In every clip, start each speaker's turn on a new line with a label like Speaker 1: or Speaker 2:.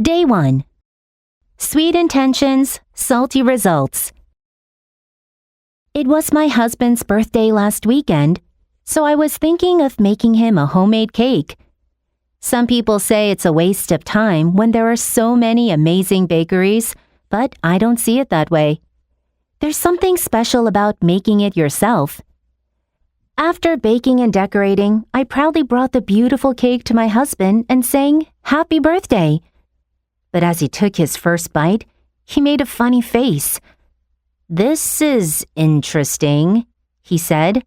Speaker 1: Day 1. Sweet intentions, salty results. It was my husband's birthday last weekend, so I was thinking of making him a homemade cake. Some people say it's a waste of time when there are so many amazing bakeries, but I don't see it that way. There's something special about making it yourself. After baking and decorating, I proudly brought the beautiful cake to my husband and sang, "Happy birthday!" But as he took his first bite, he made a funny face. "This is interesting," he said.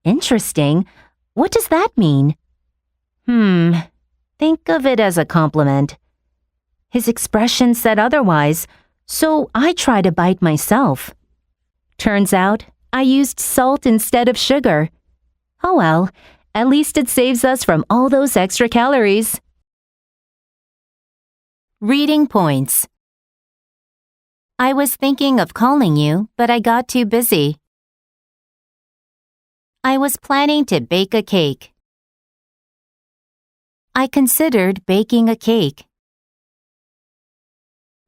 Speaker 1: Interesting? What does that mean? Think of it as a compliment. His expression said otherwise, so I tried a bite myself. Turns out, I used salt instead of sugar. Oh well, at least it saves us from all those extra calories. Reading points. I was thinking of calling you, but I got too busy. I was planning to bake a cake. I considered baking a cake.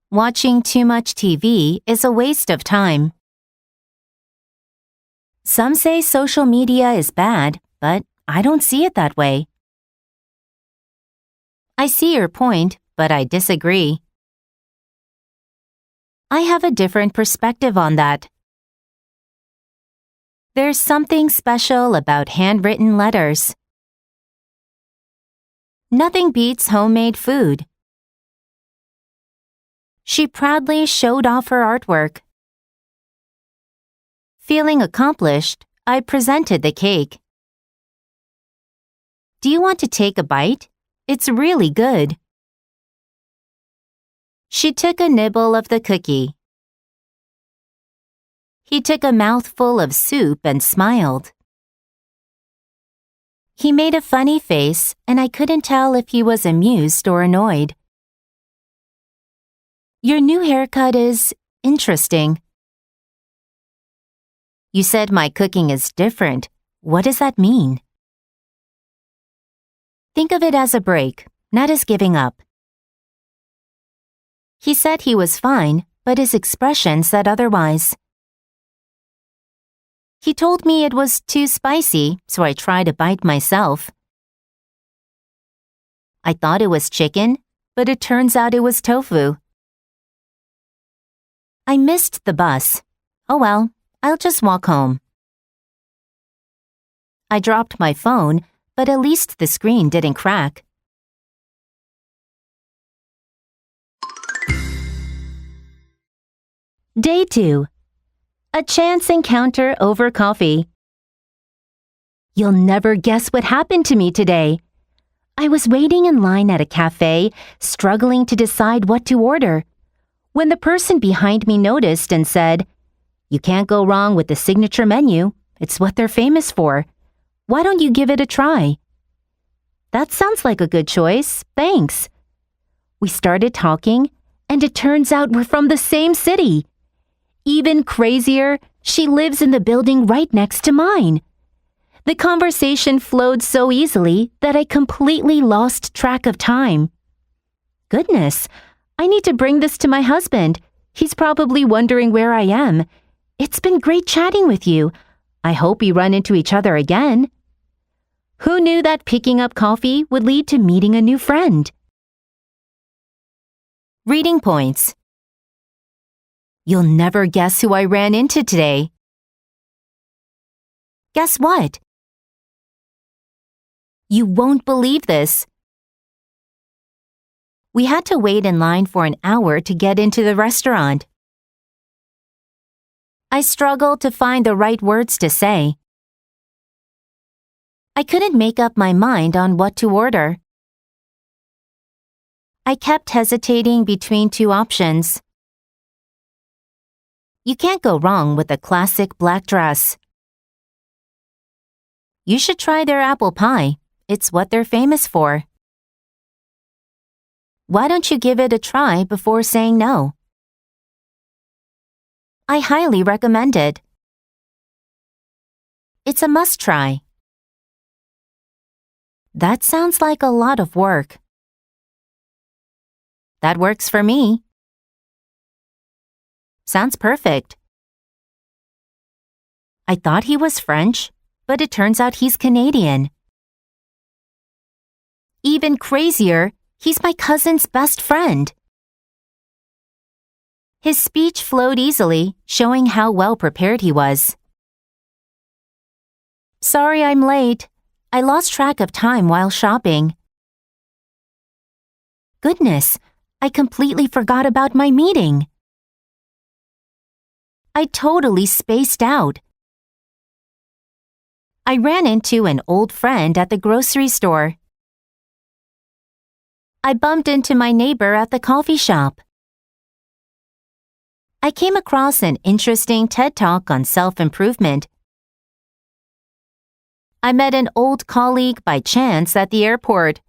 Speaker 1: Watching too much TV is a waste of time. Some say social media is bad, but I don't see it that way. I see your point, but I disagree. I have a different perspective on that. There's something special about handwritten letters. Nothing beats homemade food. She proudly showed off her artwork. Feeling accomplished, I presented the cake. Do you want to take a bite? It's really good. She took a nibble of the cookie. He took a mouthful of soup and smiled. He made a funny face, and I couldn't tell if he was amused or annoyed. Your new haircut is interesting. You said my cooking is different. What does that mean? Think of it as a break, not as giving up. He said he was fine, but his expression said otherwise. He told me it was too spicy, so I tried a bite myself. I thought it was chicken, but it turns out it was tofu. I missed the bus. Oh well, I'll just walk home. I dropped my phone, but at least the screen didn't crack. Day 2. A chance encounter over coffee. You'll never guess what happened to me today. I was waiting in line at a cafe, struggling to decide what to order, when the person behind me noticed and said, "You can't go wrong with the signature menu. It's what they're famous for. Why don't you give it a try?" That sounds like a good choice. Thanks. We started talking, and it turns out we're from the same city. Even crazier, she lives in the building right next to mine. The conversation flowed so easily that I completely lost track of time. Goodness, I need to bring this to my husband. He's probably wondering where I am. It's been great chatting with you. I hope we run into each other again. Who knew that picking up coffee would lead to meeting a new friend? Reading points. You'll never guess who I ran into today. Guess what? You won't believe this. We had to wait in line for an hour to get into the restaurant. I struggled to find the right words to say. I couldn't make up my mind on what to order. I kept hesitating between two options. You can't go wrong with a classic black dress. You should try their apple pie. It's what they're famous for. Why don't you give it a try before saying no? I highly recommend it. It's a must-try. That sounds like a lot of work. That works for me. Sounds perfect. I thought he was French, but it turns out he's Canadian. Even crazier, he's my cousin's best friend. His speech flowed easily, showing how well prepared he was. Sorry I'm late. I lost track of time while shopping. Goodness, I completely forgot about my meeting. I totally spaced out. I ran into an old friend at the grocery store. I bumped into my neighbor at the coffee shop. I came across an interesting TED Talk on self-improvement. I met an old colleague by chance at the airport.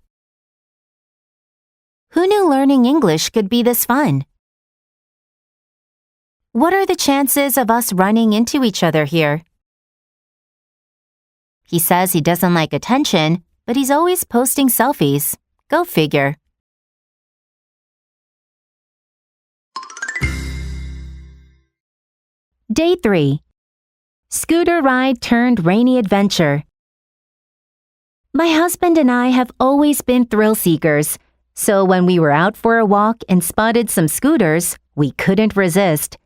Speaker 1: Who knew learning English could be this fun? What are the chances of us running into each other here? He says he doesn't like attention, but he's always posting selfies. Go figure. Day 3. Scooter ride turned rainy adventure. My husband and I have always been thrill seekers, so when we were out for a walk and spotted some scooters, we couldn't resist.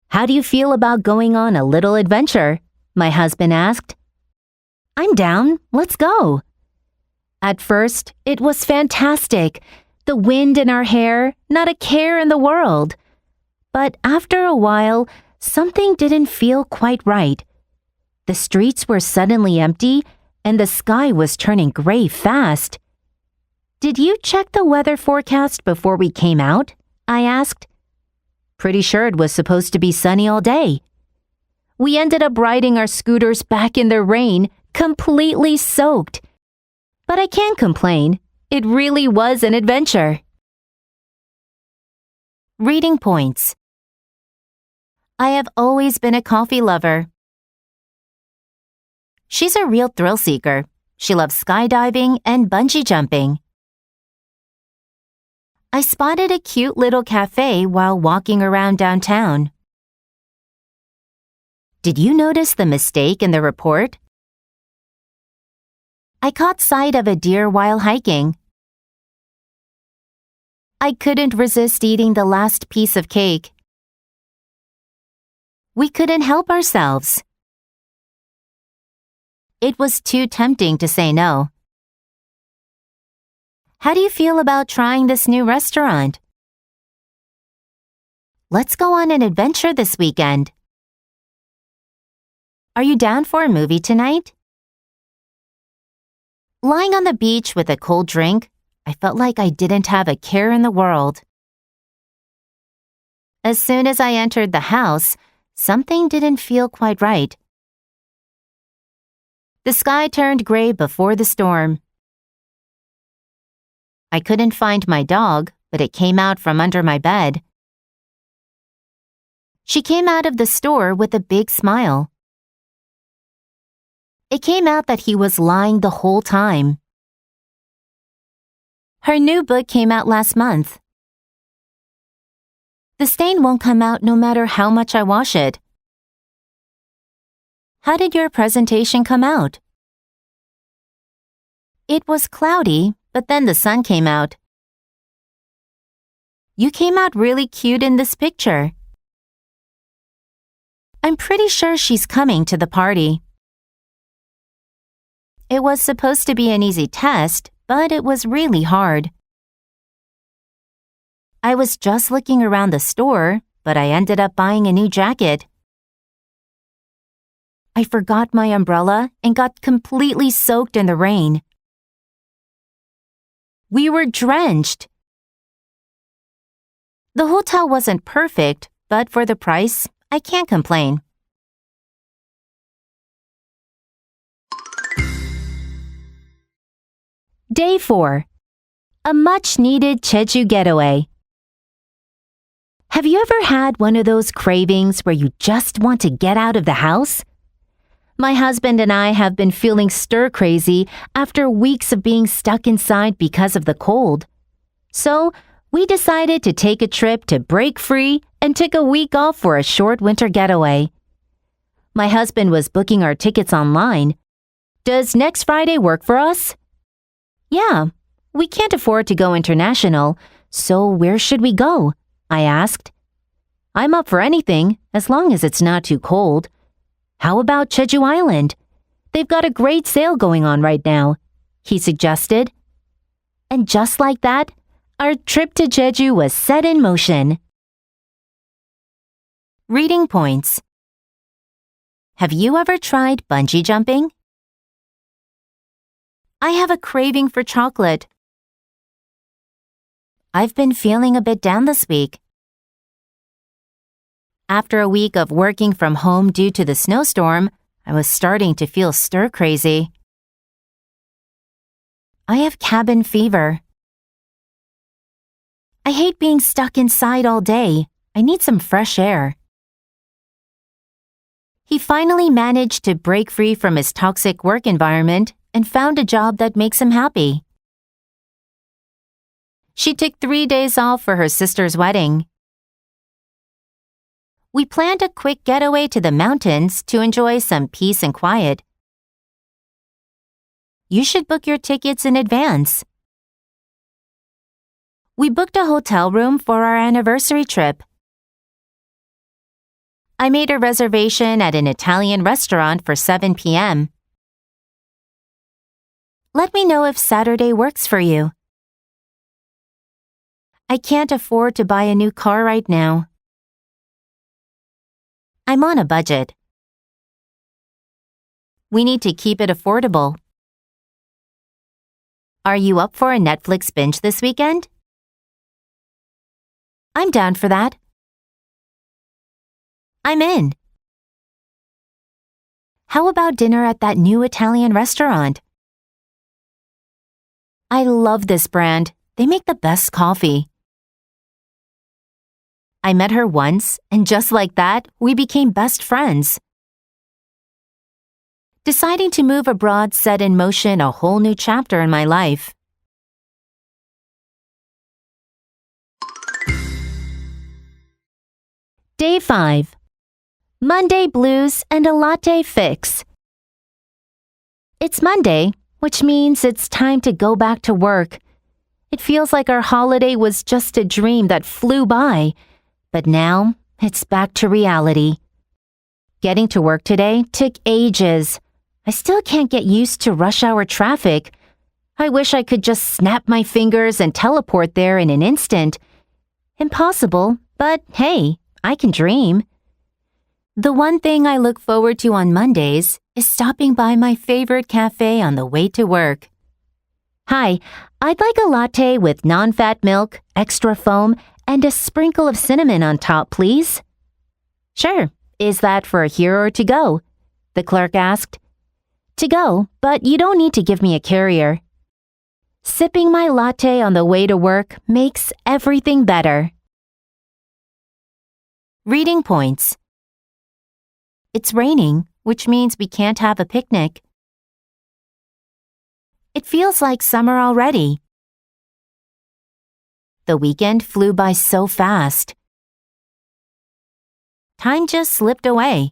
Speaker 1: How do you feel about going on a little adventure? My husband asked. I'm down. Let's go. At first, it was fantastic. The wind in our hair, not a care in the world. But after a while, something didn't feel quite right. The streets were suddenly empty, and the sky was turning gray fast. Did you check the weather forecast before we came out? I asked. Pretty sure it was supposed to be sunny all day. We ended up riding our scooters back in the rain, completely soaked. But I can't complain. It really was an adventure. Reading points. I have always been a coffee lover. She's a real thrill seeker. She loves skydiving and bungee jumping. I spotted a cute little cafe while walking around downtown. Did you notice the mistake in the report? I caught sight of a deer while hiking. I couldn't resist eating the last piece of cake. We couldn't help ourselves. It was too tempting to say no. How do you feel about trying this new restaurant? Let's go on an adventure this weekend. Are you down for a movie tonight? Lying on the beach with a cold drink, I felt like I didn't have a care in the world. As soon as I entered the house, something didn't feel quite right. The sky turned gray before the storm. I couldn't find my dog, but it came out from under my bed. She came out of the store with a big smile. It came out that he was lying the whole time. Her new book came out last month. The stain won't come out no matter how much I wash it. How did your presentation come out? It was cloudy, but then the sun came out. You came out really cute in this picture. I'm pretty sure she's coming to the party. It was supposed to be an easy test, but it was really hard. I was just looking around the store, but I ended up buying a new jacket. I forgot my umbrella and got completely soaked in the rain. We were drenched. The hotel wasn't perfect, but for the price, I can't complain. Day 4. A much-needed Jeju getaway. Have you ever had one of those cravings where you just want to get out of the house? My husband and I have been feeling stir-crazy after weeks of being stuck inside because of the cold. So, We decided to take a trip to break free and took a week off for a short winter getaway. My husband was booking our tickets online. Does next Friday work for us? Yeah, we can't afford to go international, so where should we go? I asked. I'm up for anything, as long as it's not too cold. How about Jeju Island? They've got a great sale going on right now, he suggested. And just like that, our trip to Jeju was set in motion. Reading points. Have you ever tried bungee jumping? I have a craving for chocolate. I've been feeling a bit down this week. After a week of working from home due to the snowstorm, I was starting to feel stir-crazy. I have cabin fever. I hate being stuck inside all day. I need some fresh air. He finally managed to break free from his toxic work environment and found a job that makes him happy. She took 3 days off for her sister's wedding. We planned a quick getaway to the mountains to enjoy some peace and quiet. You should book your tickets in advance. We booked a hotel room for our anniversary trip. I made a reservation at an Italian restaurant for 7 p.m. Let me know if Saturday works for you. I can't afford to buy a new car right now. I'm on a budget. We need to keep it affordable. Are you up for a Netflix binge this weekend? I'm down for that. I'm in. How about dinner at that new Italian restaurant? I love this brand. They make the best coffee. I met her once, and just like that, we became best friends. Deciding to move abroad set in motion a whole new chapter in my life. Day 5. Monday blues and a latte fix. It's Monday, which means it's time to go back to work. It feels like our holiday was just a dream that flew by, but now it's back to reality. Getting to work today took ages. I still can't get used to rush hour traffic. I wish I could just snap my fingers and teleport there in an instant. Impossible, but hey, I can dream. The one thing I look forward to on Mondays is stopping by my favorite cafe on the way to work. Hi, I'd like a latte with non-fat milk, extra foam, and a sprinkle of cinnamon on top, please. Sure. Is that for here or to go? The clerk asked. To go, but you don't need to give me a carrier. Sipping my latte on the way to work makes everything better. Reading points. It's raining, which means we can't have a picnic. It feels like summer already. The weekend flew by so fast. Time just slipped away.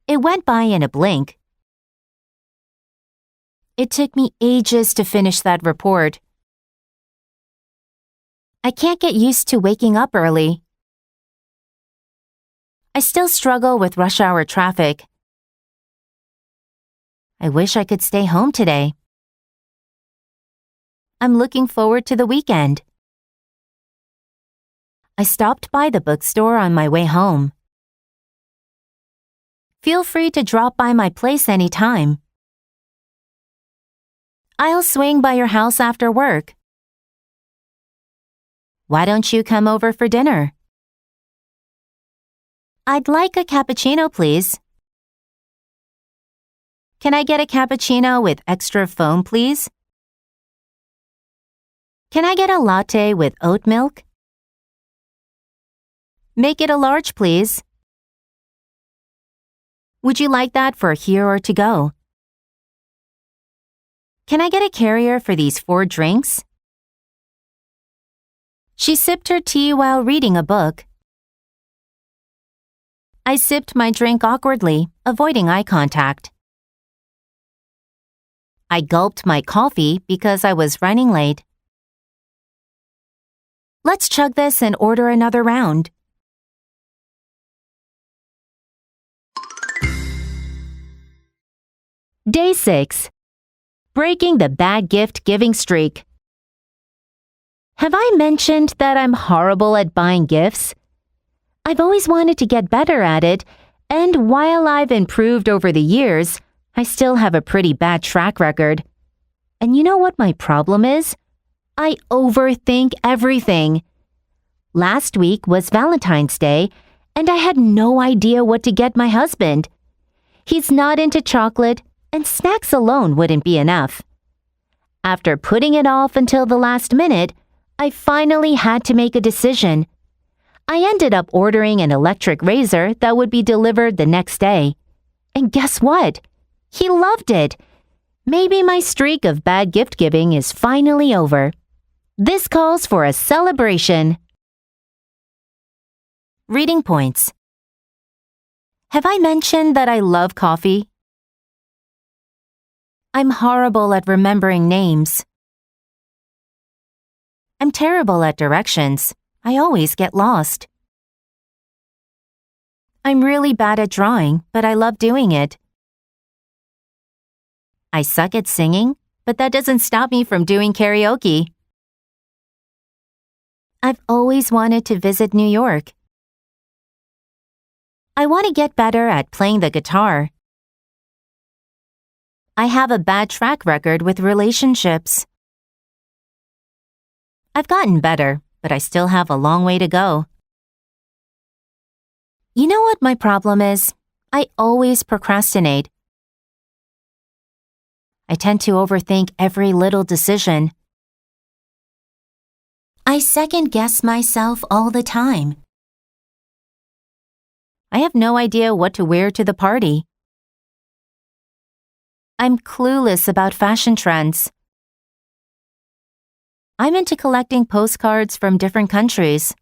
Speaker 1: It went by in a blink. It took me ages to finish that report. I can't get used to waking up early. I still struggle with rush hour traffic. I wish I could stay home today. I'm looking forward to the weekend. I stopped by the bookstore on my way home. Feel free to drop by my place anytime. I'll swing by your house after work. Why don't you come over for dinner? I'd like a cappuccino, please. Can I get a cappuccino with extra foam, please? Can I get a latte with oat milk? Make it a large, please. Would you like that for here or to go? Can I get a carrier for these 4 drinks? She sipped her tea while reading a book. I sipped my drink awkwardly, avoiding eye contact. I gulped my coffee because I was running late. Let's chug this and order another round. Day 6. Breaking the bad gift giving streak. Have I mentioned that I'm horrible at buying gifts? I've always wanted to get better at it, and while I've improved over the years, I still have a pretty bad track record. And you know what my problem is? I overthink everything. Last week was Valentine's Day, and I had no idea what to get my husband. He's not into chocolate, and snacks alone wouldn't be enough. After putting it off until the last minute, I finally had to make a decision. I ended up ordering an electric razor that would be delivered the next day. And guess what? He loved it. Maybe my streak of bad gift giving is finally over. This calls for a celebration. Reading points. Have I mentioned that I love coffee? I'm horrible at remembering names. I'm terrible at directions. I always get lost. I'm really bad at drawing, but I love doing it. I suck at singing, but that doesn't stop me from doing karaoke. I've always wanted to visit New York. I want to get better at playing the guitar. I have a bad track record with relationships. I've gotten better, but I still have a long way to go. You know what my problem is? I always procrastinate. I tend to overthink every little decision. I second-guess myself all the time. I have no idea what to wear to the party. I'm clueless about fashion trends. I'm into collecting postcards from different countries.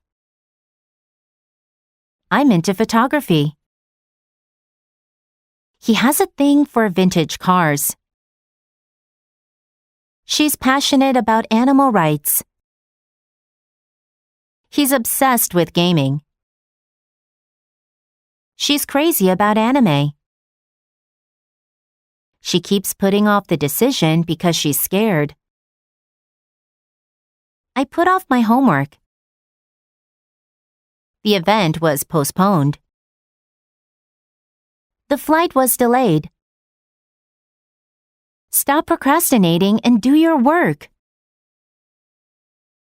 Speaker 1: I'm into photography. He has a thing for vintage cars. She's passionate about animal rights. He's obsessed with gaming. She's crazy about anime. She keeps putting off the decision because she's scared. I put off my homework. The event was postponed. The flight was delayed. Stop procrastinating and do your work.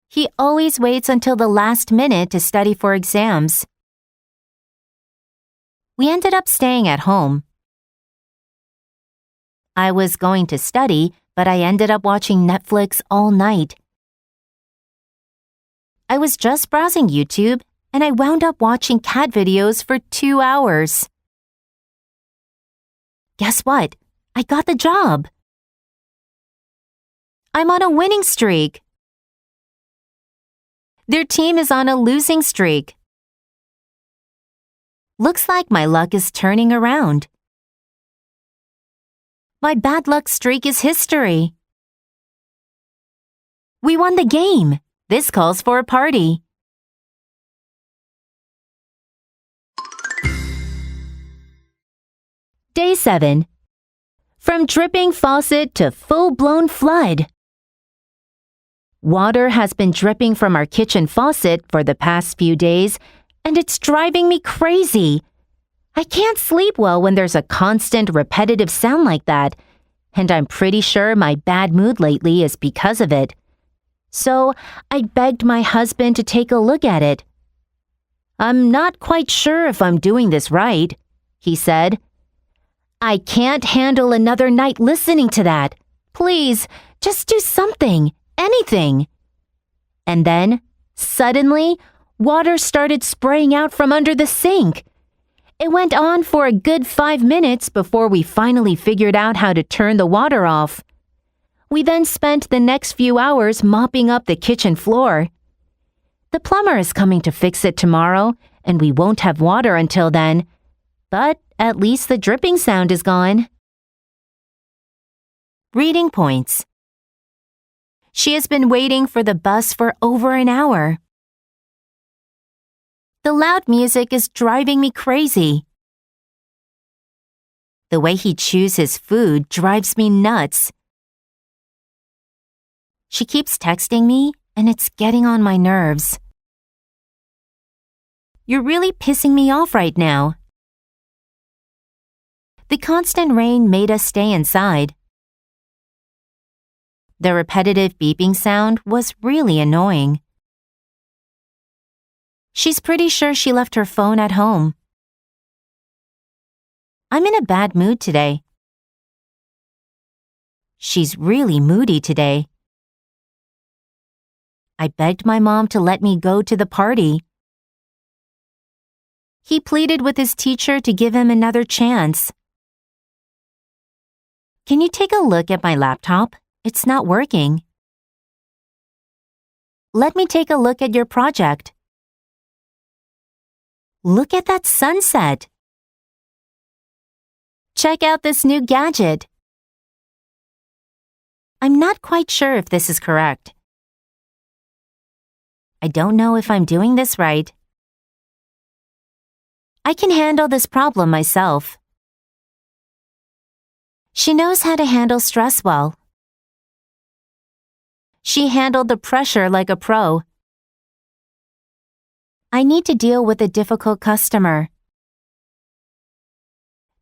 Speaker 1: He always waits until the last minute to study for exams. We ended up staying at home. I was going to study, but I ended up watching Netflix all night. I was just browsing YouTube, and I wound up watching cat videos for 2 hours. Guess what? I got the job. I'm on a winning streak. Their team is on a losing streak. Looks like my luck is turning around. My bad luck streak is history. We won the game. This calls for a party. Day 7. From dripping faucet to full-blown flood. Water has been dripping from our kitchen faucet for the past few days, and it's driving me crazy. I can't sleep well when there's a constant, repetitive sound like that, and I'm pretty sure my bad mood lately is because of it. So I begged my husband to take a look at it. I'm not quite sure if I'm doing this right, he said. I can't handle another night listening to that. Please, just do something, anything. And then, suddenly, water started spraying out from under the sink. It went on for a good 5 minutes before we finally figured out how to turn the water off. We then spent the next few hours mopping up the kitchen floor. The plumber is coming to fix it tomorrow, and we won't have water until then. But at least the dripping sound is gone. Reading points. She has been waiting for the bus for over an hour. The loud music is driving me crazy. The way he chews his food drives me nuts. She keeps texting me, and it's getting on my nerves. You're really pissing me off right now. The constant rain made us stay inside. The repetitive beeping sound was really annoying. She's pretty sure she left her phone at home. I'm in a bad mood today. She's really moody today. I begged my mom to let me go to the party. He pleaded with his teacher to give him another chance. Can you take a look at my laptop? It's not working. Let me take a look at your project. Look at that sunset. Check out this new gadget. I'm not quite sure if this is correct. I don't know if I'm doing this right. I can handle this problem myself. She knows how to handle stress well. She handled the pressure like a pro. I need to deal with a difficult customer.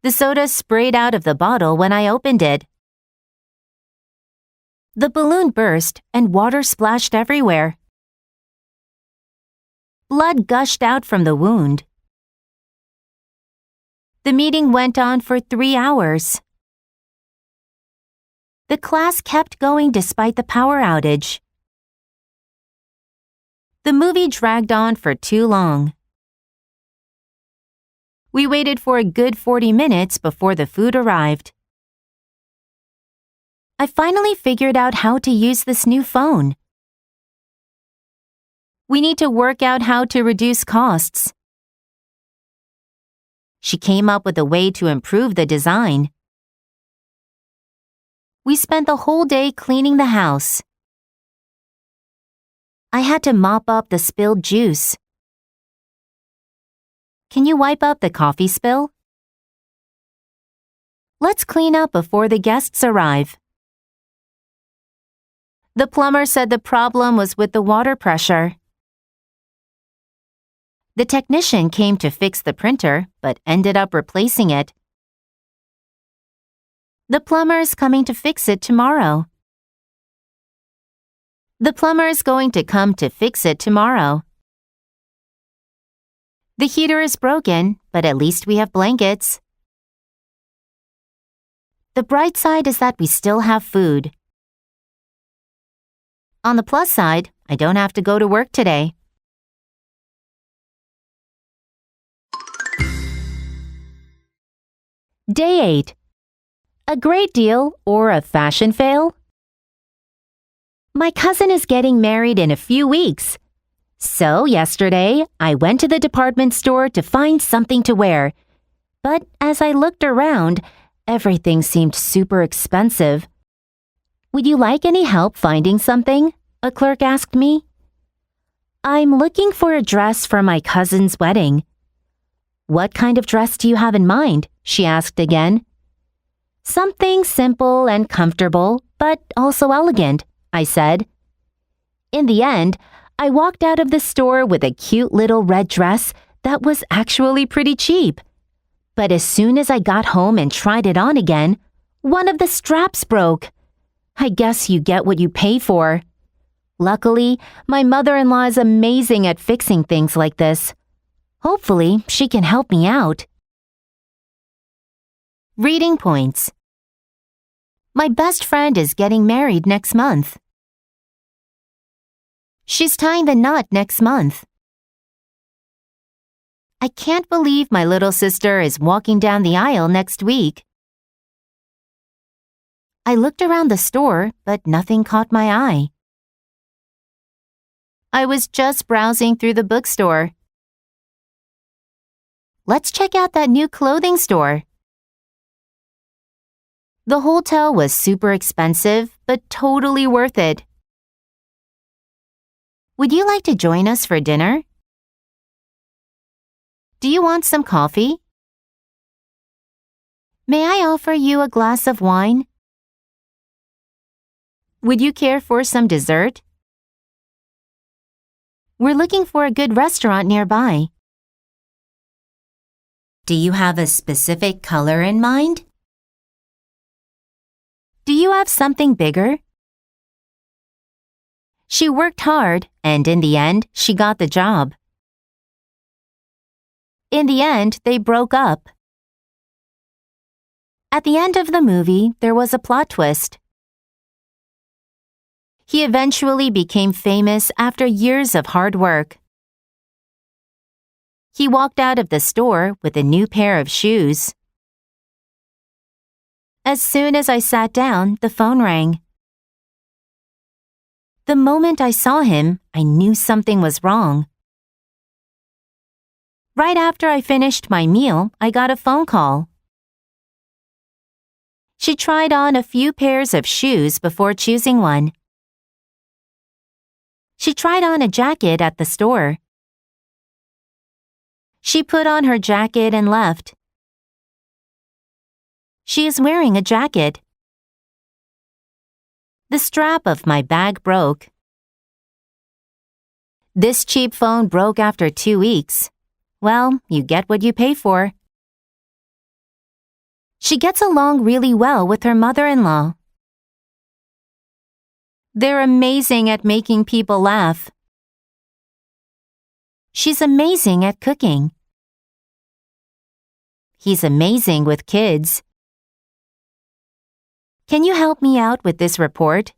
Speaker 1: The soda sprayed out of the bottle when I opened it. The balloon burst and water splashed everywhere. Blood gushed out from the wound. The meeting went on for 3 hours. The class kept going despite the power outage. The movie dragged on for too long. We waited for a good 40 minutes before the food arrived. I finally figured out how to use this new phone. We need to work out how to reduce costs. She came up with a way to improve the design. We spent the whole day cleaning the house. I had to mop up the spilled juice. Can you wipe up the coffee spill? Let's clean up before the guests arrive. The plumber said the problem was with the water pressure. The technician came to fix the printer, but ended up replacing it. The plumber is coming to fix it tomorrow. The plumber is going to come to fix it tomorrow. The heater is broken, but at least we have blankets. The bright side is that we still have food. On the plus side, I don't have to go to work today. Day 8. A great deal or a fashion fail? My cousin is getting married in a few weeks. So yesterday, I went to the department store to find something to wear. But as I looked around, everything seemed super expensive. Would you like any help finding something? A clerk asked me. I'm looking for a dress for my cousin's wedding. What kind of dress do you have in mind? She asked again. Something simple and comfortable, but also elegant, I said. In the end, I walked out of the store with a cute little red dress that was actually pretty cheap. But as soon as I got home and tried it on again, one of the straps broke. I guess you get what you pay for. Luckily, my mother-in-law is amazing at fixing things like this. Hopefully, she can help me out. Reading points. My best friend is getting married next month. She's tying the knot next month. I can't believe my little sister is walking down the aisle next week. I looked around the store, but nothing caught my eye. I was just browsing through the bookstore. Let's check out that new clothing store. The hotel was super expensive, but totally worth it. Would you like to join us for dinner? Do you want some coffee? May I offer you a glass of wine? Would you care for some dessert? We're looking for a good restaurant nearby. Do you have a specific color in mind? Do you have something bigger? She worked hard, and in the end, she got the job. In the end, they broke up. At the end of the movie, there was a plot twist. He eventually became famous after years of hard work. He walked out of the store with a new pair of shoes. As soon as I sat down, the phone rang. The moment I saw him, I knew something was wrong. Right after I finished my meal, I got a phone call. She tried on a few pairs of shoes before choosing one. She tried on a jacket at the store. She put on her jacket and left. She is wearing a jacket. The strap of my bag broke. This cheap phone broke after 2 weeks. Well, you get what you pay for. She gets along really well with her mother-in-law. They're amazing at making people laugh. She's amazing at cooking. He's amazing with kids. Can you help me out with this report?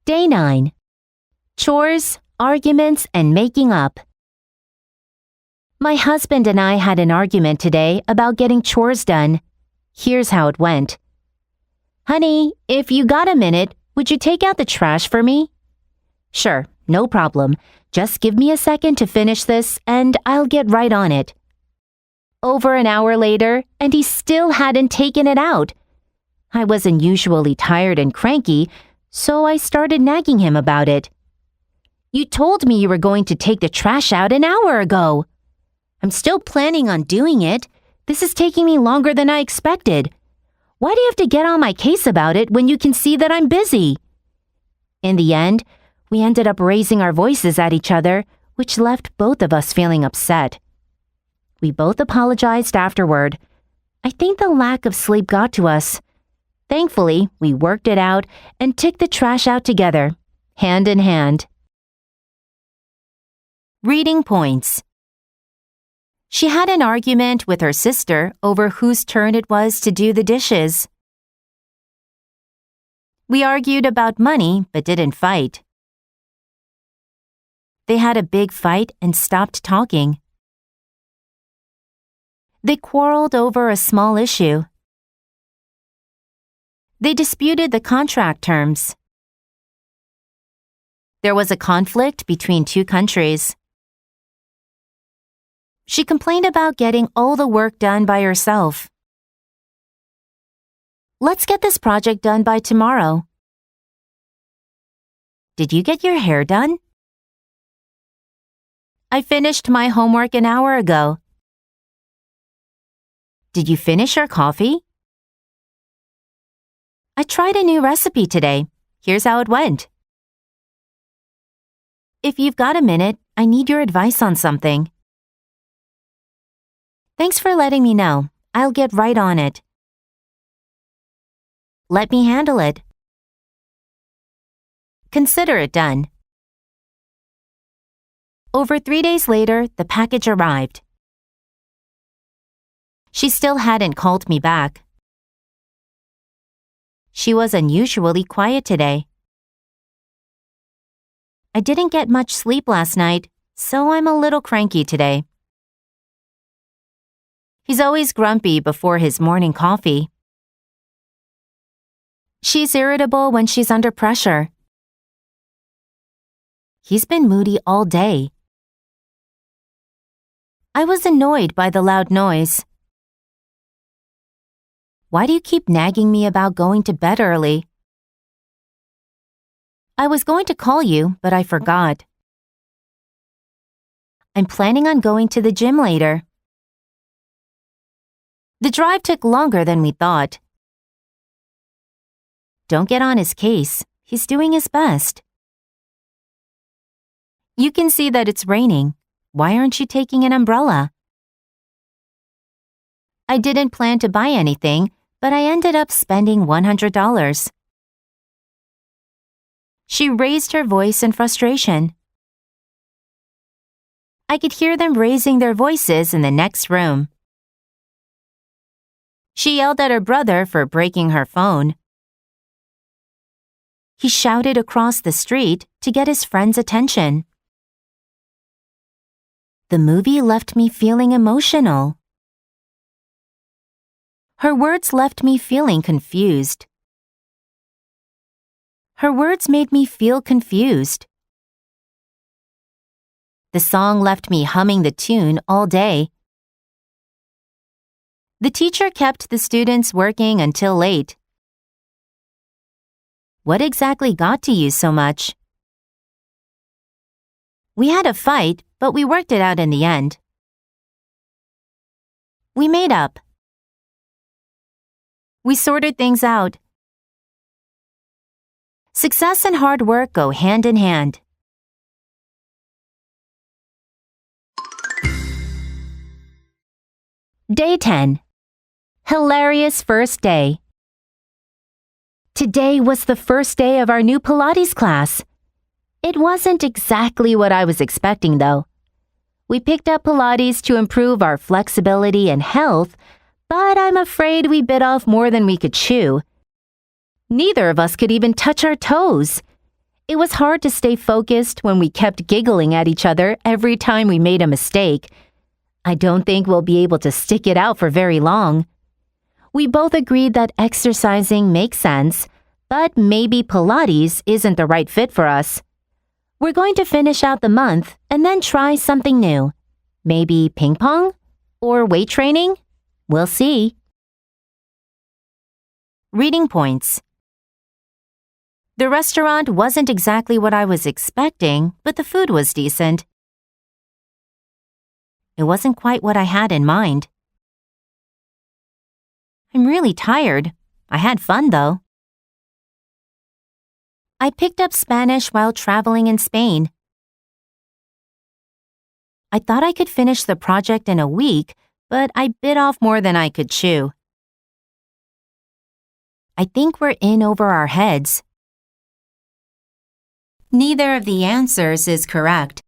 Speaker 1: Day 9. Chores, arguments, and making up. My husband and I had an argument today about getting chores done. Here's how it went. Honey, if you got a minute, would you take out the trash for me? Sure, no problem. Just give me a second to finish this and I'll get right on it. Over an hour later, and he still hadn't taken it out. I was unusually tired and cranky, so I started nagging him about it. You told me you were going to take the trash out an hour ago. I'm still planning on doing it. This is taking me longer than I expected. Why do you have to get on my case about it when you can see that I'm busy? In the end, we ended up raising our voices at each other, which left both of us feeling upset. We both apologized afterward. I think the lack of sleep got to us. Thankfully, we worked it out and took the trash out together, hand in hand. Reading points. She had an argument with her sister over whose turn it was to do the dishes. We argued about money but didn't fight. They had a big fight and stopped talking. They quarreled over a small issue. They disputed the contract terms. There was a conflict between two countries. She complained about getting all the work done by herself. Let's get this project done by tomorrow. Did you get your hair done? I finished my homework an hour ago. Did you finish your coffee? I tried a new recipe today. Here's how it went. If you've got a minute, I need your advice on something. Thanks for letting me know. I'll get right on it. Let me handle it. Consider it done. Over 3 days later, the package arrived. She still hadn't called me back. She was unusually quiet today. I didn't get much sleep last night, so I'm a little cranky today. He's always grumpy before his morning coffee. She's irritable when she's under pressure. He's been moody all day. I was annoyed by the loud noise. Why do you keep nagging me about going to bed early? I was going to call you, but I forgot. I'm planning on going to the gym later. The drive took longer than we thought. Don't get on his case. He's doing his best. You can see that it's raining. Why aren't you taking an umbrella? I didn't plan to buy anything, but I ended up spending $100. She raised her voice in frustration. I could hear them raising their voices in the next room. She yelled at her brother for breaking her phone. He shouted across the street to get his friend's attention. The movie left me feeling emotional. Her words left me feeling confused. Her words made me feel confused. The song left me humming the tune all day. The teacher kept the students working until late. What exactly got to you so much? We had a fight, but we worked it out in the end. We made up. We sorted things out. Success and hard work go hand in hand. Day 10. Hilarious first day. Today was the first day of our new Pilates class. It wasn't exactly what I was expecting, though. We picked up Pilates to improve our flexibility and health, but I'm afraid we bit off more than we could chew. Neither of us could even touch our toes. It was hard to stay focused when we kept giggling at each other every time we made a mistake. I don't think we'll be able to stick it out for very long. We both agreed that exercising makes sense, but maybe Pilates isn't the right fit for us. We're going to finish out the month and then try something new. Maybe ping pong? Or weight training? We'll see. Reading points. The restaurant wasn't exactly what I was expecting, but the food was decent. It wasn't quite what I had in mind. I'm really tired. I had fun, though. I picked up Spanish while traveling in Spain. I thought I could finish the project in a week, but I bit off more than I could chew. I think we're in over our heads. Neither of the answers is correct.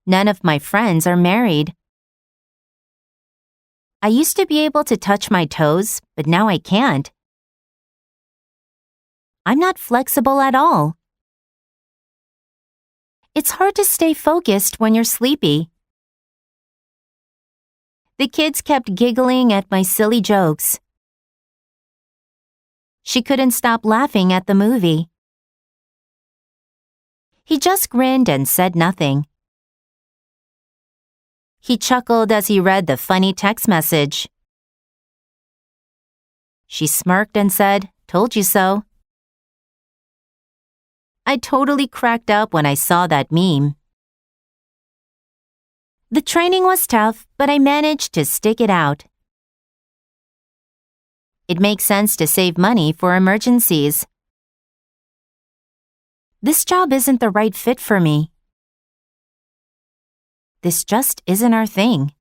Speaker 1: None of my friends are married. I used to be able to touch my toes, but now I can't. I'm not flexible at all. It's hard to stay focused when you're sleepy. The kids kept giggling at my silly jokes. She couldn't stop laughing at the movie. He just grinned and said nothing. He chuckled as he read the funny text message. She smirked and said, "Told you so." I totally cracked up when I saw that meme. The training was tough, but I managed to stick it out. It makes sense to save money for emergencies. This job isn't the right fit for me. This just isn't our thing.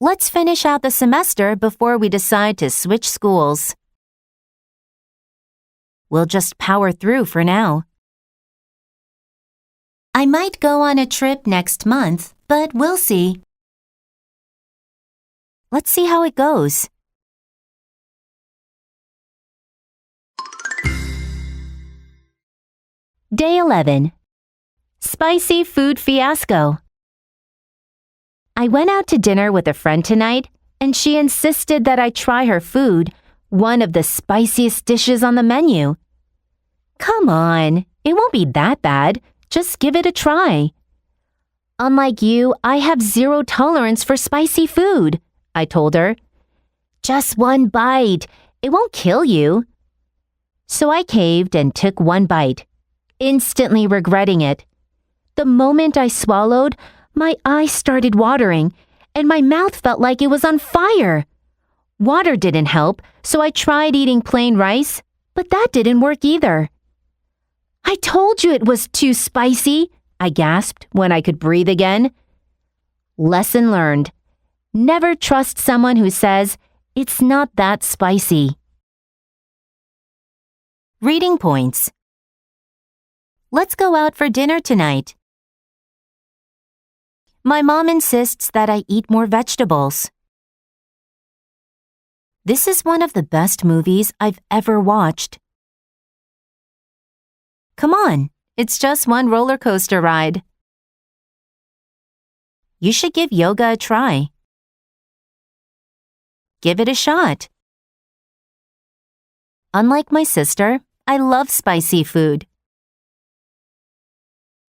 Speaker 1: Let's finish out the semester before we decide to switch schools. We'll just power through for now. I might go on a trip next month, but we'll see. Let's see how it goes. Day 11. Spicy food fiasco. I went out to dinner with a friend tonight, and she insisted that I try her food, one of the spiciest dishes on the menu. Come on, it won't be that bad. Just give it a try. Unlike you, I have zero tolerance for spicy food, I told her. Just one bite. It won't kill you. So I caved and took one bite, instantly regretting it. The moment I swallowed, my eyes started watering, and my mouth felt like it was on fire. Water didn't help, so I tried eating plain rice, but that didn't work either. I told you it was too spicy, I gasped when I could breathe again. Lesson learned. Never trust someone who says, it's not that spicy. Reading points. Let's go out for dinner tonight. My mom insists that I eat more vegetables. This is one of the best movies I've ever watched. Come on, it's just one roller coaster ride. You should give yoga a try. Give it a shot. Unlike my sister, I love spicy food.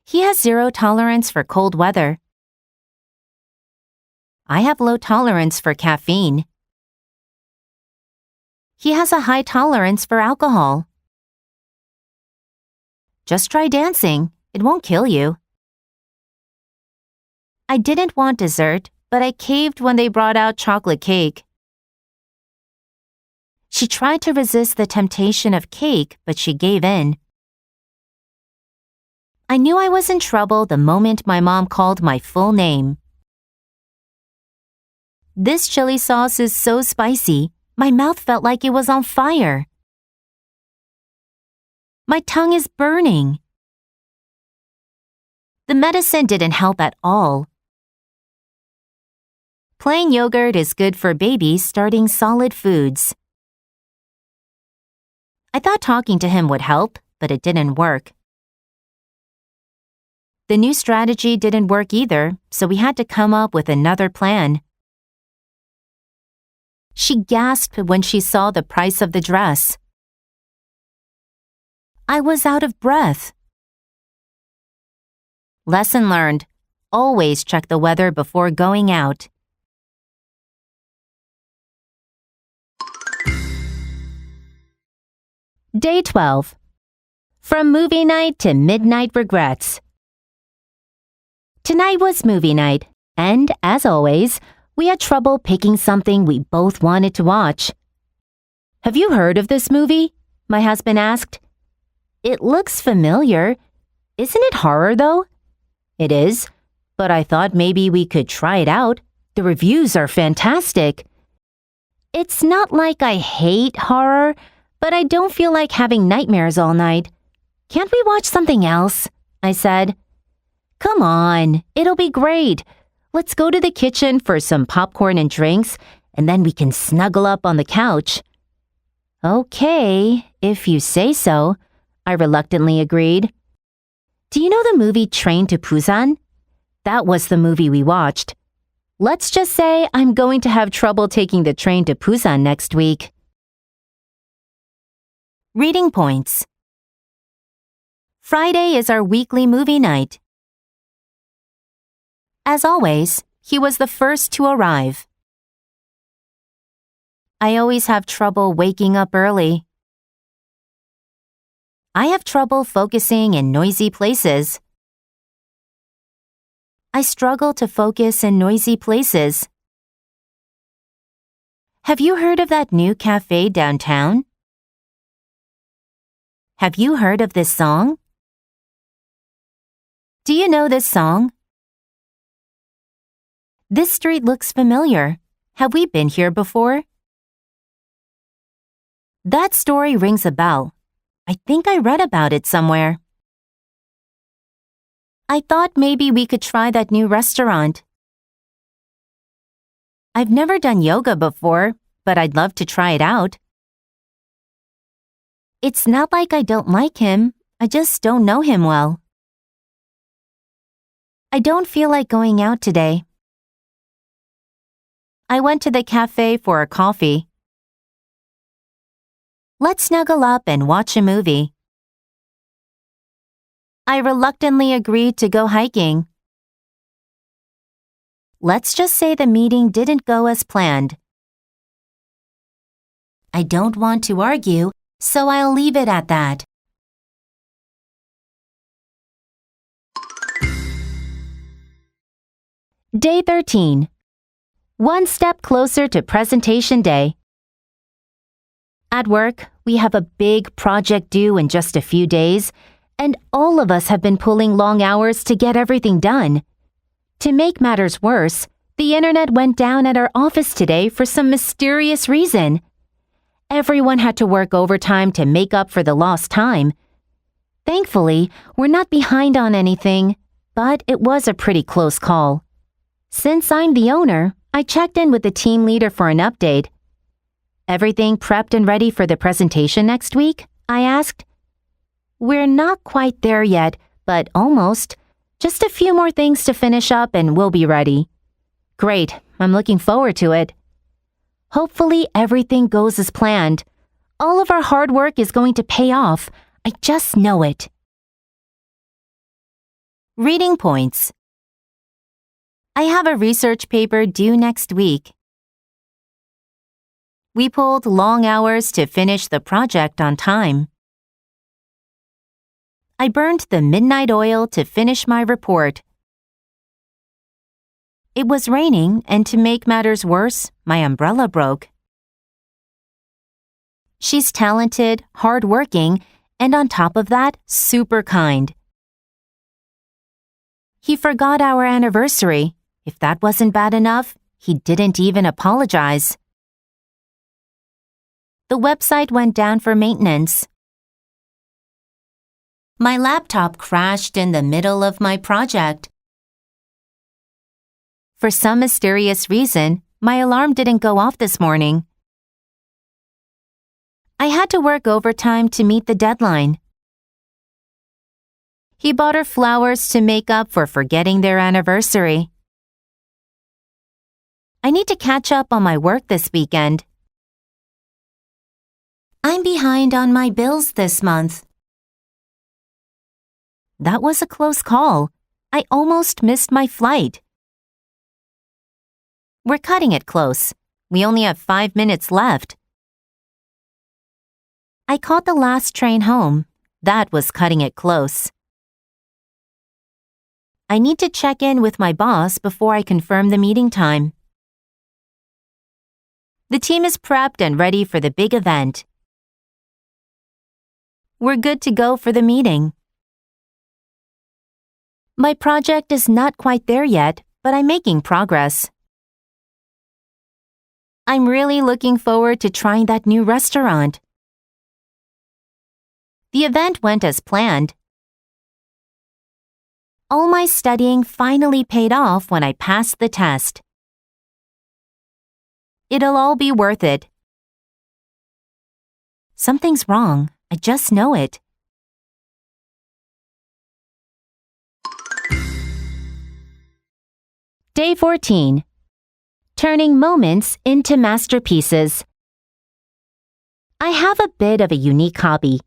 Speaker 1: He has zero tolerance for cold weather. I have low tolerance for caffeine. He has a high tolerance for alcohol. Just try dancing. It won't kill you. I didn't want dessert, but I caved when they brought out chocolate cake. She tried to resist the temptation of cake, but she gave in. I knew I was in trouble the moment my mom called my full name. This chili sauce is so spicy, my mouth felt like it was on fire. My tongue is burning. The medicine didn't help at all. Plain yogurt is good for babies starting solid foods. I thought talking to him would help, but it didn't work. The new strategy didn't work either, so we had to come up with another plan. She gasped when she saw the price of the dress. I was out of breath. Lesson learned. Always check the weather before going out. Day 12. From movie night to midnight regrets. Tonight was movie night, and as always, we had trouble picking something we both wanted to watch. Have you heard of this movie? My husband asked. It looks familiar. Isn't it horror, though? It is, but I thought maybe we could try it out. The reviews are fantastic. It's not like I hate horror, but I don't feel like having nightmares all night. Can't we watch something else? I said. Come on, it'll be great. Let's go to the kitchen for some popcorn and drinks, and then we can snuggle up on the couch. Okay, if you say so, I reluctantly agreed. Do you know the movie Train to Busan? That was the movie we watched. Let's just say I'm going to have trouble taking the train to Busan next week. Reading points. Friday is our weekly movie night. As always, he was the first to arrive. I always have trouble waking up early. I have trouble focusing in noisy places. I struggle to focus in noisy places. Have you heard of that new cafe downtown? Have you heard of this song? Do you know this song? This street looks familiar. Have we been here before? That story rings a bell. I think I read about it somewhere. I thought maybe we could try that new restaurant. I've never done yoga before, but I'd love to try it out. It's not like I don't like him, I just don't know him well. I don't feel like going out today. I went to the cafe for a coffee. Let's snuggle up and watch a movie. I reluctantly agreed to go hiking. Let's just say the meeting didn't go as planned. I don't want to argue, so I'll leave it at that. Day 13. One step closer to presentation day. At work, we have a big project due in just a few days, and all of us have been pulling long hours to get everything done. To make matters worse, the internet went down at our office today for some mysterious reason. Everyone had to work overtime to make up for the lost time. Thankfully, we're not behind on anything, but it was a pretty close call. Since I'm the owner, I checked in with the team leader for an update. Everything prepped and ready for the presentation next week? I asked. We're not quite there yet, but almost. Just a few more things to finish up and we'll be ready. Great, I'm looking forward to it. Hopefully everything goes as planned. All of our hard work is going to pay off. I just know it. Reading points. I have a research paper due next week. We pulled long hours to finish the project on time. I burned the midnight oil to finish my report. It was raining, and to make matters worse, my umbrella broke. She's talented, hardworking, and on top of that, super kind. He forgot our anniversary. If that wasn't bad enough, he didn't even apologize. The website went down for maintenance. My laptop crashed in the middle of my project. For some mysterious reason, my alarm didn't go off this morning. I had to work overtime to meet the deadline. He bought her flowers to make up for forgetting their anniversary. I need to catch up on my work this weekend. I'm behind on my bills this month. That was a close call. I almost missed my flight. We're cutting it close. We only have 5 minutes left. I caught the last train home. That was cutting it close. I need to check in with my boss before I confirm the meeting time. The team is prepped and ready for the big event. We're good to go for the meeting. My project is not quite there yet, but I'm making progress. I'm really looking forward to trying that new restaurant. The event went as planned. All my studying finally paid off when I passed the test. It'll all be worth it. Something's wrong. I just know it. Day 14. Turning moments into masterpieces. I have a bit of a unique hobby.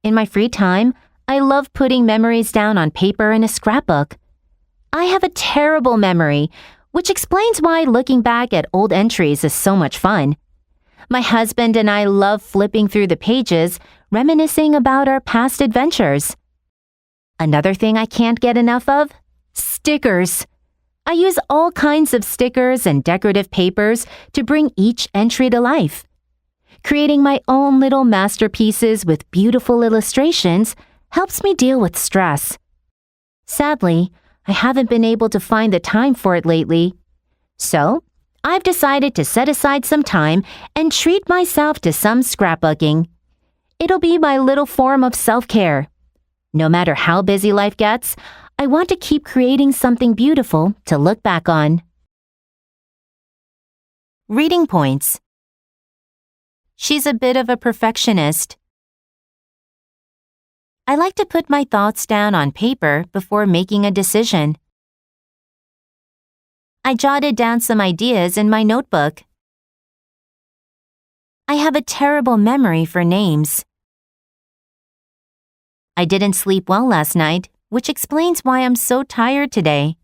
Speaker 1: In my free time, I love putting memories down on paper in a scrapbook. I have a terrible memory, which explains why looking back at old entries is so much fun. My husband and I love flipping through the pages, reminiscing about our past adventures. Another thing I can't get enough of? Stickers. I use all kinds of stickers and decorative papers to bring each entry to life. Creating my own little masterpieces with beautiful illustrations helps me deal with stress. Sadly, I haven't been able to find the time for it lately. So, I've decided to set aside some time and treat myself to some scrapbooking. It'll be my little form of self-care. No matter how busy life gets, I want to keep creating something beautiful to look back on. Reading points. She's a bit of a perfectionist. I like to put my thoughts down on paper before making a decision. I jotted down some ideas in my notebook. I have a terrible memory for names. I didn't sleep well last night, which explains why I'm so tired today.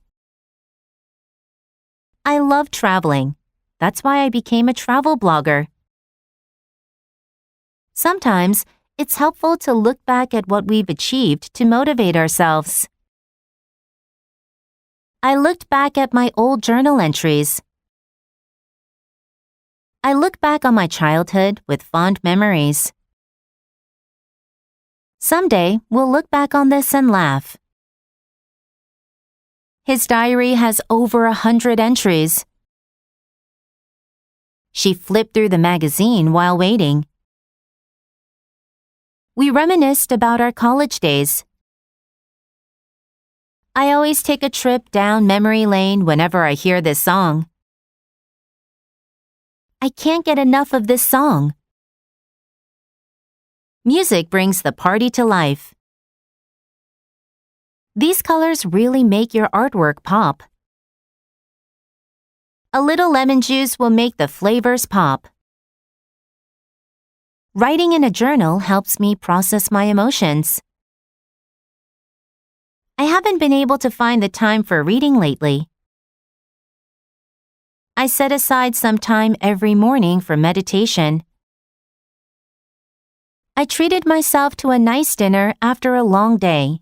Speaker 1: I love traveling. That's why I became a travel blogger. Sometimes, it's helpful to look back at what we've achieved to motivate ourselves. I looked back at my old journal entries. I look back on my childhood with fond memories. Someday, we'll look back on this and laugh. His diary has over 100 entries. She flipped through the magazine while waiting. We reminisced about our college days. I always take a trip down memory lane whenever I hear this song. I can't get enough of this song. Music brings the party to life. These colors really make your artwork pop. A little lemon juice will make the flavors pop. Writing in a journal helps me process my emotions. I haven't been able to find the time for reading lately. I set aside some time every morning for meditation. I treated myself to a nice dinner after a long day.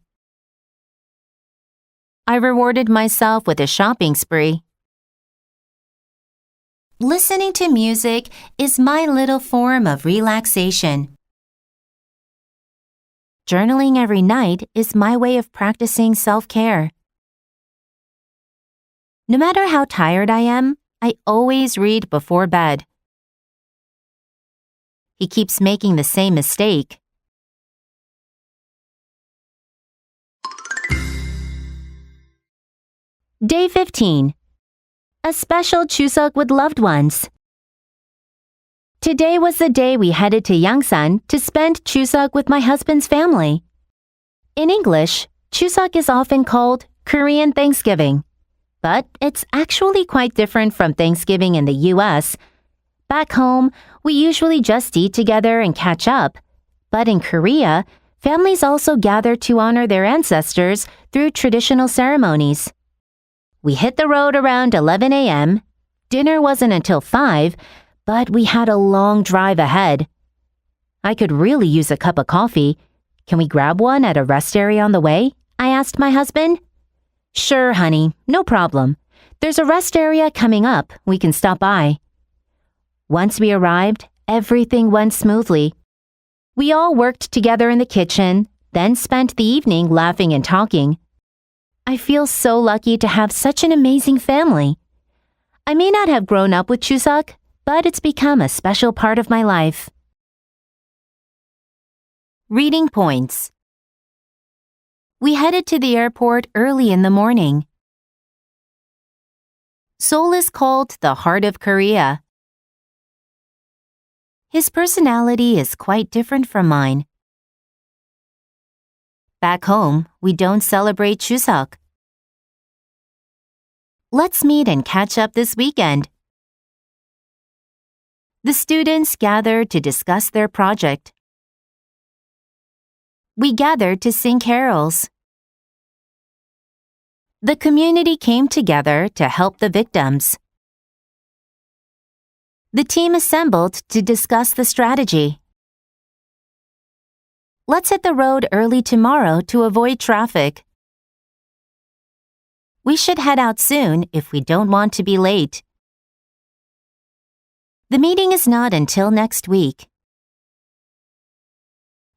Speaker 1: I rewarded myself with a shopping spree. Listening to music is my little form of relaxation. Journaling every night is my way of practicing self-care. No matter how tired I am, I always read before bed. He keeps making the same mistake. Day 15. A special Chuseok with loved ones. Today was the day we headed to Yangsan to spend Chuseok with my husband's family. In English, Chuseok is often called Korean Thanksgiving, but it's actually quite different from Thanksgiving in the US. Back home, we usually just eat together and catch up, but in Korea, families also gather to honor their ancestors through traditional ceremonies. We hit the road around 11 a.m. Dinner wasn't until 5, but we had a long drive ahead. I could really use a cup of coffee. Can we grab one at a rest area on the way? I asked my husband. Sure, honey, no problem. There's a rest area coming up. We can stop by. Once we arrived, everything went smoothly. We all worked together in the kitchen, then spent the evening laughing and talking. I feel so lucky to have such an amazing family. I may not have grown up with Chuseok, but it's become a special part of my life. Reading points. We headed to the airport early in the morning. Seoul is called the heart of Korea. His personality is quite different from mine. Back home, we don't celebrate Chuseok. Let's meet and catch up this weekend. The students gathered to discuss their project. We gathered to sing carols. The community came together to help the victims. The team assembled to discuss the strategy. Let's hit the road early tomorrow to avoid traffic. We should head out soon if we don't want to be late. The meeting is not until next week.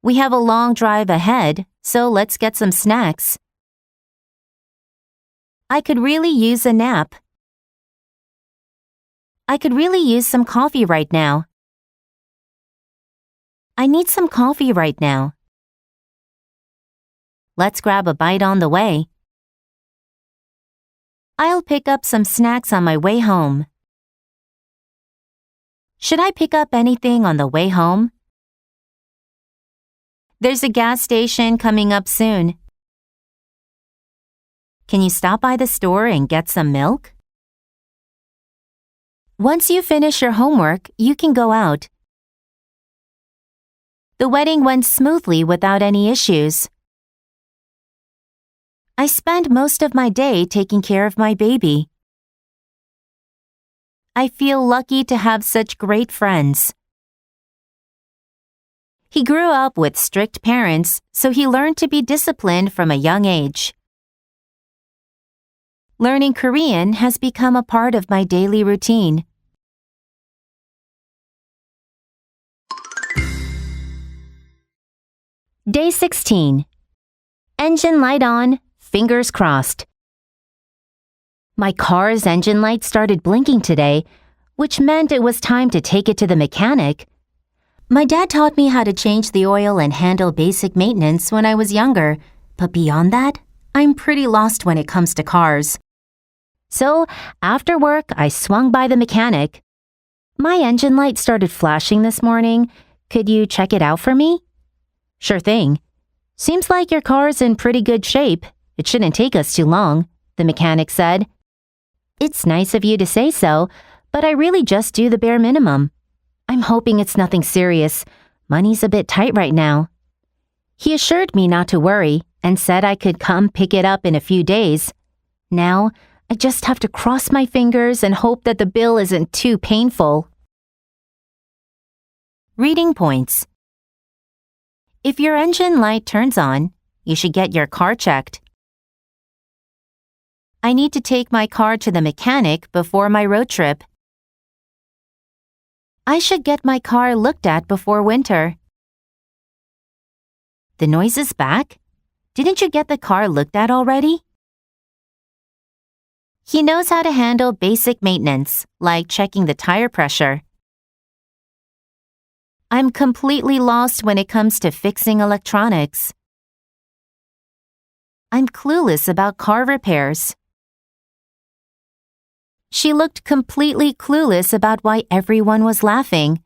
Speaker 1: We have a long drive ahead, so let's get some snacks. I could really use a nap. I could really use some coffee right now. I need some coffee right now. Let's grab a bite on the way. I'll pick up some snacks on my way home. Should I pick up anything on the way home? There's a gas station coming up soon. Can you stop by the store and get some milk? Once you finish your homework, you can go out. The wedding went smoothly without any issues. I spend most of my day taking care of my baby. I feel lucky to have such great friends. He grew up with strict parents, so he learned to be disciplined from a young age. Learning Korean has become a part of my daily routine. Day 16. Engine light on, fingers crossed. My car's engine light started blinking today, which meant it was time to take it to the mechanic. My dad taught me how to change the oil and handle basic maintenance when I was younger, but beyond that, I'm pretty lost when it comes to cars. So, after work, I swung by the mechanic. My engine light started flashing this morning. Could you check it out for me? Sure thing. Seems like your car's in pretty good shape. It shouldn't take us too long, the mechanic said. It's nice of you to say so, but I really just do the bare minimum. I'm hoping it's nothing serious. Money's a bit tight right now. He assured me not to worry and said I could come pick it up in a few days. Now, I just have to cross my fingers and hope that the bill isn't too painful. Reading points. If your engine light turns on, you should get your car checked. I need to take my car to the mechanic before my road trip. I should get my car looked at before winter. The noise is back? Didn't you get the car looked at already? He knows how to handle basic maintenance, like checking the tire pressure. I'm completely lost when it comes to fixing electronics. I'm clueless about car repairs. She looked completely clueless about why everyone was laughing.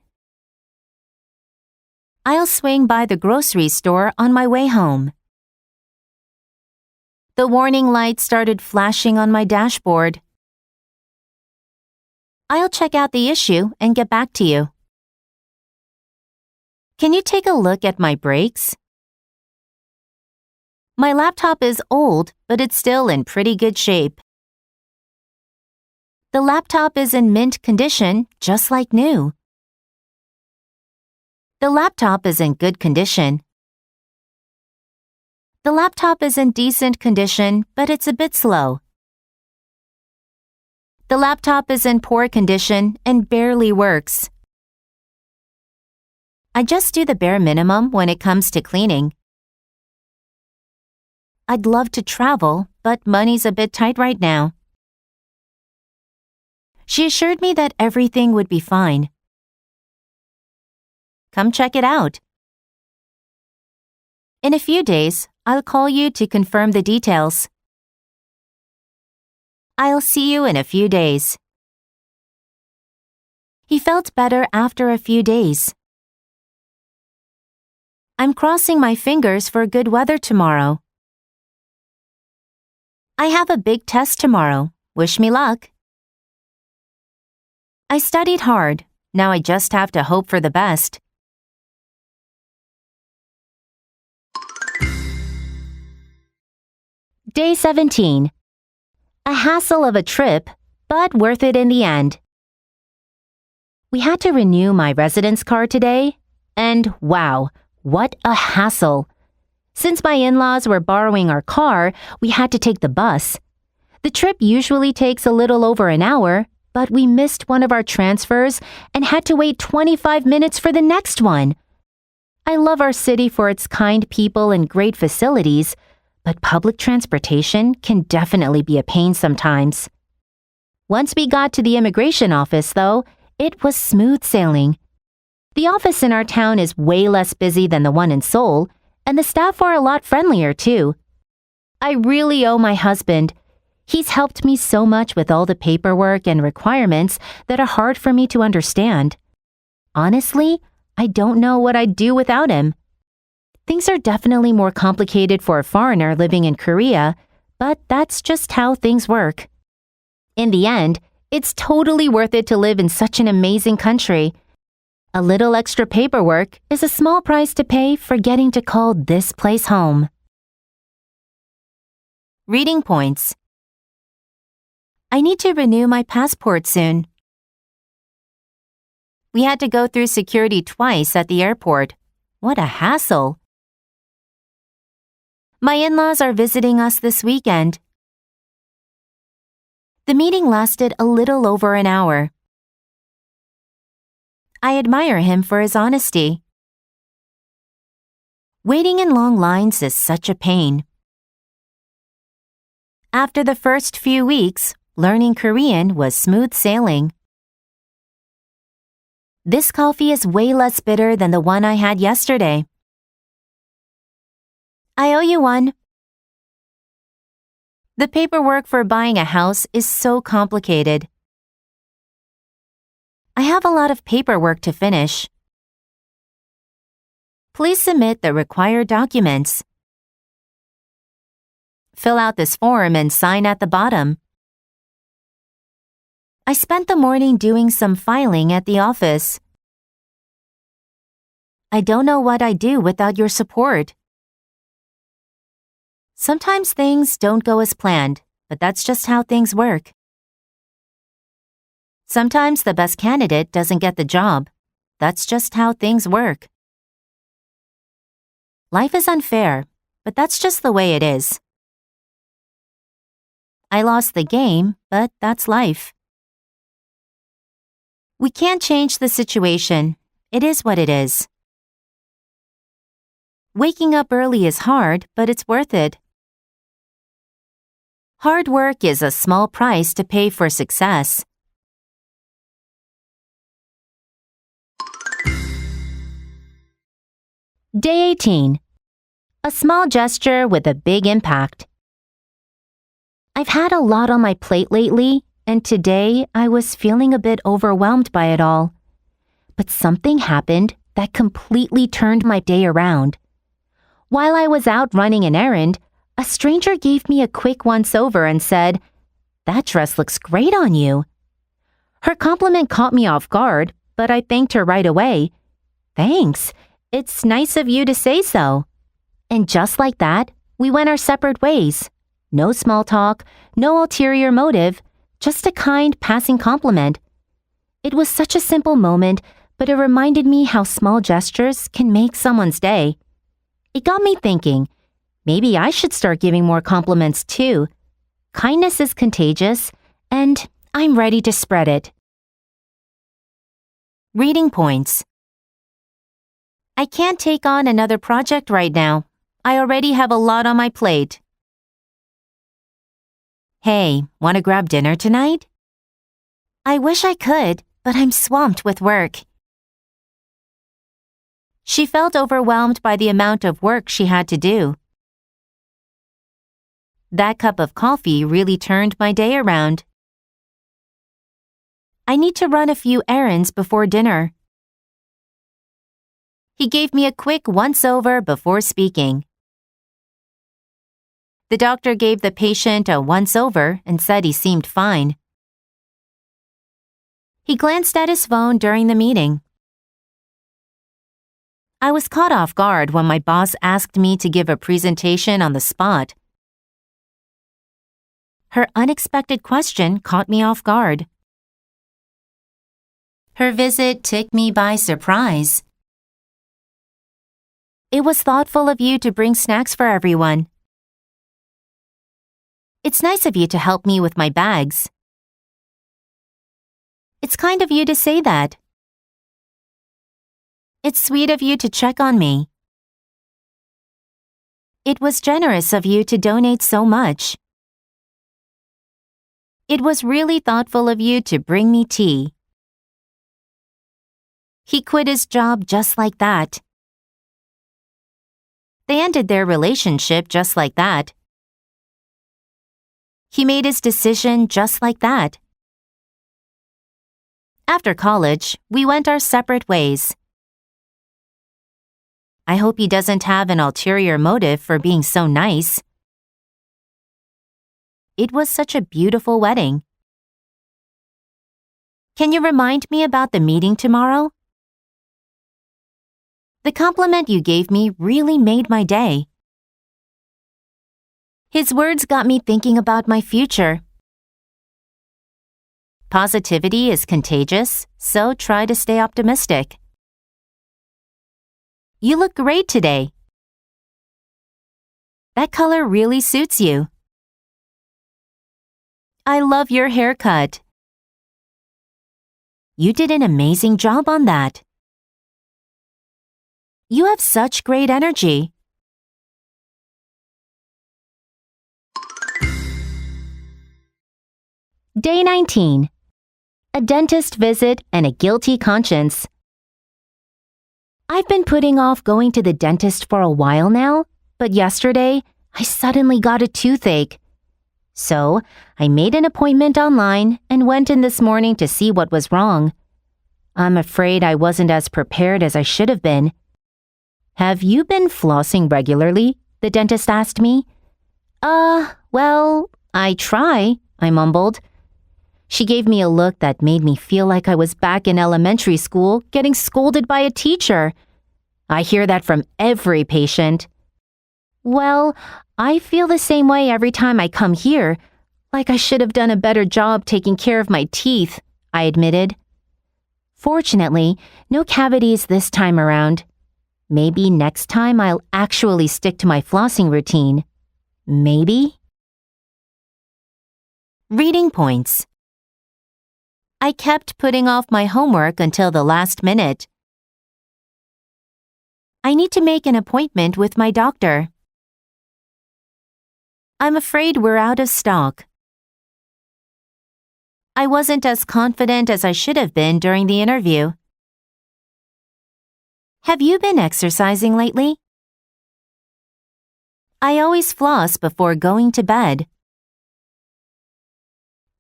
Speaker 1: I'll swing by the grocery store on my way home. The warning light started flashing on my dashboard. I'll check out the issue and get back to you. Can you take a look at my brakes? My laptop is old, but it's still in pretty good shape. The laptop is in mint condition, just like new. The laptop is in good condition. The laptop is in decent condition, but it's a bit slow. The laptop is in poor condition and barely works. I just do the bare minimum when it comes to cleaning. I'd love to travel, but money's a bit tight right now. She assured me that everything would be fine. Come check it out. In a few days, I'll call you to confirm the details. I'll see you in a few days. He felt better after a few days. I'm crossing my fingers for good weather tomorrow. I have a big test tomorrow. Wish me luck. I studied hard. Now I just have to hope for the best. Day 17. A hassle of a trip, but worth it in the end. We had to renew my residence card today, and wow, what a hassle. Since my in-laws were borrowing our car, we had to take the bus. The trip usually takes a little over an hour, but we missed one of our transfers and had to wait 25 minutes for the next one. I love our city for its kind people and great facilities, but public transportation can definitely be a pain sometimes. Once we got to the immigration office, though, it was smooth sailing. The office in our town is way less busy than the one in Seoul, and the staff are a lot friendlier, too. I really owe my husband. He's helped me so much with all the paperwork and requirements that are hard for me to understand. Honestly, I don't know what I'd do without him. Things are definitely more complicated for a foreigner living in Korea, but that's just how things work. In the end, It's totally worth it to live in such an amazing country. A little extra paperwork is a small price to pay for getting to call this place home. Reading points. I need to renew my passport soon. We had to go through security twice at the airport. What a hassle. My in-laws are visiting us this weekend. The meeting lasted a little over an hour. I admire him for his honesty. Waiting in long lines is such a pain. After the first few weeks, learning Korean was smooth sailing. This coffee is way less bitter than the one I had yesterday. I owe you one. The paperwork for buying a house is so complicated. I have a lot of paperwork to finish. Please submit the required documents. Fill out this form and sign at the bottom. I spent the morning doing some filing at the office. I don't know what I'd do without your support. Sometimes things don't go as planned, but that's just how things work. Sometimes the best candidate doesn't get the job. That's just how things work. Life is unfair, but that's just the way it is. I lost the game, but that's life. We can't change the situation. It is what it is. Waking up early is hard, but it's worth it. Hard work is a small price to pay for success. Day 18. A small gesture with a big impact. I've had a lot on my plate lately, and today I was feeling a bit overwhelmed by it all. But something happened that completely turned my day around. While I was out running an errand, a stranger gave me a quick once-over and said, "That dress looks great on you." Her compliment caught me off guard, but I thanked her right away. "Thanks. It's nice of you to say so." And just like that, we went our separate ways. No small talk, no ulterior motive, just a kind passing compliment. It was such a simple moment, but it reminded me how small gestures can make someone's day. It got me thinking, maybe I should start giving more compliments too. Kindness is contagious, and I'm ready to spread it. Reading points. I can't take on another project right now. I already have a lot on my plate. Hey, want to grab dinner tonight? I wish I could, but I'm swamped with work. She felt overwhelmed by the amount of work she had to do. That cup of coffee really turned my day around. I need to run a few errands before dinner. He gave me a quick once-over before speaking. The doctor gave the patient a once-over and said he seemed fine. He glanced at his phone during the meeting. I was caught off guard when my boss asked me to give a presentation on the spot. Her unexpected question caught me off guard. Her visit took me by surprise. It was thoughtful of you to bring snacks for everyone. It's nice of you to help me with my bags. It's kind of you to say that. It's sweet of you to check on me. It was generous of you to donate so much. It was really thoughtful of you to bring me tea. He quit his job just like that. They ended their relationship just like that. He made his decision just like that. After college, we went our separate ways. I hope he doesn't have an ulterior motive for being so nice. It was such a beautiful wedding. Can you remind me about the meeting tomorrow? The compliment you gave me really made my day. His words got me thinking about my future. Positivity is contagious, so try to stay optimistic. You look great today. That color really suits you. I love your haircut. You did an amazing job on that. You have such great energy. Day 19. A dentist visit and a guilty conscience. I've been putting off going to the dentist for a while now, but yesterday I suddenly got a toothache. So I made an appointment online and went in this morning to see what was wrong. I'm afraid I wasn't as prepared as I should have been. Have you been flossing regularly? The dentist asked me. Well, I try, I mumbled. She gave me a look that made me feel like I was back in elementary school getting scolded by a teacher. I hear that from every patient. Well, I feel the same way every time I come here, like I should have done a better job taking care of my teeth, I admitted. Fortunately, no cavities this time around. Maybe next time I'll actually stick to my flossing routine. Maybe? Reading points. I kept putting off my homework until the last minute. I need to make an appointment with my doctor. I'm afraid we're out of stock. I wasn't as confident as I should have been during the interview. Have you been exercising lately? I always floss before going to bed.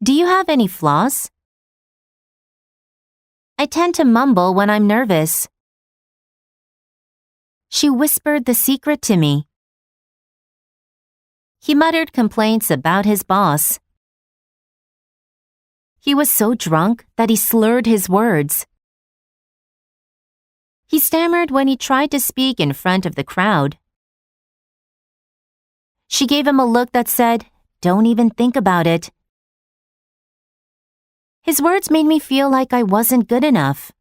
Speaker 1: Do you have any floss? I tend to mumble when I'm nervous. She whispered the secret to me. He muttered complaints about his boss. He was so drunk that he slurred his words. He stammered when he tried to speak in front of the crowd. She gave him a look that said, "Don't even think about it." His words made me feel like I wasn't good enough.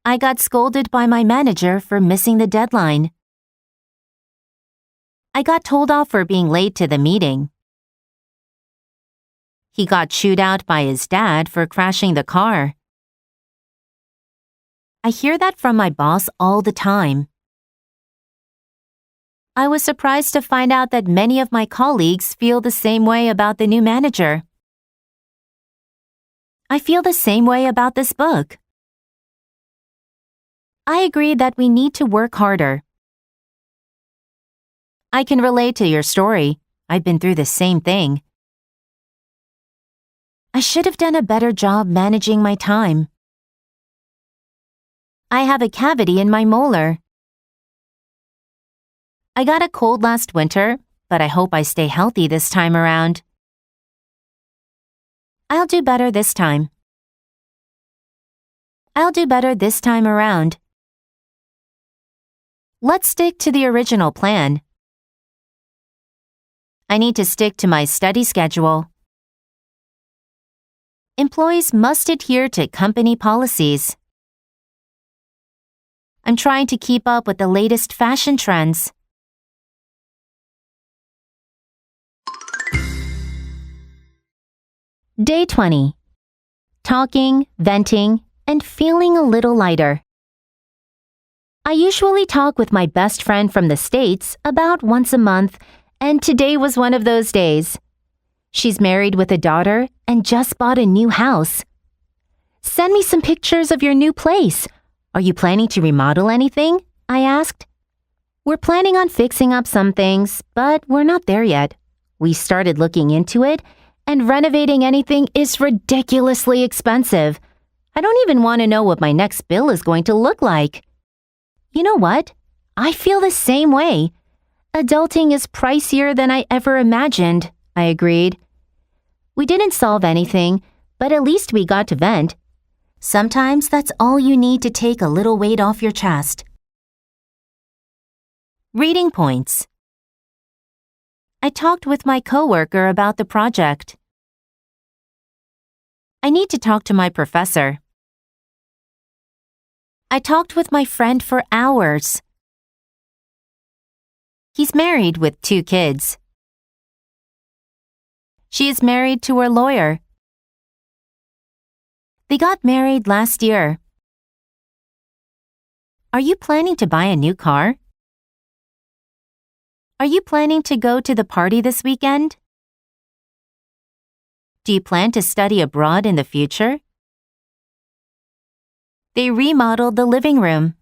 Speaker 1: I got scolded by my manager for missing the deadline. I got told off for being late to the meeting. He got chewed out by his dad for crashing the car. I hear that from my boss all the time. I was surprised to find out that many of my colleagues feel the same way about the new manager. I feel the same way about this book. I agree that we need to work harder. I can relate to your story. I've been through the same thing. I should have done a better job managing my time. I have a cavity in my molar. I got a cold last winter, but I hope I stay healthy this time around. I'll do better this time. I'll do better this time around. Let's stick to the original plan. I need to stick to my study schedule. Employees must adhere to company policies. I'm trying to keep up with the latest fashion trends. Day 20. Talking, venting, and feeling a little lighter. I usually talk with my best friend from the States about once a month, and today was one of those days. She's married with a daughter and just bought a new house. Send me some pictures of your new place. Are you planning to remodel anything? I asked. We're planning on fixing up some things, but we're not there yet. We started looking into it, and renovating anything is ridiculously expensive. I don't even want to know what my next bill is going to look like. You know what? I feel the same way. Adulting is pricier than I ever imagined, I agreed. We didn't solve anything, But at least we got to vent. Sometimes that's all you need to take a little weight off your chest. Reading points. I talked with my coworker about the project. I need to talk to my professor. I talked with my friend for hours. He's married with 2 kids. She is married to her lawyer. They got married last year. Are you planning to buy a new car? Are you planning to go to the party this weekend? Do you plan to study abroad in the future? They remodeled the living room.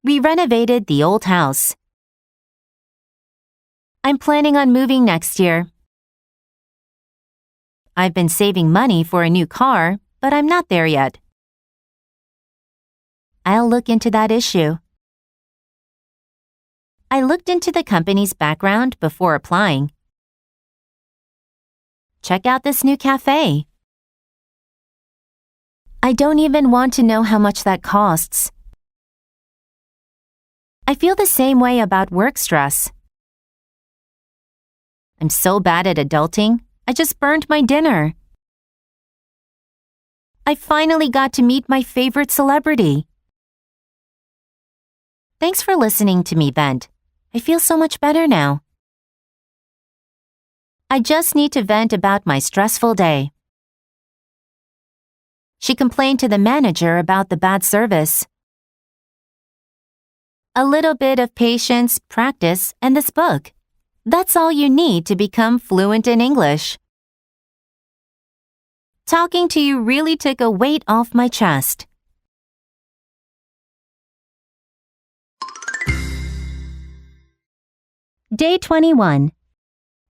Speaker 1: We renovated the old house. I'm planning on moving next year. I've been saving money for a new car, but I'm not there yet. I'll look into that issue. I looked into the company's background before applying. Check out this new cafe. I don't even want to know how much that costs. I feel the same way about work stress. I'm so bad at adulting, I just burned my dinner. I finally got to meet my favorite celebrity. Thanks for listening to me vent. I feel so much better now. I just need to vent about my stressful day. She complained to the manager about the bad service. A little bit of patience, practice, and this book. That's all you need to become fluent in English. Talking to you really took a weight off my chest. Day 21.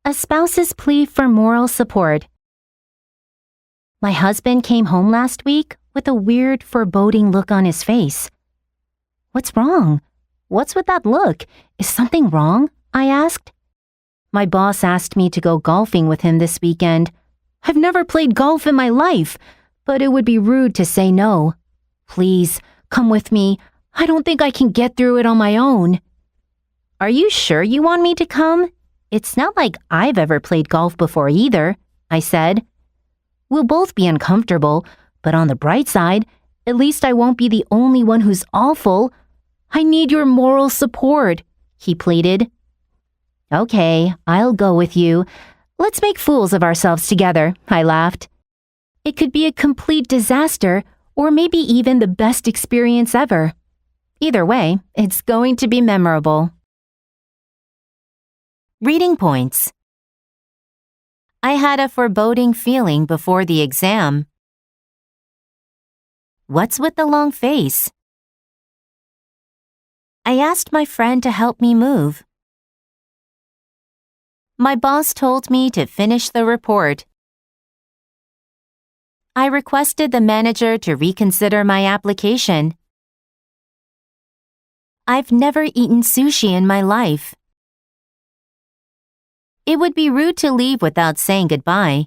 Speaker 1: A spouse's plea for moral support. My husband came home last week with a weird, foreboding look on his face. What's wrong? What's with that look? Is something wrong? I asked. My boss asked me to go golfing with him this weekend. I've never played golf in my life, but it would be rude to say no. Please, come with me. I don't think I can get through it on my own. Are you sure you want me to come? It's not like I've ever played golf before either, I said. We'll both be uncomfortable, but on the bright side, at least I won't be the only one who's awful. I need your moral support, he pleaded. Okay, I'll go with you. Let's make fools of ourselves together, I laughed. It could be a complete disaster, or maybe even the best experience ever. Either way, it's going to be memorable. Reading points. I had a foreboding feeling before the exam. What's with the long face? I asked my friend to help me move. My boss told me to finish the report. I requested the manager to reconsider my application. I've never eaten sushi in my life. It would be rude to leave without saying goodbye.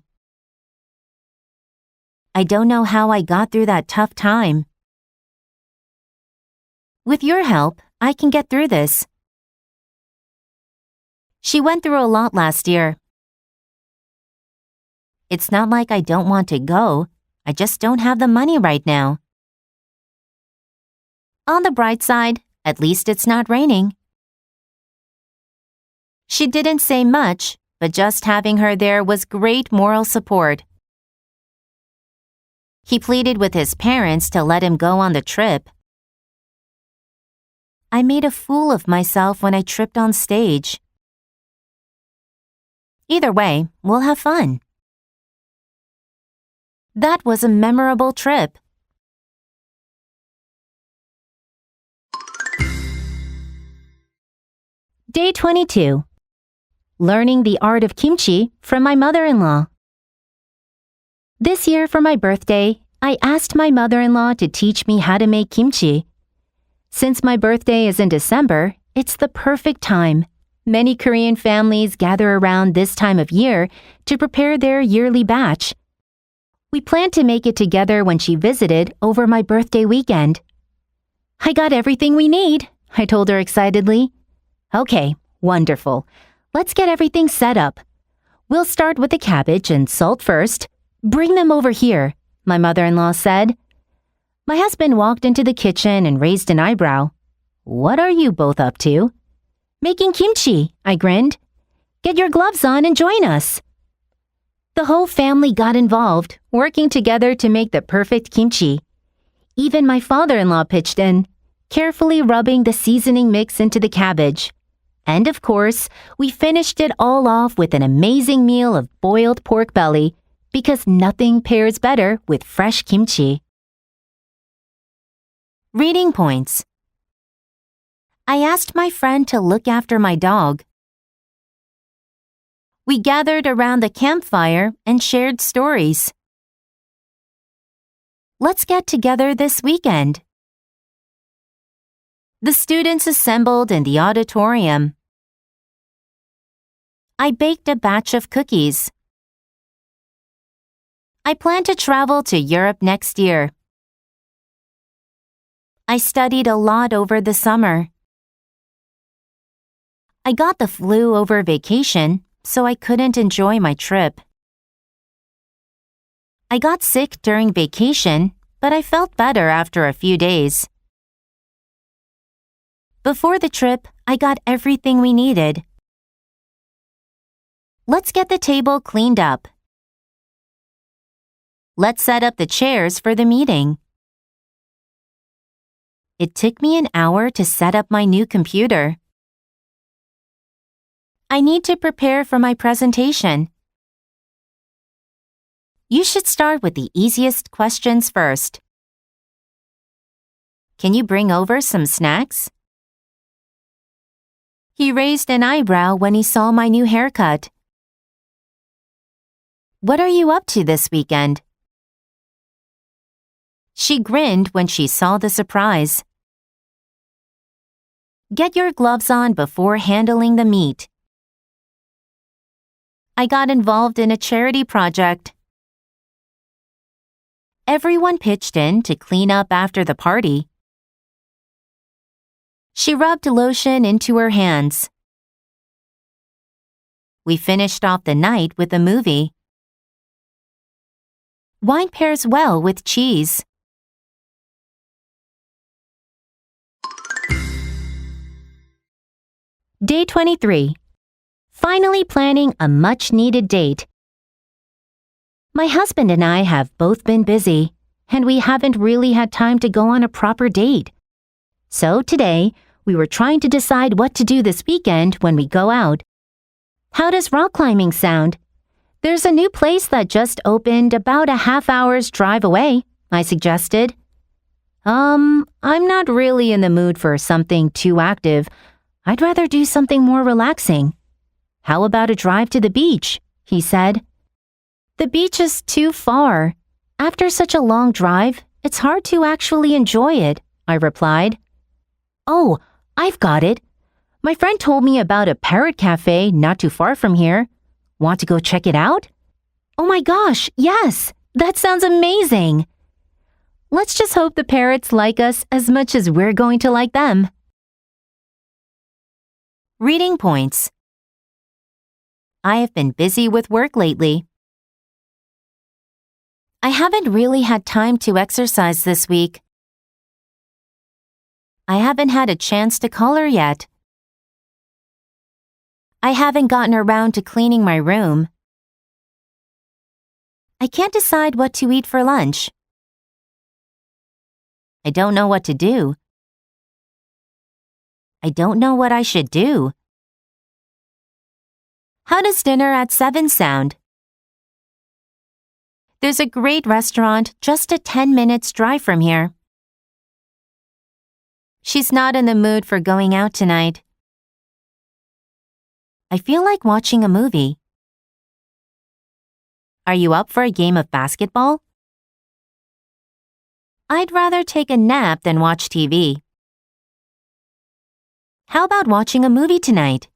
Speaker 1: I don't know how I got through that tough time. With your help, I can get through this. She went through a lot last year. It's not like I don't want to go. I just don't have the money right now. On the bright side, at least it's not raining. She didn't say much, but just having her there was great moral support. He pleaded with his parents to let him go on the trip. I made a fool of myself when I tripped on stage. Either way, we'll have fun. That was a memorable trip. Day 22. Learning the art of kimchi from my mother-in-law. This year for my birthday, I asked my mother-in-law to teach me how to make kimchi. Since my birthday is in December, it's the perfect time. Many Korean families gather around this time of year to prepare their yearly batch. We planned to make it together when she visited over my birthday weekend. I got everything we need, I told her excitedly. Okay, wonderful. Let's get everything set up. We'll start with the cabbage and salt first. Bring them over here, my mother-in-law said. My husband walked into the kitchen and raised an eyebrow. What are you both up to? Making kimchi, I grinned. Get your gloves on and join us. The whole family got involved, working together to make the perfect kimchi. Even my father-in-law pitched in, carefully rubbing the seasoning mix into the cabbage. And of course, we finished it all off with an amazing meal of boiled pork belly, because nothing pairs better with fresh kimchi. Reading points. I asked my friend to look after my dog. We gathered around the campfire and shared stories. Let's get together this weekend. The students assembled in the auditorium. I baked a batch of cookies. I plan to travel to Europe next year. I studied a lot over the summer. I got the flu over vacation, so I couldn't enjoy my trip. I got sick during vacation, but I felt better after a few days. Before the trip, I got everything we needed. Let's get the table cleaned up. Let's set up the chairs for the meeting. It took me an hour to set up my new computer. I need to prepare for my presentation. You should start with the easiest questions first. Can you bring over some snacks? He raised an eyebrow when he saw my new haircut. What are you up to this weekend? She grinned when she saw the surprise. Get your gloves on before handling the meat. I got involved in a charity project. Everyone pitched in to clean up after the party. She rubbed lotion into her hands. We finished off the night with a movie. Wine pairs well with cheese. Day 23. Finally planning a much-needed date. My husband and I have both been busy, and we haven't really had time to go on a proper date. So today, we were trying to decide what to do this weekend when we go out. How does rock climbing sound? There's a new place that just opened about a half-hour's drive away, I suggested. I'm not really in the mood for something too active. I'd rather do something more relaxing. How about a drive to the beach? He said. The beach is too far. After such a long drive, it's hard to actually enjoy it, I replied. Oh, I've got it. My friend told me about a parrot cafe not too far from here. Want to go check it out? Oh my gosh, yes! That sounds amazing! Let's just hope the parrots like us as much as we're going to like them. Reading points. I have been busy with work lately. I haven't really had time to exercise this week. I haven't had a chance to call her yet. I haven't gotten around to cleaning my room. I can't decide what to eat for lunch. I don't know what to do. I don't know what I should do. How does dinner at 7 sound? There's a great restaurant just a 10 minutes drive from here. She's not in the mood for going out tonight. I feel like watching a movie. Are you up for a game of basketball? I'd rather take a nap than watch TV. How about watching a movie tonight?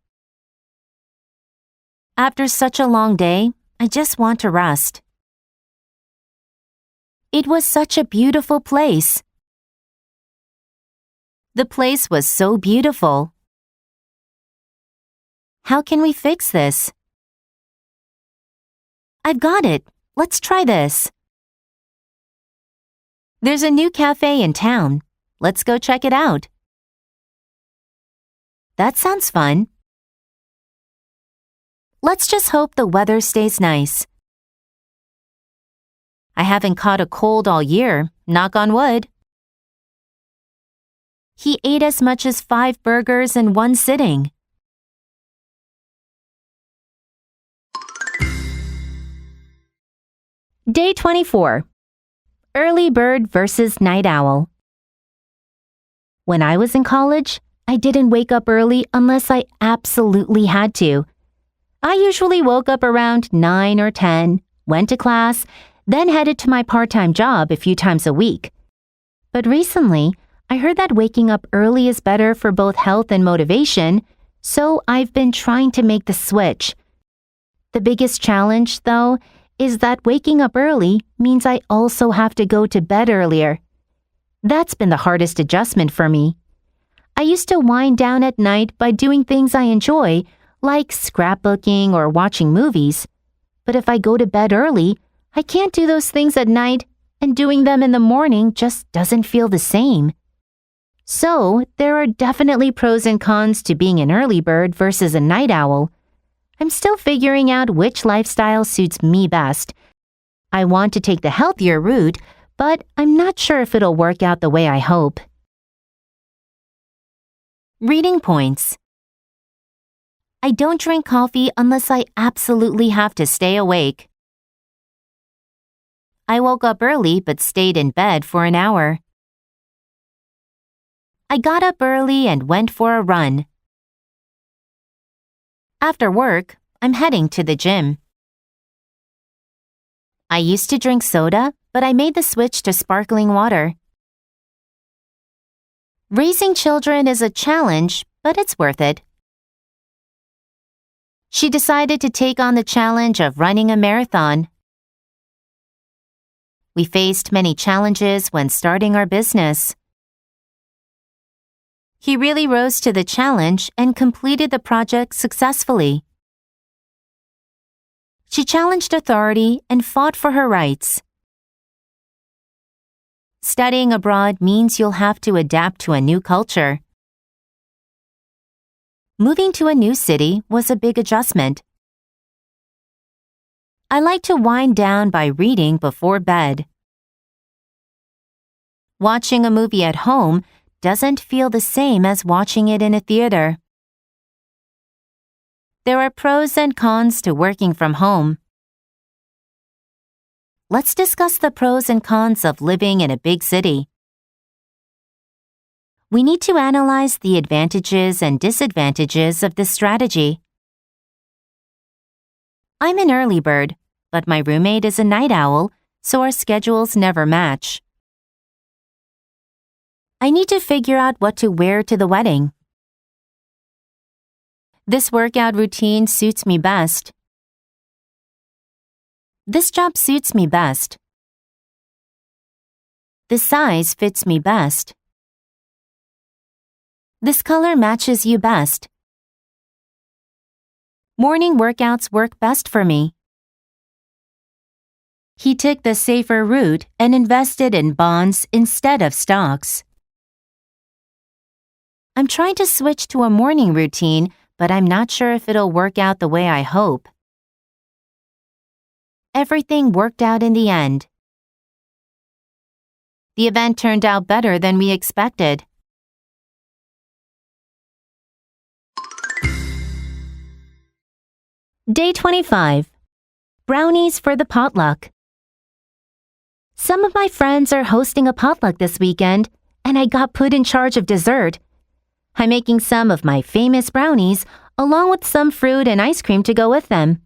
Speaker 1: After such a long day, I just want to rest. It was such a beautiful place. The place was so beautiful. How can we fix this? I've got it. Let's try this. There's a new cafe in town. Let's go check it out. That sounds fun. Let's just hope the weather stays nice. I haven't caught a cold all year, knock on wood. He ate as much as 5 burgers in one sitting. Day 24. Early bird versus night owl. When I was in college, I didn't wake up early unless I absolutely had to. I usually woke up around 9 or 10, went to class, then headed to my part-time job a few times a week. But recently, I heard that waking up early is better for both health and motivation, so I've been trying to make the switch. The biggest challenge, though, is that waking up early means I also have to go to bed earlier. That's been the hardest adjustment for me. I used to wind down at night by doing things I enjoy, like scrapbooking or watching movies. But if I go to bed early, I can't do those things at night, and doing them in the morning just doesn't feel the same. So, there are definitely pros and cons to being an early bird versus a night owl. I'm still figuring out which lifestyle suits me best. I want to take the healthier route, but I'm not sure if it'll work out the way I hope. Reading points. I don't drink coffee unless I absolutely have to stay awake. I woke up early but stayed in bed for an hour. I got up early and went for a run. After work, I'm heading to the gym. I used to drink soda, but I made the switch to sparkling water. Raising children is a challenge, but it's worth it. She decided to take on the challenge of running a marathon. We faced many challenges when starting our business. He really rose to the challenge and completed the project successfully. She challenged authority and fought for her rights. Studying abroad means you'll have to adapt to a new culture. Moving to a new city was a big adjustment. I like to wind down by reading before bed. Watching a movie at home doesn't feel the same as watching it in a theater. There are pros and cons to working from home. Let's discuss the pros and cons of living in a big city. We need to analyze the advantages and disadvantages of this strategy. I'm an early bird, but my roommate is a night owl, so our schedules never match. I need to figure out what to wear to the wedding. This workout routine suits me best. This job suits me best. This size fits me best. This color matches you best. Morning workouts work best for me. He took the safer route and invested in bonds instead of stocks. I'm trying to switch to a morning routine, but I'm not sure if it'll work out the way I hope. Everything worked out in the end. The event turned out better than we expected. Day 25. Brownies for the potluck. Some of my friends are hosting a potluck this weekend, and I got put in charge of dessert. I'm making some of my famous brownies, along with some fruit and ice cream to go with them.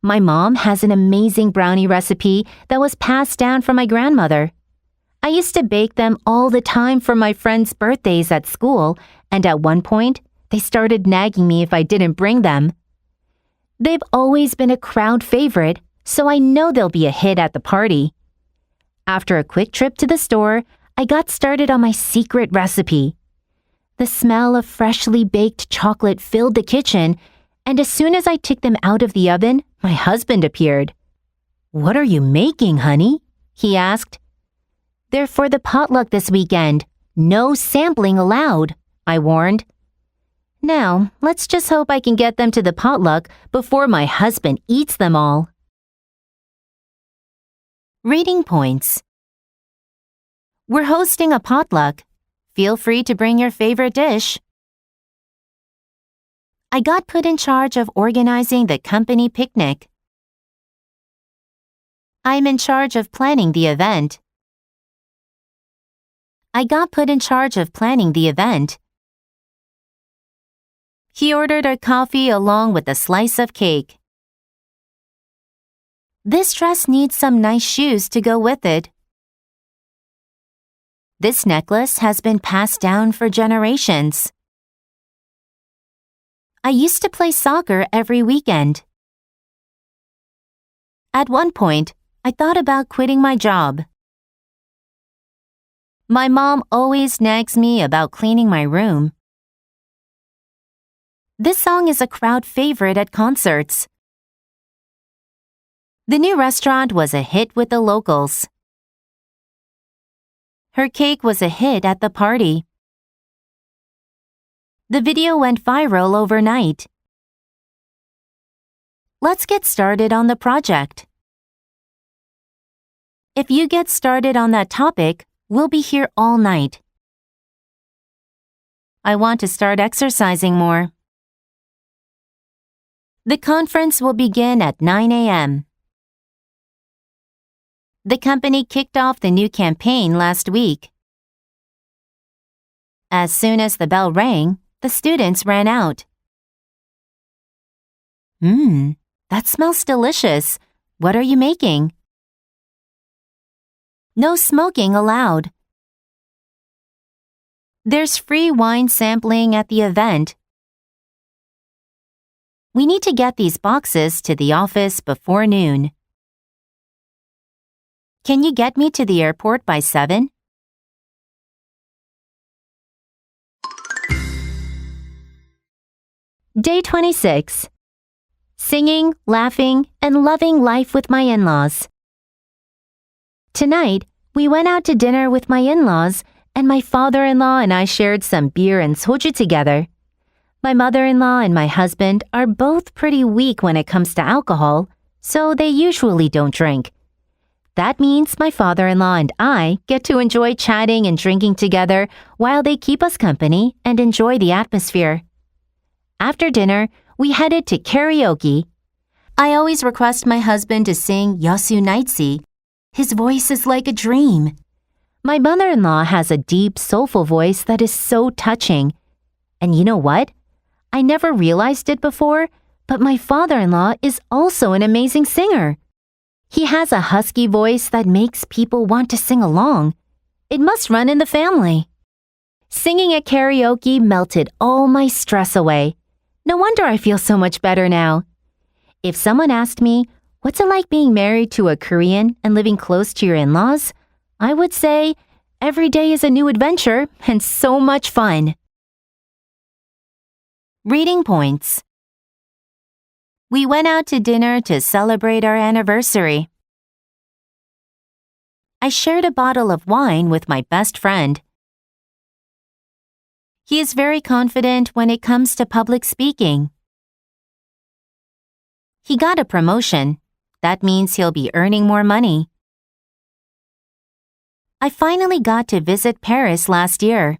Speaker 1: My mom has an amazing brownie recipe that was passed down from my grandmother. I used to bake them all the time for my friends' birthdays at school, and at one point, they started nagging me if I didn't bring them. They've always been a crowd favorite, so I know they'll be a hit at the party. After a quick trip to the store, I got started on my secret recipe. The smell of freshly baked chocolate filled the kitchen, and as soon as I took them out of the oven, my husband appeared. "What are you making, honey?" he asked. "They're for the potluck this weekend. No sampling allowed," I warned. Now, let's just hope I can get them to the potluck before my husband eats them all. Reading points. We're hosting a potluck. Feel free to bring your favorite dish. I got put in charge of organizing the company picnic. I'm in charge of planning the event. I got put in charge of planning the event. He ordered a coffee along with a slice of cake. This dress needs some nice shoes to go with it. This necklace has been passed down for generations. I used to play soccer every weekend. At one point, I thought about quitting my job. My mom always nags me about cleaning my room. This song is a crowd favorite at concerts. The new restaurant was a hit with the locals. Her cake was a hit at the party. The video went viral overnight. Let's get started on the project. If you get started on that topic, we'll be here all night. I want to start exercising more. The conference will begin at 9 a.m. The company kicked off the new campaign last week. As soon as the bell rang, the students ran out. That smells delicious. What are you making? No smoking allowed. There's free wine sampling at the event. We need to get these boxes to the office before noon. Can you get me to the airport by 7? Day 26. Singing, laughing, and loving life with my in-laws. Tonight, we went out to dinner with my in-laws, and my father-in-law and I shared some beer and soju together. My mother-in-law and my husband are both pretty weak when it comes to alcohol, so they usually don't drink. That means my father-in-law and I get to enjoy chatting and drinking together while they keep us company and enjoy the atmosphere. After dinner, we headed to karaoke. I always request my husband to sing Yasu Nightsy. His voice is like a dream. My mother-in-law has a deep, soulful voice that is so touching. And you know what? I never realized it before, but my father-in-law is also an amazing singer. He has a husky voice that makes people want to sing along. It must run in the family. Singing at karaoke melted all my stress away. No wonder I feel so much better now. If someone asked me, what's it like being married to a Korean and living close to your in-laws? I would say, every day is a new adventure and so much fun. Reading points. We went out to dinner to celebrate our anniversary. I shared a bottle of wine with my best friend. He is very confident when it comes to public speaking. He got a promotion. That means he'll be earning more money. I finally got to visit Paris last year.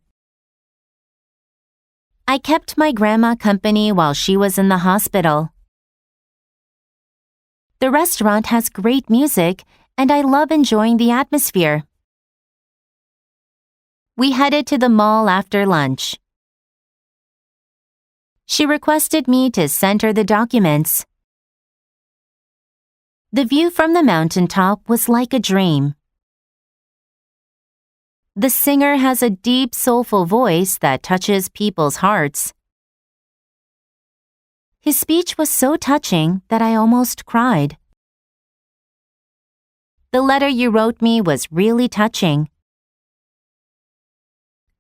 Speaker 1: I kept my grandma company while she was in the hospital. The restaurant has great music, and I love enjoying the atmosphere. We headed to the mall after lunch. She requested me to send her the documents. The view from the mountaintop was like a dream. The singer has a deep, soulful voice that touches people's hearts. His speech was so touching that I almost cried. The letter you wrote me was really touching.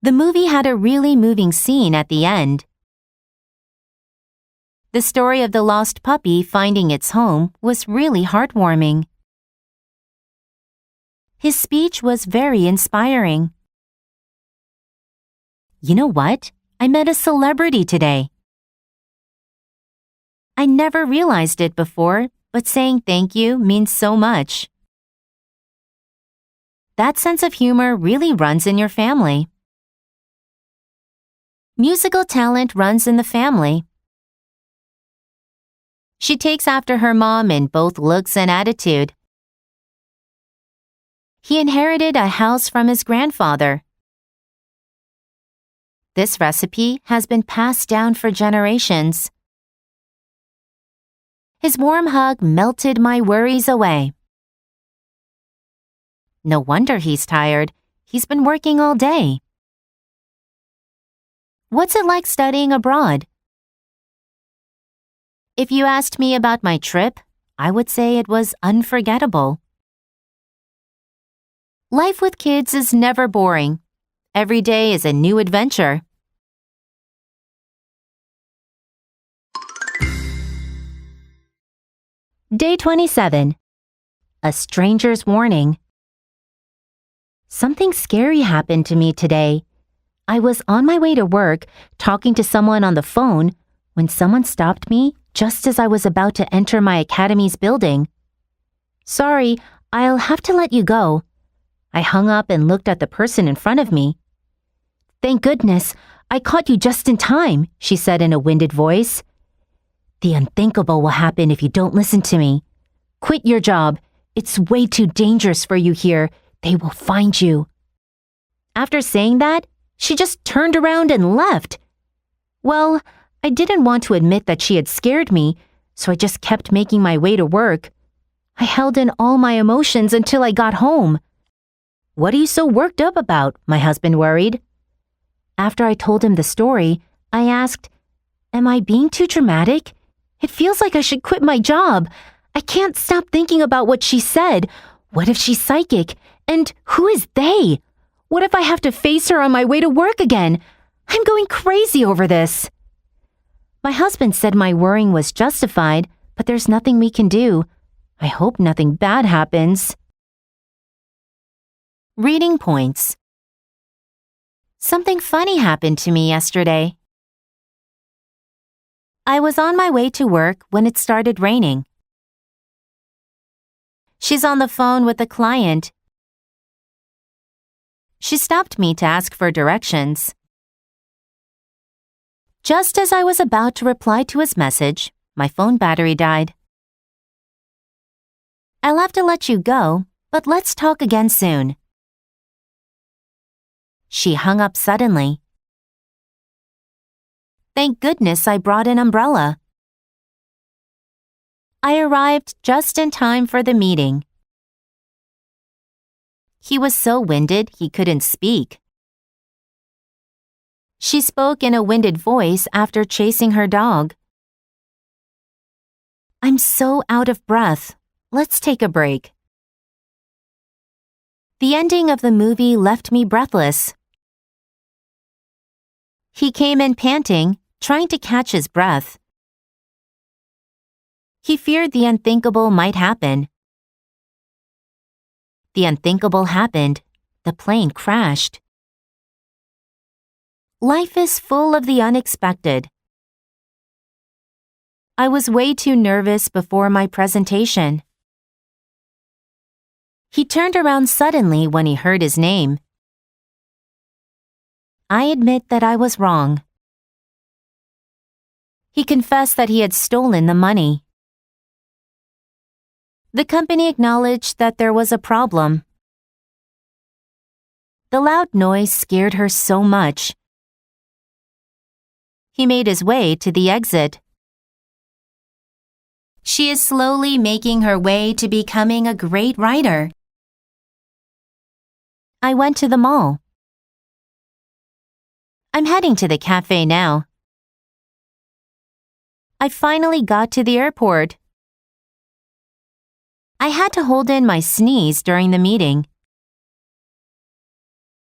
Speaker 1: The movie had a really moving scene at the end. The story of the lost puppy finding its home was really heartwarming. His speech was very inspiring. You know what? I met a celebrity today. I never realized it before, but saying thank you means so much. That sense of humor really runs in your family. Musical talent runs in the family. She takes after her mom in both looks and attitude. He inherited a house from his grandfather. This recipe has been passed down for generations. His warm hug melted my worries away. No wonder he's tired. He's been working all day. What's it like studying abroad? If you asked me about my trip, I would say it was unforgettable. Life with kids is never boring. Every day is a new adventure. Day 27. A stranger's warning. Something scary happened to me today. I was on my way to work, talking to someone on the phone, when someone stopped me just as I was about to enter my academy's building. Sorry, I'll have to let you go. I hung up and looked at the person in front of me. Thank goodness, I caught you just in time, she said in a winded voice. The unthinkable will happen if you don't listen to me. Quit your job. It's way too dangerous for you here. They will find you. After saying that, she just turned around and left. Well, I didn't want to admit that she had scared me, so I just kept making my way to work. I held in all my emotions until I got home. What are you so worked up about? My husband worried. After I told him the story, I asked, am I being too dramatic? It feels like I should quit my job. I can't stop thinking about what she said. What if she's psychic? And who is they? What if I have to face her on my way to work again? I'm going crazy over this. My husband said my worrying was justified, but there's nothing we can do. I hope nothing bad happens. Reading points. Something funny happened to me yesterday. I was on my way to work when it started raining. She's on the phone with a client. She stopped me to ask for directions. Just as I was about to reply to his message, my phone battery died. I'll have to let you go, but let's talk again soon. She hung up suddenly. Thank goodness I brought an umbrella. I arrived just in time for the meeting. He was so winded he couldn't speak. She spoke in a winded voice after chasing her dog. I'm so out of breath. Let's take a break. The ending of the movie left me breathless. He came in panting, trying to catch his breath. He feared the unthinkable might happen. The unthinkable happened. The plane crashed. Life is full of the unexpected. I was way too nervous before my presentation. He turned around suddenly when he heard his name. I admit that I was wrong. He confessed that he had stolen the money. The company acknowledged that there was a problem. The loud noise scared her so much. He made his way to the exit. She is slowly making her way to becoming a great writer. I went to the mall. I'm heading to the cafe now. I finally got to the airport. I had to hold in my sneeze during the meeting.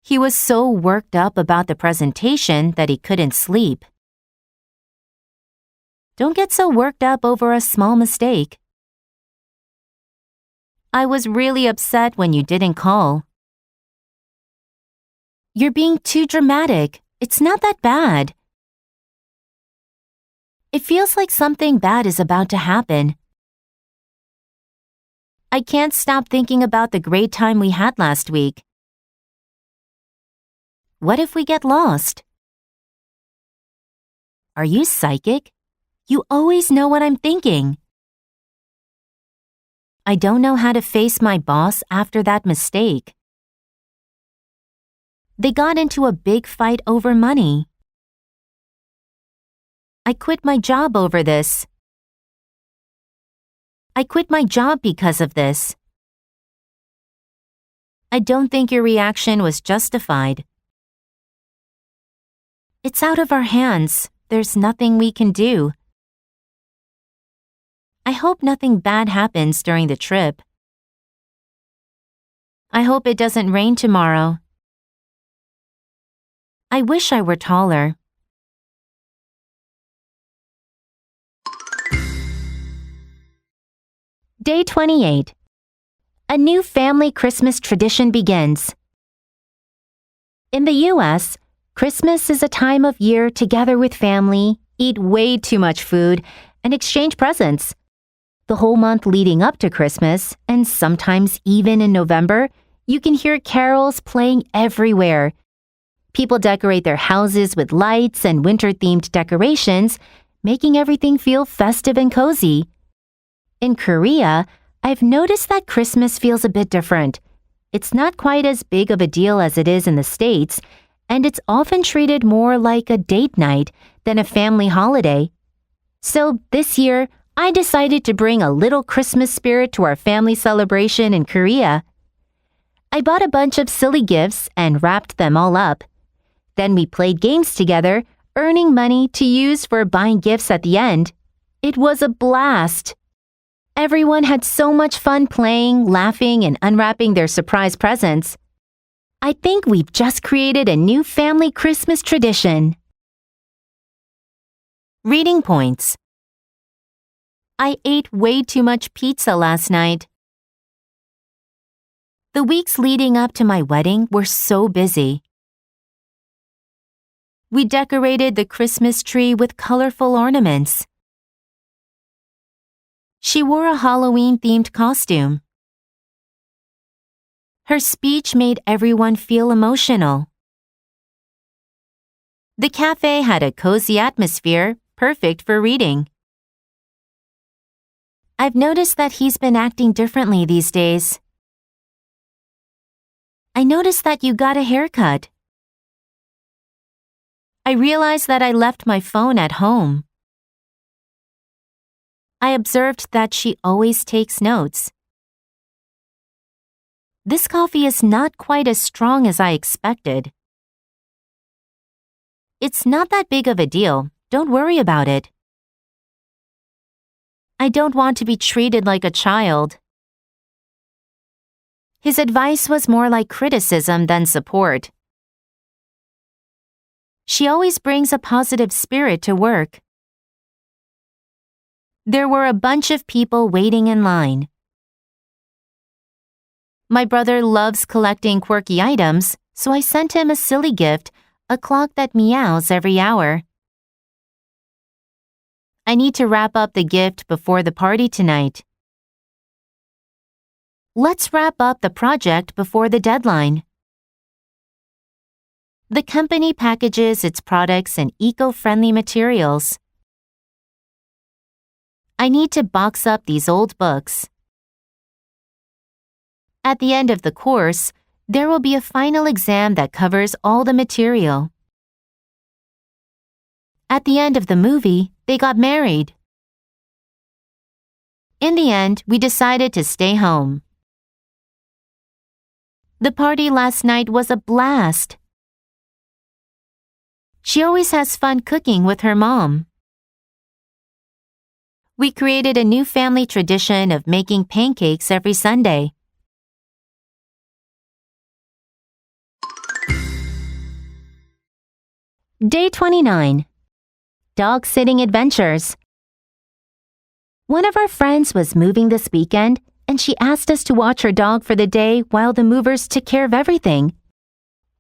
Speaker 1: He was so worked up about the presentation that he couldn't sleep. Don't get so worked up over a small mistake. I was really upset when you didn't call. You're being too dramatic. It's not that bad. It feels like something bad is about to happen. I can't stop thinking about the great time we had last week. What if we get lost? Are you psychic? You always know what I'm thinking. I don't know how to face my boss after that mistake. They got into a big fight over money. I quit my job over this. I quit my job because of this. I don't think your reaction was justified. It's out of our hands. There's nothing we can do. I hope nothing bad happens during the trip. I hope it doesn't rain tomorrow. I wish I were taller. Day 28. A new family Christmas tradition begins. In the U.S., Christmas is a time of year to gather with family, eat way too much food, and exchange presents. The whole month leading up to Christmas, and sometimes even in November, you can hear carols playing everywhere. People decorate their houses with lights and winter-themed decorations, making everything feel festive and cozy. In Korea, I've noticed that Christmas feels a bit different. It's not quite as big of a deal as it is in the States, and it's often treated more like a date night than a family holiday. So this year, I decided to bring a little Christmas spirit to our family celebration in Korea. I bought a bunch of silly gifts and wrapped them all up. Then we played games together, earning money to use for buying gifts at the end. It was a blast. Everyone had so much fun playing, laughing, and unwrapping their surprise presents. I think we've just created a new family Christmas tradition. Reading points. I ate way too much pizza last night. The weeks leading up to my wedding were so busy. We decorated the Christmas tree with colorful ornaments. She wore a Halloween-themed costume. Her speech made everyone feel emotional. The cafe had a cozy atmosphere, perfect for reading. I've noticed that he's been acting differently these days. I noticed that you got a haircut. I realized that I left my phone at home. I observed that she always takes notes. This coffee is not quite as strong as I expected. It's not that big of a deal. Don't worry about it. I don't want to be treated like a child. His advice was more like criticism than support. She always brings a positive spirit to work. There were a bunch of people waiting in line. My brother loves collecting quirky items, so I sent him a silly gift, a clock that meows every hour. I need to wrap up the gift before the party tonight. Let's wrap up the project before the deadline. The company packages its products in eco-friendly materials. I need to box up these old books. At the end of the course, there will be a final exam that covers all the material. At the end of the movie, they got married. In the end, we decided to stay home. The party last night was a blast. She always has fun cooking with her mom. We created a new family tradition of making pancakes every Sunday. Day 29. Dog sitting adventures. One of our friends was moving this weekend, and she asked us to watch her dog for the day while the movers took care of everything.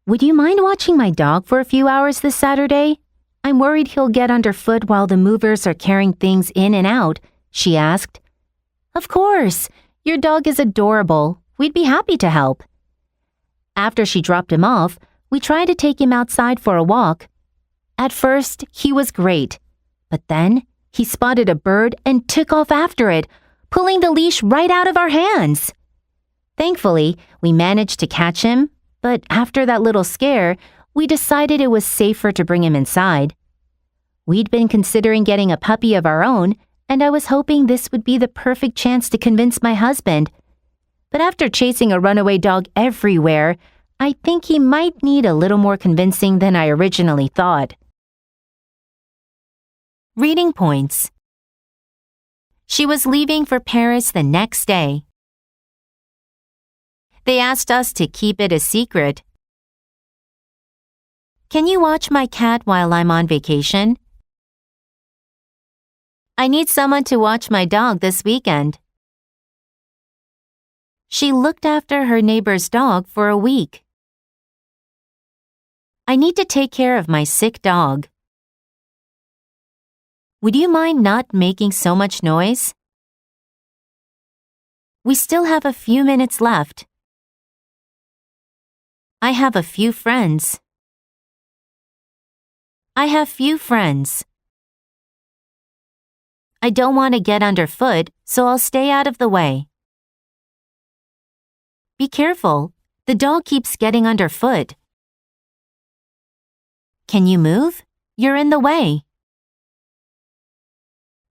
Speaker 1: Would you mind watching my dog for a few hours this Saturday? I'm worried he'll get underfoot while the movers are carrying things in and out, she asked. Of course. Your dog is adorable. We'd be happy to help. After she dropped him off, we tried to take him outside for a walk. At first, he was great, but then he spotted a bird and took off after it, pulling the leash right out of our hands. Thankfully, we managed to catch him, but after that little scare, we decided it was safer to bring him inside. We'd been considering getting a puppy of our own, and I was hoping this would be the perfect chance to convince my husband. But after chasing a runaway dog everywhere, I think he might need a little more convincing than I originally thought. Reading points. She was leaving for Paris the next day. They asked us to keep it a secret. Can you watch my cat while I'm on vacation? I need someone to watch my dog this weekend. She looked after her neighbor's dog for a week. I need to take care of my sick dog. Would you mind not making so much noise? We still have a few minutes left. I have a few friends. I have few friends. I don't want to get underfoot, so I'll stay out of the way. Be careful. The dog keeps getting underfoot. Can you move? You're in the way.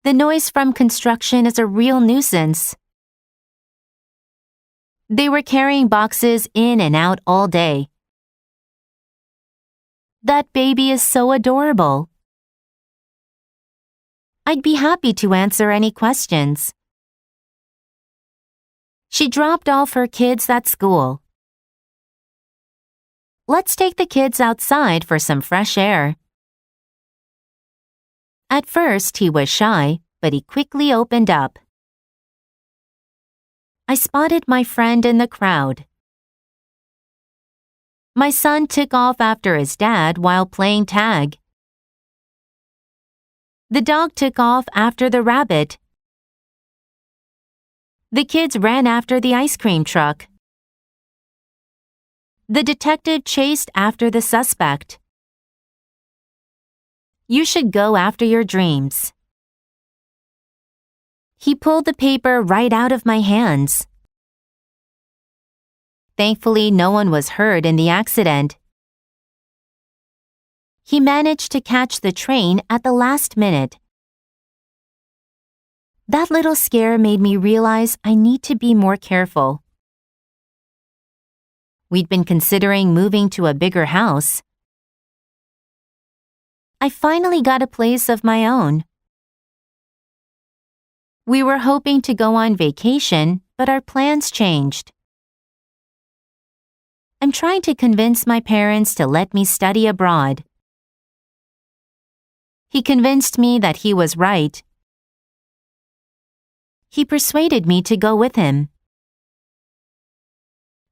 Speaker 1: The noise from construction is a real nuisance. They were carrying boxes in and out all day. That baby is so adorable. I'd be happy to answer any questions. She dropped off her kids at school. Let's take the kids outside for some fresh air. At first, he was shy, but he quickly opened up. I spotted my friend in the crowd. My son took off after his dad while playing tag. The dog took off after the rabbit. The kids ran after the ice cream truck. The detective chased after the suspect. You should go after your dreams. He pulled the paper right out of my hands. Thankfully, no one was hurt in the accident. He managed to catch the train at the last minute. That little scare made me realize I need to be more careful. We'd been considering moving to a bigger house. I finally got a place of my own. We were hoping to go on vacation, but our plans changed. I'm trying to convince my parents to let me study abroad. He convinced me that he was right. He persuaded me to go with him.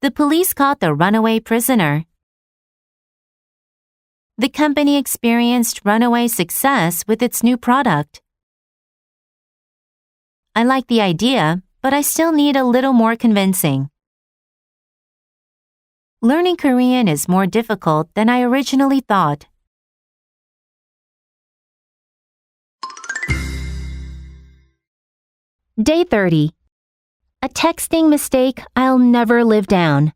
Speaker 1: The police caught the runaway prisoner. The company experienced runaway success with its new product. I like the idea, but I still need a little more convincing. Learning Korean is more difficult than I originally thought. Day 30. A texting mistake I'll never live down.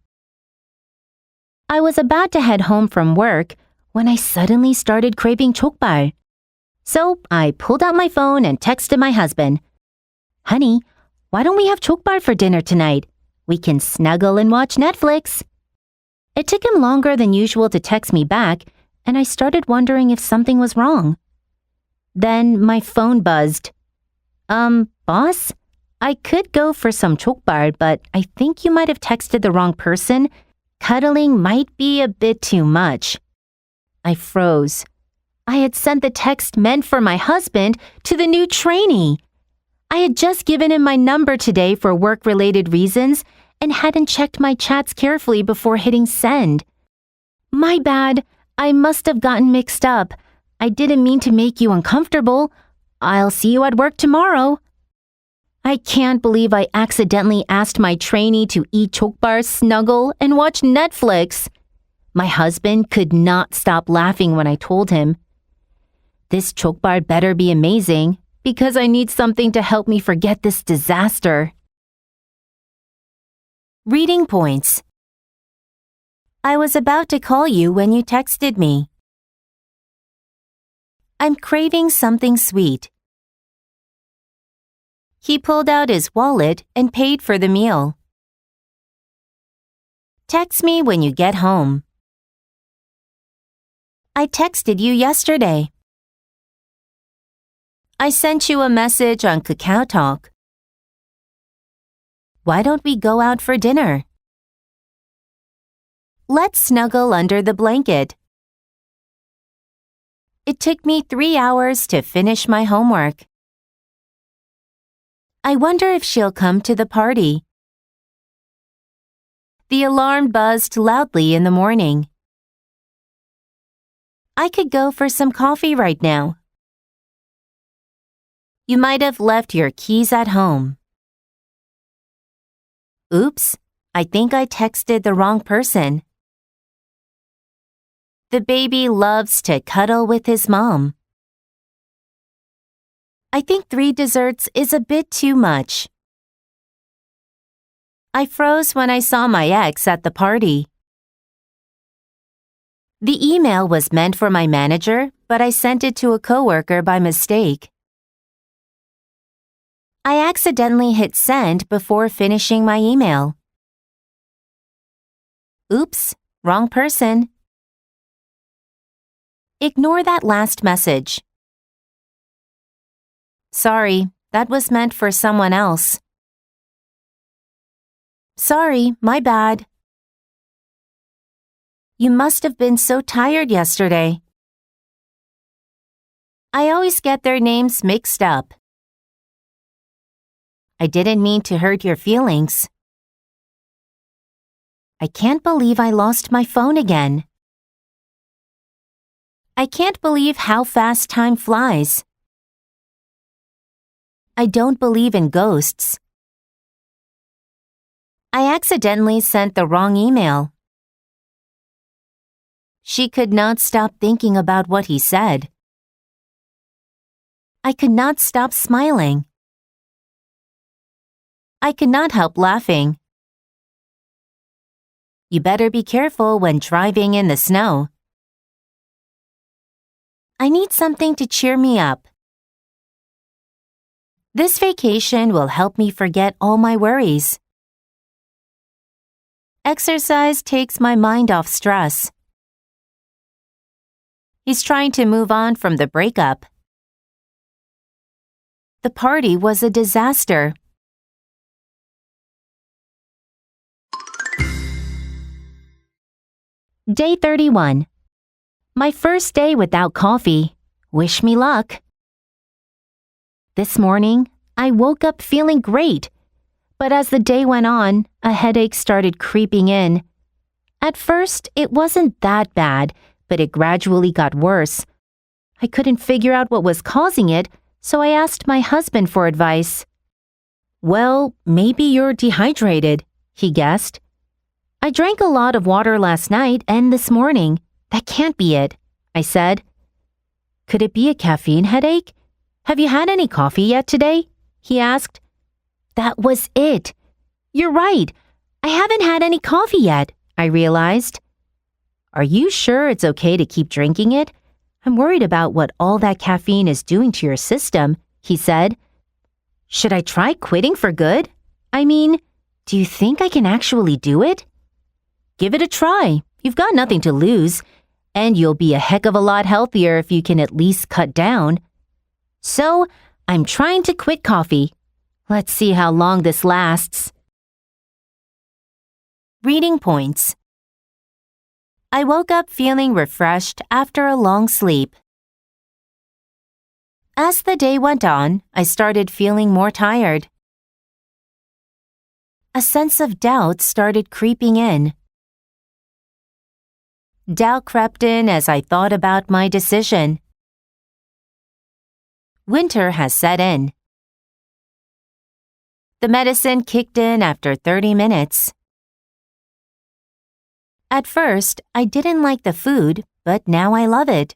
Speaker 1: I was about to head home from work when I suddenly started craving 족발. So I pulled out my phone and texted my husband, "Honey, why don't we have 족발 for dinner tonight? We can snuggle and watch Netflix." It took him longer than usual to text me back, and I started wondering if something was wrong. Then my phone buzzed. Boss? I could go for some 족발, but I think you might have texted the wrong person. Cuddling might be a bit too much. I froze. I had sent the text meant for my husband to the new trainee. I had just given him my number today for work-related reasons and hadn't checked my chats carefully before hitting send. My bad. I must have gotten mixed up. I didn't mean to make you uncomfortable. I'll see you at work tomorrow. I can't believe I accidentally asked my trainee to eat 족발, snuggle, and watch Netflix. My husband could not stop laughing when I told him. This 족발 better be amazing because I need something to help me forget this disaster. Reading points. I was about to call you when you texted me. I'm craving something sweet. He pulled out his wallet and paid for the meal. Text me when you get home. I texted you yesterday. I sent you a message on KakaoTalk. Why don't we go out for dinner? Let's snuggle under the blanket. It took me 3 hours to finish my homework. I wonder if she'll come to the party. The alarm buzzed loudly in the morning. I could go for some coffee right now. You might have left your keys at home. Oops, I think I texted the wrong person. The baby loves to cuddle with his mom. I think 3 desserts is a bit too much. I froze when I saw my ex at the party. The email was meant for my manager, but I sent it to a coworker by mistake. I accidentally hit send before finishing my email. Oops, wrong person. Ignore that last message. Sorry, that was meant for someone else. Sorry, my bad. You must have been so tired yesterday. I always get their names mixed up. I didn't mean to hurt your feelings. I can't believe I lost my phone again. I can't believe how fast time flies. I don't believe in ghosts. I accidentally sent the wrong email. She could not stop thinking about what he said. I could not stop smiling. I could not help laughing. You better be careful when driving in the snow. I need something to cheer me up. This vacation will help me forget all my worries. Exercise takes my mind off stress. He's trying to move on from the breakup. The party was a disaster. Day 31. My first day without coffee. Wish me luck. This morning, I woke up feeling great, but as the day went on, a headache started creeping in. At first, it wasn't that bad, but it gradually got worse. I couldn't figure out what was causing it, so I asked my husband for advice. Well, maybe you're dehydrated, he guessed. I drank a lot of water last night and this morning. That can't be it, I said. Could it be a caffeine headache? Have you had any coffee yet today? He asked. That was it. You're right. I haven't had any coffee yet, I realized. Are you sure it's okay to keep drinking it? I'm worried about what all that caffeine is doing to your system, he said. Should I try quitting for good? I mean, do you think I can actually do it? Give it a try. You've got nothing to lose. And you'll be a heck of a lot healthier if you can at least cut down. So, I'm trying to quit coffee. Let's see how long this lasts. Reading points. I woke up feeling refreshed after a long sleep. As the day went on, I started feeling more tired. A sense of doubt started creeping in. Doubt crept in as I thought about my decision. Winter has set in. The medicine kicked in after 30 minutes. At first, I didn't like the food, but now I love it.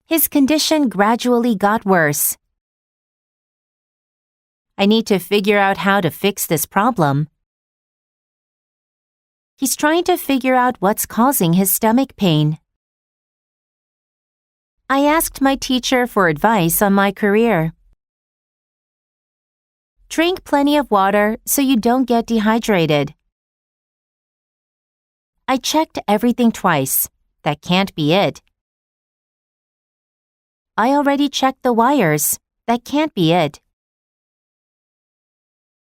Speaker 1: His condition gradually got worse. I need to figure out how to fix this problem. He's trying to figure out what's causing his stomach pain. I asked my teacher for advice on my career. Drink plenty of water so you don't get dehydrated. I checked everything twice. That can't be it. I already checked the wires. That can't be it.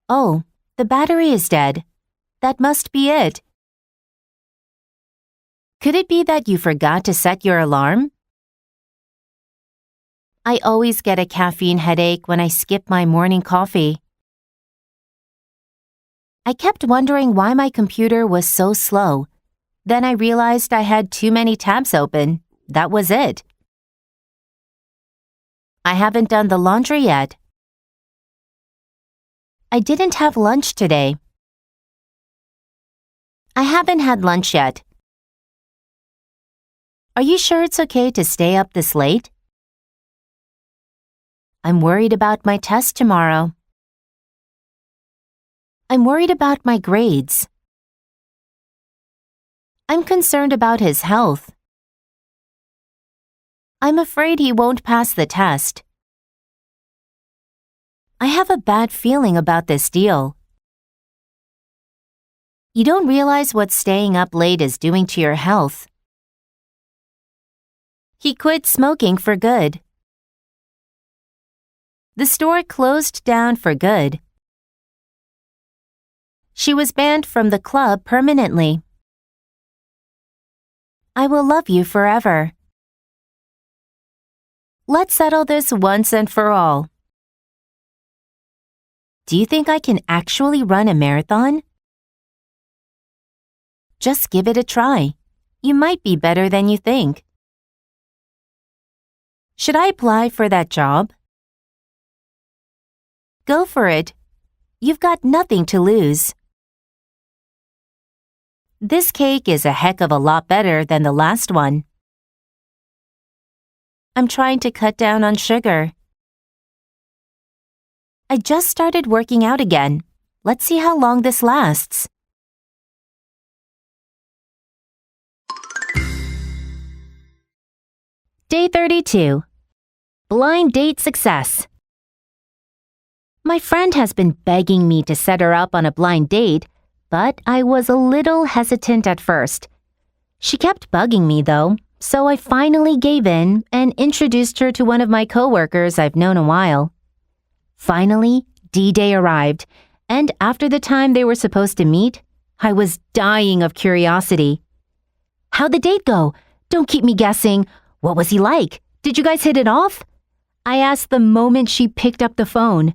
Speaker 1: Oh, the battery is dead. That must be it. Could it be that you forgot to set your alarm? I always get a caffeine headache when I skip my morning coffee. I kept wondering why my computer was so slow. Then I realized I had too many tabs open. That was it. I haven't done the laundry yet. I didn't have lunch today. I haven't had lunch yet. Are you sure it's okay to stay up this late? I'm worried about my test tomorrow. I'm worried about my grades. I'm concerned about his health. I'm afraid he won't pass the test. I have a bad feeling about this deal. You don't realize what staying up late is doing to your health. He quit smoking for good. The store closed down for good. She was banned from the club permanently. I will love you forever. Let's settle this once and for all. Do you think I can actually run a marathon? Just give it a try. You might be better than you think. Should I apply for that job? Go for it. You've got nothing to lose. This cake is a heck of a lot better than the last one. I'm trying to cut down on sugar. I just started working out again. Let's see how long this lasts. Day 32. Blind date success. My friend has been begging me to set her up on a blind date, but I was a little hesitant at first. She kept bugging me though, so I finally gave in and introduced her to one of my coworkers I've known a while. Finally, D-Day arrived, and after the time they were supposed to meet, I was dying of curiosity. How'd the date go? Don't keep me guessing. What was he like? Did you guys hit it off? I asked the moment she picked up the phone.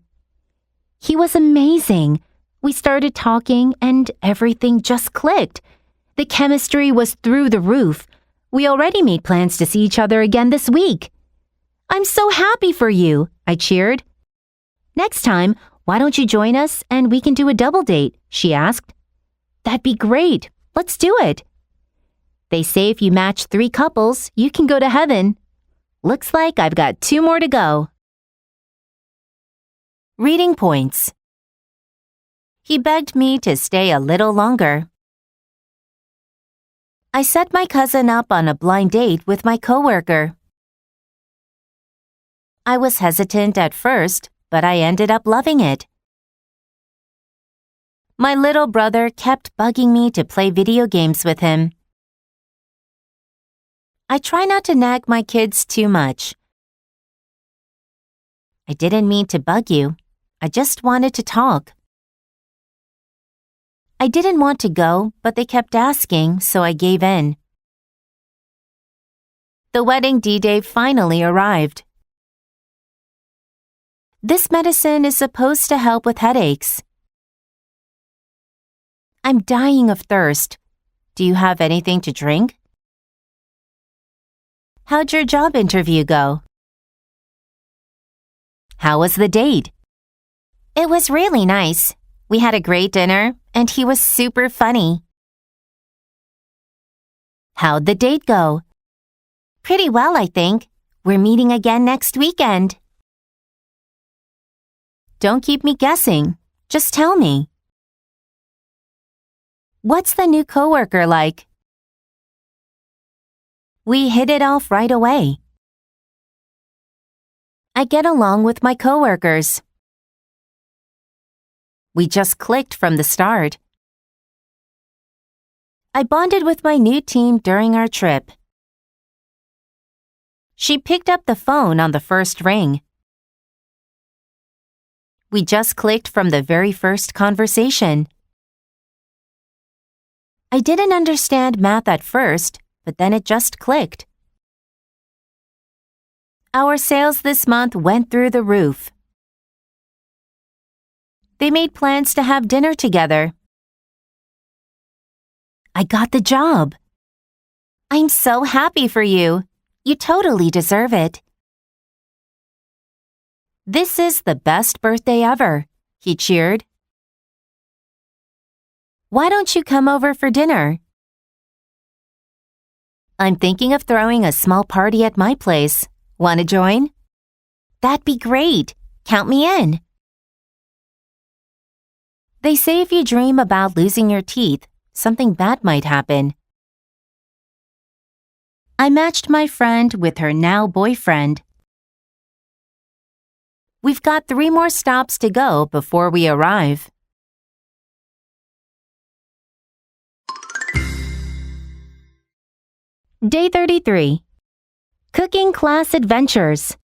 Speaker 1: He was amazing. We started talking and everything just clicked. The chemistry was through the roof. We already made plans to see each other again this week. I'm so happy for you, I cheered. Next time, why don't you join us and we can do a double date, she asked. That'd be great. Let's do it. They say if you match 3 couples, you can go to heaven. Looks like I've got 2 more to go. Reading points. He begged me to stay a little longer. I set my cousin up on a blind date with my coworker. I was hesitant at first, but I ended up loving it. My little brother kept bugging me to play video games with him. I try not to nag my kids too much. I didn't mean to bug you. I just wanted to talk. I didn't want to go, but they kept asking, so I gave in. The wedding D-Day finally arrived. This medicine is supposed to help with headaches. I'm dying of thirst. Do you have anything to drink? How'd your job interview go? How was the date? It was really nice. We had a great dinner, and he was super funny. How'd the date go? Pretty well, I think. We're meeting again next weekend. Don't keep me guessing. Just tell me. What's the new coworker like? We hit it off right away. I get along with my coworkers. We just clicked from the start. I bonded with my new team during our trip. She picked up the phone on the first ring. We just clicked from the very first conversation. I didn't understand math at first, but then it just clicked. Our sales this month went through the roof. They made plans to have dinner together. I got the job. I'm so happy for you. You totally deserve it. This is the best birthday ever, he cheered. Why don't you come over for dinner? I'm thinking of throwing a small party at my place. Want to join? That'd be great. Count me in. They say if you dream about losing your teeth, something bad might happen. I matched my friend with her now boyfriend. We've got 3 more stops to go before we arrive. Day 33. Cooking Class Adventures.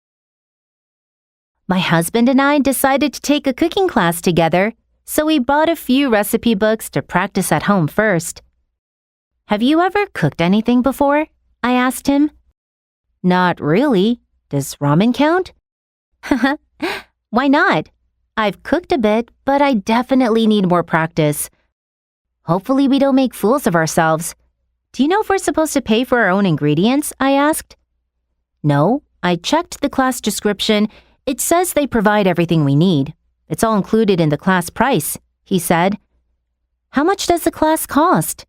Speaker 1: My husband and I decided to take a cooking class together, so we bought a few recipe books to practice at home first. Have you ever cooked anything before? I asked him. Not really. Does ramen count? Why not? I've cooked a bit, but I definitely need more practice. Hopefully we don't make fools of ourselves. Do you know if we're supposed to pay for our own ingredients? I asked. No, I checked the class description. It says they provide everything we need. It's all included in the class price, he said. How much does the class cost?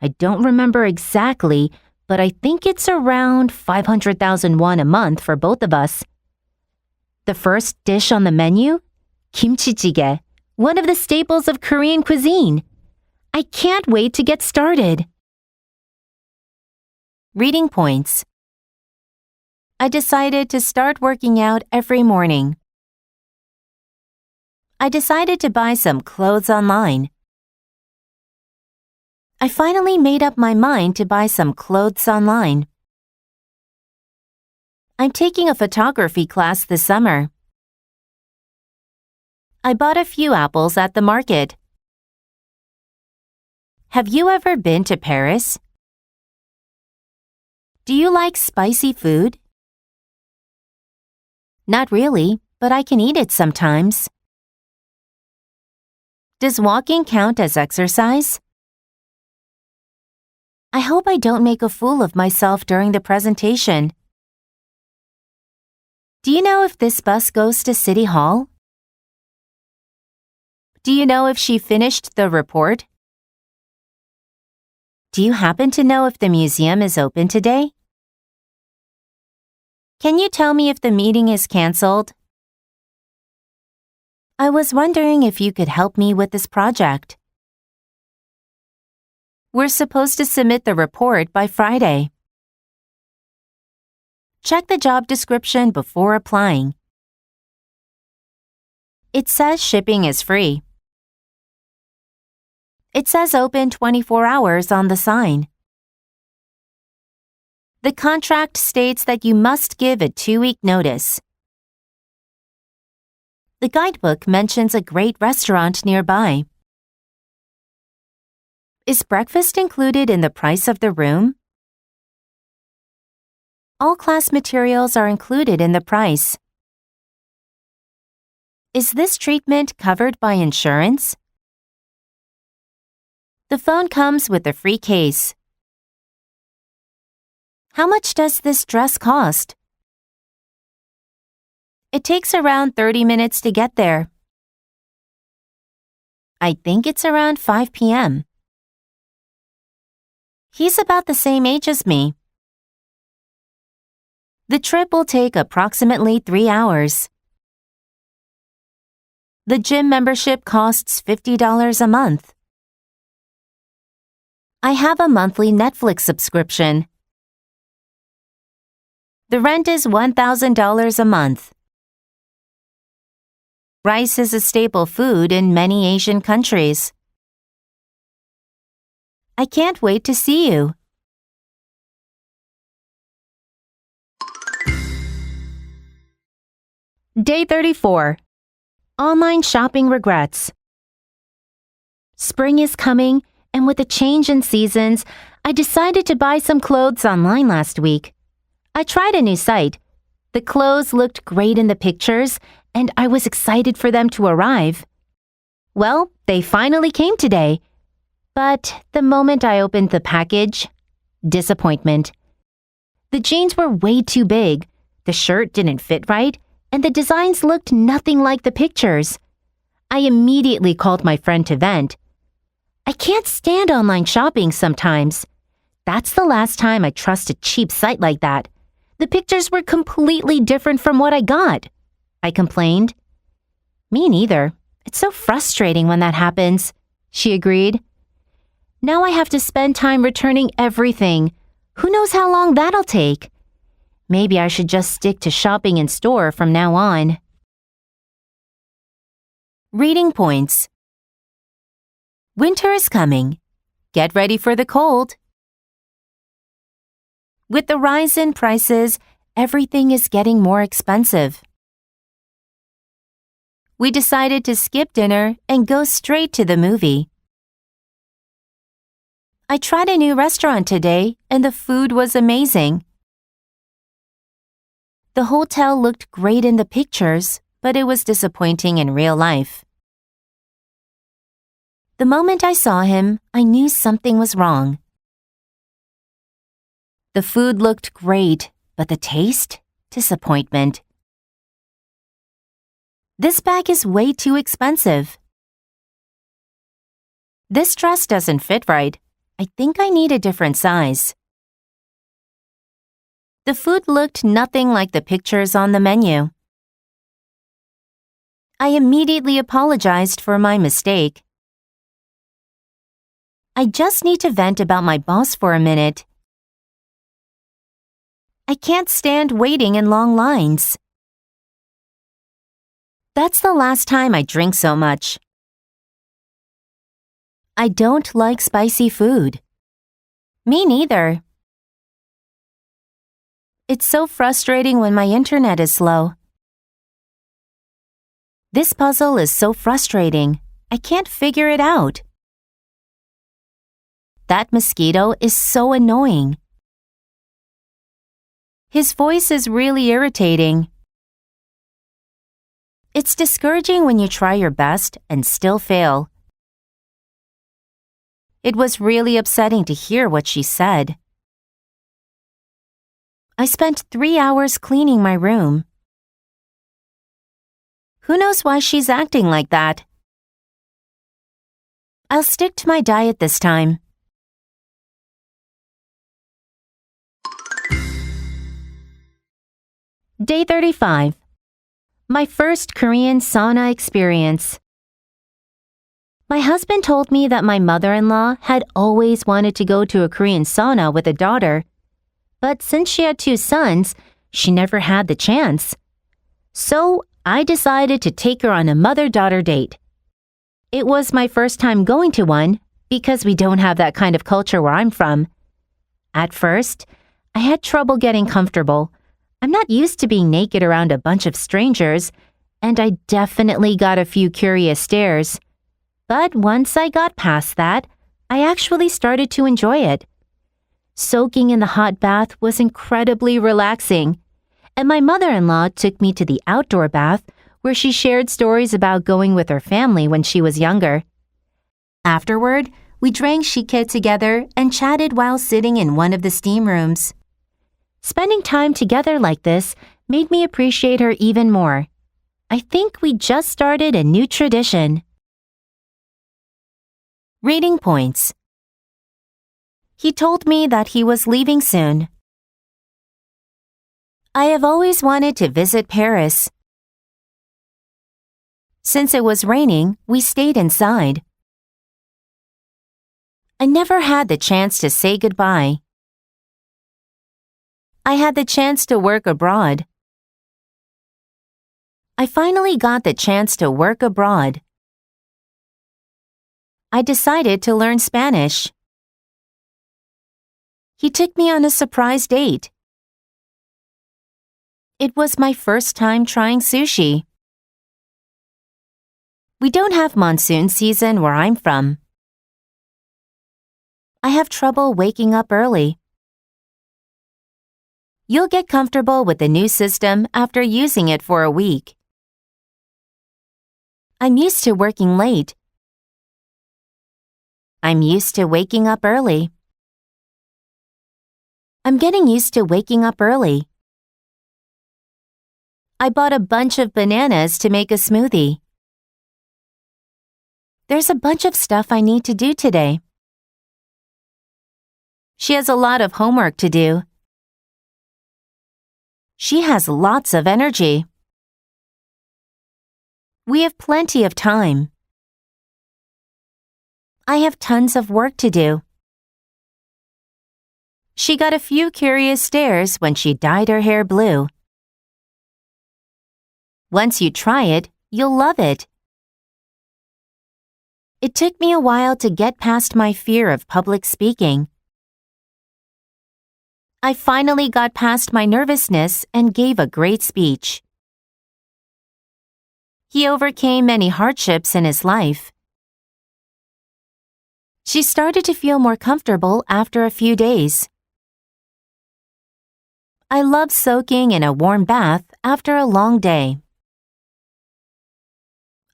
Speaker 1: I don't remember exactly, but I think it's around 500,000 won a month for both of us. The first dish on the menu? Kimchi jjigae, one of the staples of Korean cuisine. I can't wait to get started. Reading points. I decided to start working out every morning. I decided to buy some clothes online. I finally made up my mind to buy some clothes online. I'm taking a photography class this summer. I bought a few apples at the market. Have you ever been to Paris? Do you like spicy food? Not really, but I can eat it sometimes. Does walking count as exercise? I hope I don't make a fool of myself during the presentation. Do you know if this bus goes to City Hall? Do you know if she finished the report? Do you happen to know if the museum is open today? Can you tell me if the meeting is canceled? I was wondering if you could help me with this project. We're supposed to submit the report by Friday. Check the job description before applying. It says shipping is free. It says open 24 hours on the sign. The contract states that you must give a 2-week notice. The guidebook mentions a great restaurant nearby. Is breakfast included in the price of the room? All class materials are included in the price. Is this treatment covered by insurance? The phone comes with a free case. How much does this dress cost? It takes around 30 minutes to get there. I think it's around 5 p.m. He's about the same age as me. The trip will take approximately 3 hours. The gym membership costs $50 a month. I have a monthly Netflix subscription. The rent is $1,000 a month. Rice is a staple food in many Asian countries. I can't wait to see you. Day 34. Online shopping regrets. Spring is coming, and with a change in seasons, I decided to buy some clothes online last week. I tried a new site. The clothes looked great in the pictures, and I was excited for them to arrive. Well, they finally came today. But the moment I opened the package, disappointment. The jeans were way too big, the shirt didn't fit right, and the designs looked nothing like the pictures. I immediately called my friend to vent. I can't stand online shopping sometimes. That's the last time I trust a cheap site like that. The pictures were completely different from what I got, I complained. Me neither. It's so frustrating when that happens, she agreed. Now I have to spend time returning everything. Who knows how long that'll take? Maybe I should just stick to shopping in store from now on. Reading points. Winter is coming. Get ready for the cold. With the rise in prices, everything is getting more expensive. We decided to skip dinner and go straight to the movie. I tried a new restaurant today, and the food was amazing. The hotel looked great in the pictures, but it was disappointing in real life. The moment I saw him, I knew something was wrong. The food looked great, but the taste? Disappointment. This bag is way too expensive. This dress doesn't fit right. I think I need a different size. The food looked nothing like the pictures on the menu. I immediately apologized for my mistake. I just need to vent about my boss for a minute. I can't stand waiting in long lines. That's the last time I drink so much. I don't like spicy food. Me neither. It's so frustrating when my internet is slow. This puzzle is so frustrating. I can't figure it out. That mosquito is so annoying. His voice is really irritating. It's discouraging when you try your best and still fail. It was really upsetting to hear what she said. I spent 3 hours cleaning my room. Who knows why she's acting like that? I'll stick to my diet this time. Day 35. My first Korean sauna experience. My husband told me that my mother-in-law had always wanted to go to a Korean sauna with a daughter, but since she had 2 sons, she never had the chance. So I decided to take her on a mother-daughter date. It was my first time going to one because we don't have that kind of culture where I'm from. At first, I had trouble getting comfortable. I'm not used to being naked around a bunch of strangers, and I definitely got a few curious stares. But once I got past that, I actually started to enjoy it. Soaking in the hot bath was incredibly relaxing, and my mother-in-law took me to the outdoor bath where she shared stories about going with her family when she was younger. Afterward, we drank shike together and chatted while sitting in one of the steam rooms. Spending time together like this made me appreciate her even more. I think we just started a new tradition. Reading points. He told me that he was leaving soon. I have always wanted to visit Paris. Since it was raining, we stayed inside. I never had the chance to say goodbye. I had the chance to work abroad. I finally got the chance to work abroad. I decided to learn Spanish. He took me on a surprise date. It was my first time trying sushi. We don't have monsoon season where I'm from. I have trouble waking up early. You'll get comfortable with the new system after using it for a week. I'm used to working late. I'm used to waking up early. I'm getting used to waking up early. I bought a bunch of bananas to make a smoothie. There's a bunch of stuff I need to do today. She has a lot of homework to do. She has lots of energy. We have plenty of time. I have tons of work to do. She got a few curious stares when she dyed her hair blue. Once you try it, you'll love it. It took me a while to get past my fear of public speaking. I finally got past my nervousness and gave a great speech. He overcame many hardships in his life. She started to feel more comfortable after a few days. I love soaking in a warm bath after a long day.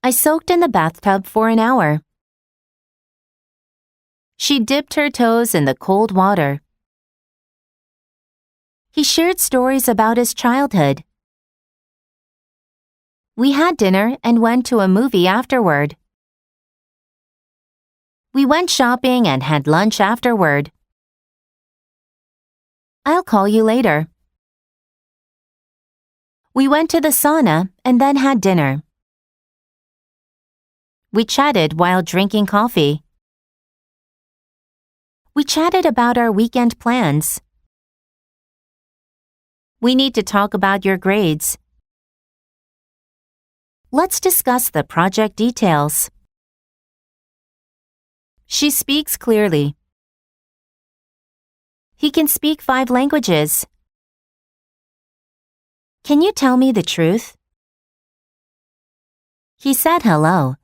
Speaker 1: I soaked in the bathtub for an hour. She dipped her toes in the cold water. He shared stories about his childhood. We had dinner and went to a movie afterward. We went shopping and had lunch afterward. I'll call you later. We went to the sauna and then had dinner. We chatted while drinking coffee. We chatted about our weekend plans. We need to talk about your grades. Let's discuss the project details. She speaks clearly. He can speak 5 languages. Can you tell me the truth? He said hello.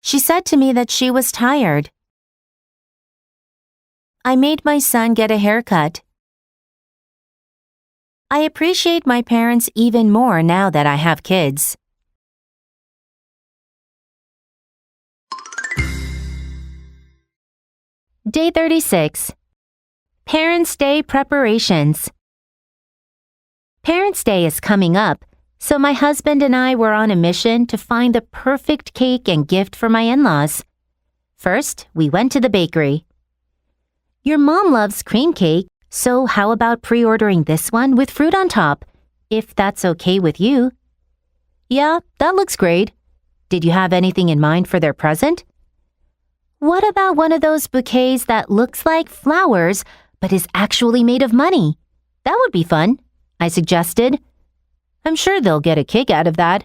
Speaker 1: She said to me that she was tired. I made my son get a haircut. I appreciate my parents even more now that I have kids. Day 36. Parents' Day preparations. Parents' Day is coming up, so my husband and I were on a mission to find the perfect cake and gift for my in-laws. First, we went to the bakery. Your mom loves cream cake, so how about pre-ordering this one with fruit on top, if that's okay with you? Yeah, that looks great. Did you have anything in mind for their present? What about one of those bouquets that looks like flowers but is actually made of money? That would be fun, I suggested. I'm sure they'll get a kick out of that.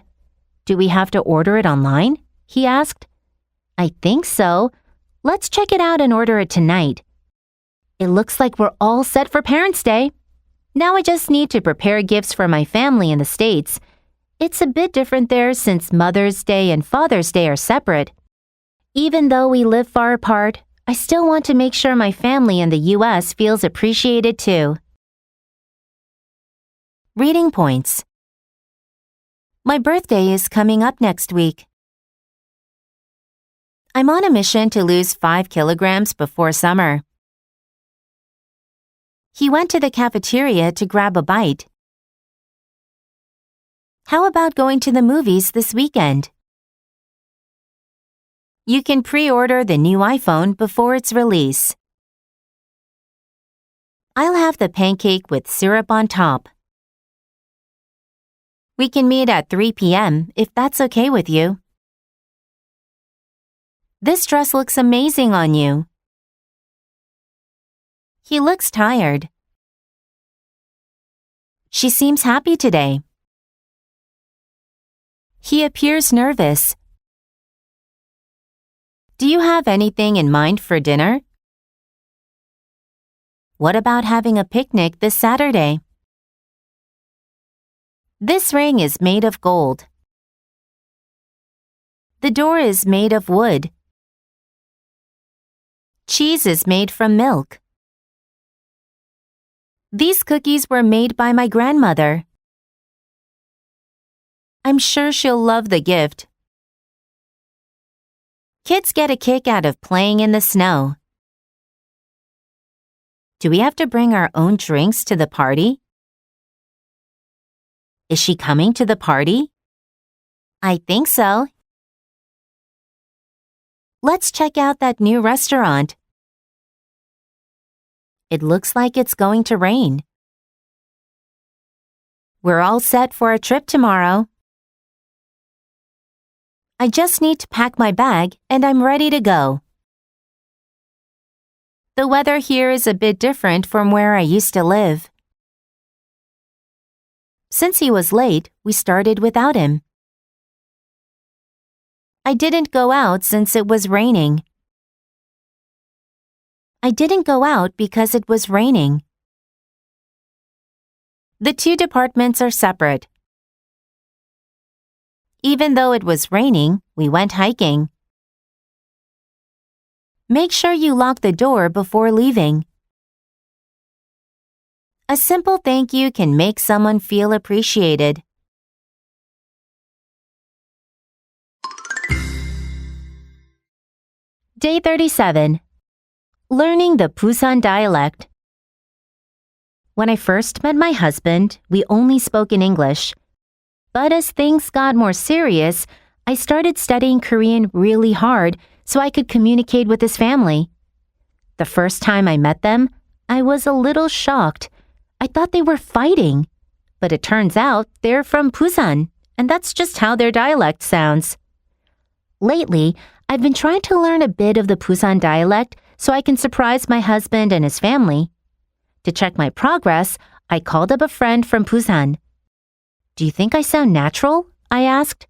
Speaker 1: Do we have to order it online? He asked. I think so. Let's check it out and order it tonight. It looks like we're all set for Parents' Day. Now I just need to prepare gifts for my family in the States, It's a bit different there since Mother's Day and Father's Day are separate. Even though we live far apart, I still want to make sure my family in the U.S. feels appreciated too. Reading points. My birthday is coming up next week. I'm on a mission to lose 5 kilograms before summer. He went to the cafeteria to grab a bite. How about going to the movies this weekend? You can pre-order the new iPhone before its release. I'll have the pancake with syrup on top. We can meet at 3 p.m. if that's okay with you. This dress looks amazing on you. He looks tired. She seems happy today. He appears nervous. Do you have anything in mind for dinner? What about having a picnic this Saturday? This ring is made of gold. The door is made of wood. Cheese is made from milk. These cookies were made by my grandmother. I'm sure she'll love the gift. Kids get a kick out of playing in the snow. Do we have to bring our own drinks to the party? Is she coming to the party? I think so. Let's check out that new restaurant. It looks like it's going to rain. We're all set for a trip tomorrow. I just need to pack my bag and I'm ready to go. The weather here is a bit different from where I used to live. Since he was late, we started without him. I didn't go out since it was raining. I didn't go out because it was raining. The two departments are separate. Even though it was raining, we went hiking. Make sure you lock the door before leaving. A simple thank you can make someone feel appreciated. Day 37. Learning the Busan dialect. When I first met my husband, we only spoke in English. But as things got more serious, I started studying Korean really hard so I could communicate with his family. The first time I met them, I was a little shocked. I thought they were fighting. But it turns out they're from Busan, and that's just how their dialect sounds. Lately, I've been trying to learn a bit of the Busan dialect so I can surprise my husband and his family. To check my progress, I called up a friend from Busan. Do you think I sound natural? I asked.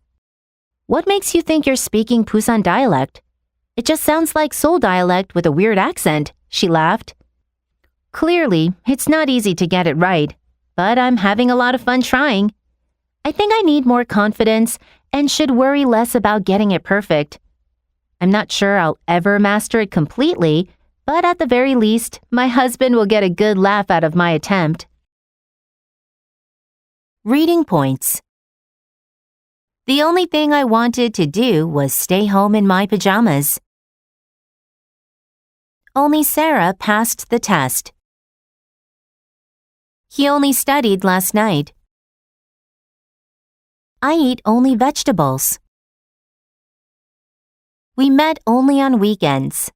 Speaker 1: What makes you think you're speaking Busan dialect? It just sounds like Seoul dialect with a weird accent, she laughed. Clearly, it's not easy to get it right, but I'm having a lot of fun trying. I think I need more confidence and should worry less about getting it perfect. I'm not sure I'll ever master it completely, but at the very least, my husband will get a good laugh out of my attempt. Reading points. The only thing I wanted to do was stay home in my pajamas. Only Sarah passed the test. He only studied last night. I eat only vegetables. We met only on weekends.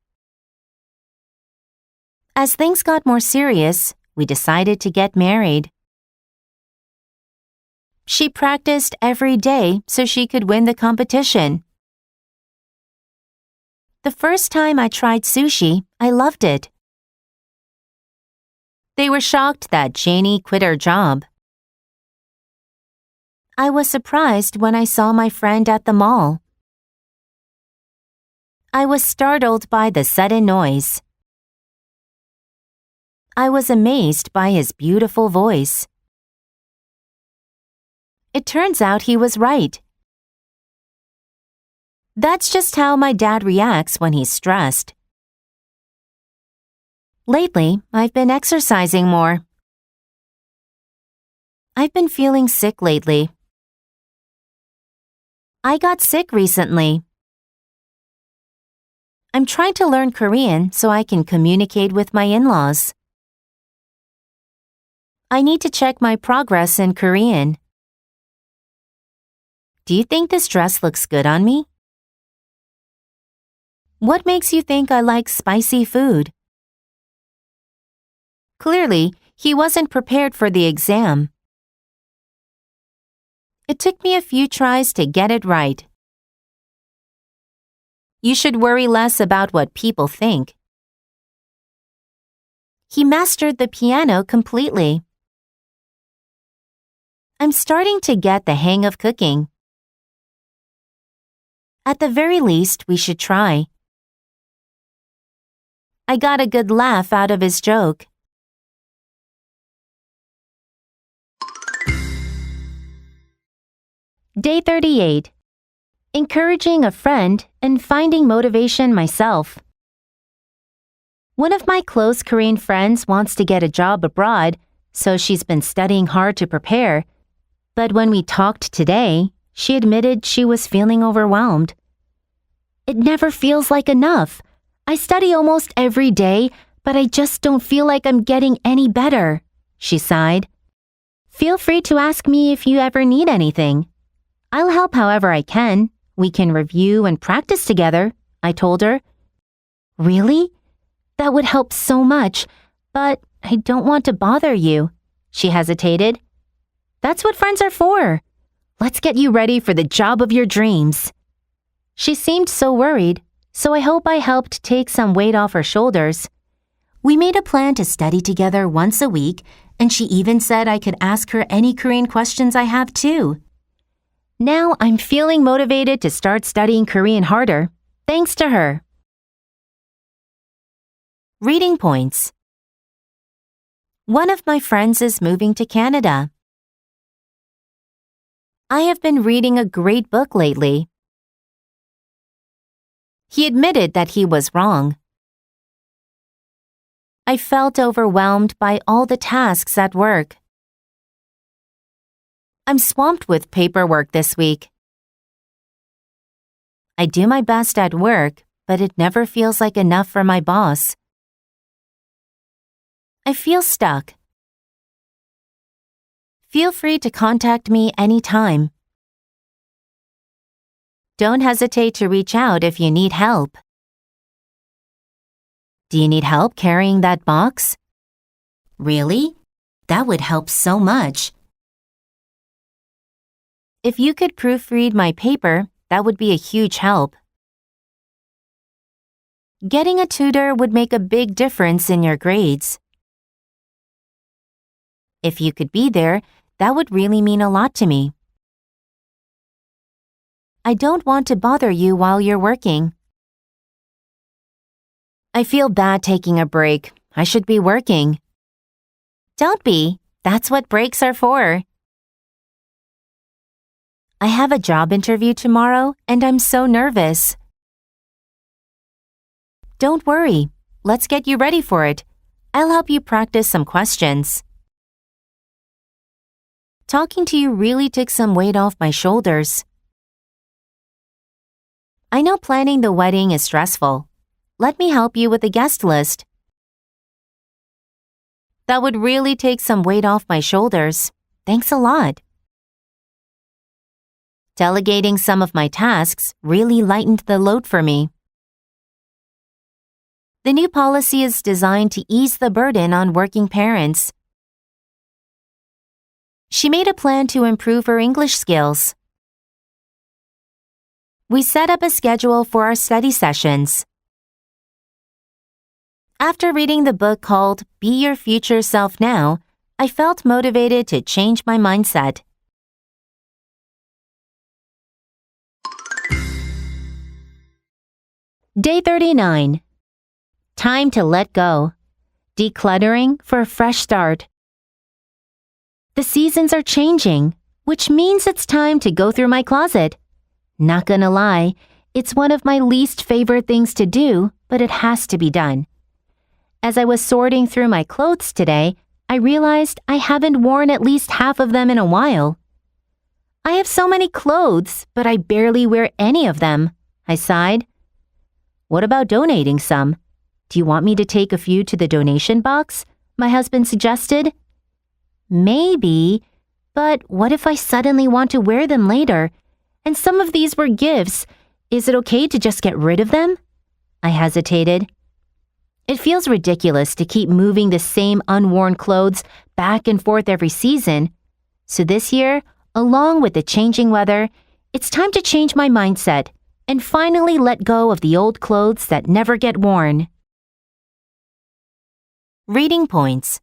Speaker 1: As things got more serious, we decided to get married. She practiced every day so she could win the competition. The first time I tried sushi, I loved it. They were shocked that Janie quit her job. I was surprised when I saw my friend at the mall. I was startled by the sudden noise. I was amazed by his beautiful voice. It turns out he was right. That's just how my dad reacts when he's stressed. Lately, I've been exercising more. I've been feeling sick lately. I got sick recently. I'm trying to learn Korean so I can communicate with my in-laws. I need to check my progress in Korean. Do you think this dress looks good on me? What makes you think I like spicy food? Clearly, he wasn't prepared for the exam. It took me a few tries to get it right. You should worry less about what people think. He mastered the piano completely. I'm starting to get the hang of cooking. At the very least, we should try. I got a good laugh out of his joke. Day 38. Encouraging a friend and finding motivation myself. One of my close Korean friends wants to get a job abroad, so she's been studying hard to prepare. But when we talked today, she admitted she was feeling overwhelmed. It never feels like enough. I study almost every day, but I just don't feel like I'm getting any better, she sighed. Feel free to ask me if you ever need anything. I'll help however I can. We can review and practice together, I told her. Really? That would help so much, but I don't want to bother you, she hesitated. That's what friends are for. Let's get you ready for the job of your dreams. She seemed so worried, so I hope I helped take some weight off her shoulders. We made a plan to study together once a week, and she even said I could ask her any Korean questions I have too. Now I'm feeling motivated to start studying Korean harder, thanks to her. Reading points. One of my friends is moving to Canada. I have been reading a great book lately. He admitted that he was wrong. I felt overwhelmed by all the tasks at work. I'm swamped with paperwork this week. I do my best at work, but it never feels like enough for my boss. I feel stuck. Feel free to contact me anytime. Don't hesitate to reach out if you need help. Do you need help carrying that box? Really? That would help so much. If you could proofread my paper, that would be a huge help. Getting a tutor would make a big difference in your grades. If you could be there, that would really mean a lot to me. I don't want to bother you while you're working. I feel bad taking a break. I should be working. Don't be. That's what breaks are for. I have a job interview tomorrow, and I'm so nervous. Don't worry. Let's get you ready for it. I'll help you practice some questions. Talking to you really took some weight off my shoulders. I know planning the wedding is stressful. Let me help you with the guest list. That would really take some weight off my shoulders. Thanks a lot. Delegating some of my tasks really lightened the load for me. The new policy is designed to ease the burden on working parents. She made a plan to improve her English skills. We set up a schedule for our study sessions. After reading the book called Be Your Future Self Now, I felt motivated to change my mindset. Day 39. Time to let go. Decluttering for a fresh start. The seasons are changing. which means it's time to go through my closet. Not gonna lie, it's one of my least favorite things to do, but it has to be done. As I was sorting through my clothes today, I realized I haven't worn at least half of them in a while. I have so many clothes, but I barely wear any of them, I sighed. What about donating some? Do you want me to take a few to the donation box? My husband suggested. Maybe, but what if I suddenly want to wear them later? And some of these were gifts. Is it okay to just get rid of them? I hesitated. It feels ridiculous to keep moving the same unworn clothes back and forth every season. So this year, along with the changing weather, it's time to change my mindset and finally let go of the old clothes that never get worn. Reading points.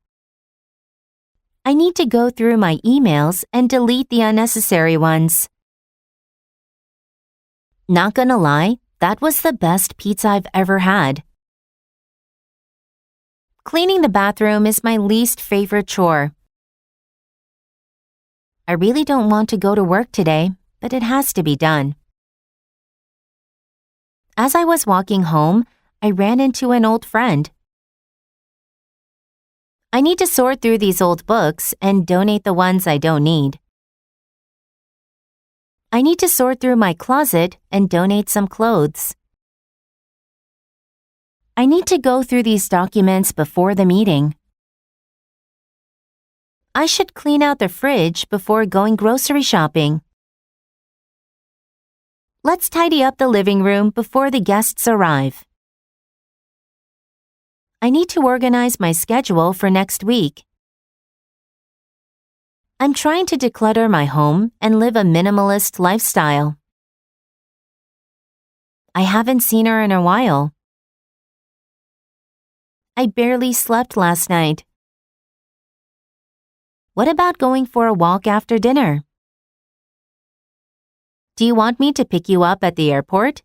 Speaker 1: I need to go through my emails and delete the unnecessary ones. Not gonna lie, that was the best pizza I've ever had. Cleaning the bathroom is my least favorite chore. I really don't want to go to work today, but it has to be done. As I was walking home, I ran into an old friend. I need to sort through these old books and donate the ones I don't need. I need to sort through my closet and donate some clothes. I need to go through these documents before the meeting. I should clean out the fridge before going grocery shopping. Let's tidy up the living room before the guests arrive. I need to organize my schedule for next week. I'm trying to declutter my home and live a minimalist lifestyle. I haven't seen her in a while. I barely slept last night. What about going for a walk after dinner? Do you want me to pick you up at the airport?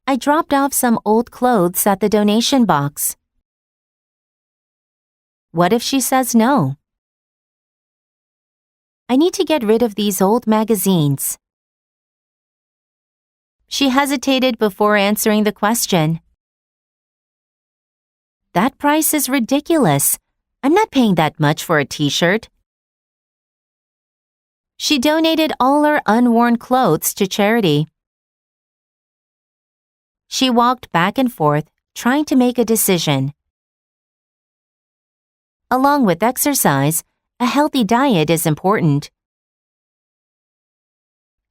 Speaker 1: I dropped off some old clothes at the donation box. What if she says no? I need to get rid of these old magazines. She hesitated before answering the question. That price is ridiculous. I'm not paying that much for a t-shirt. She donated all her unworn clothes to charity. She walked back and forth, trying to make a decision. Along with exercise, a healthy diet is important.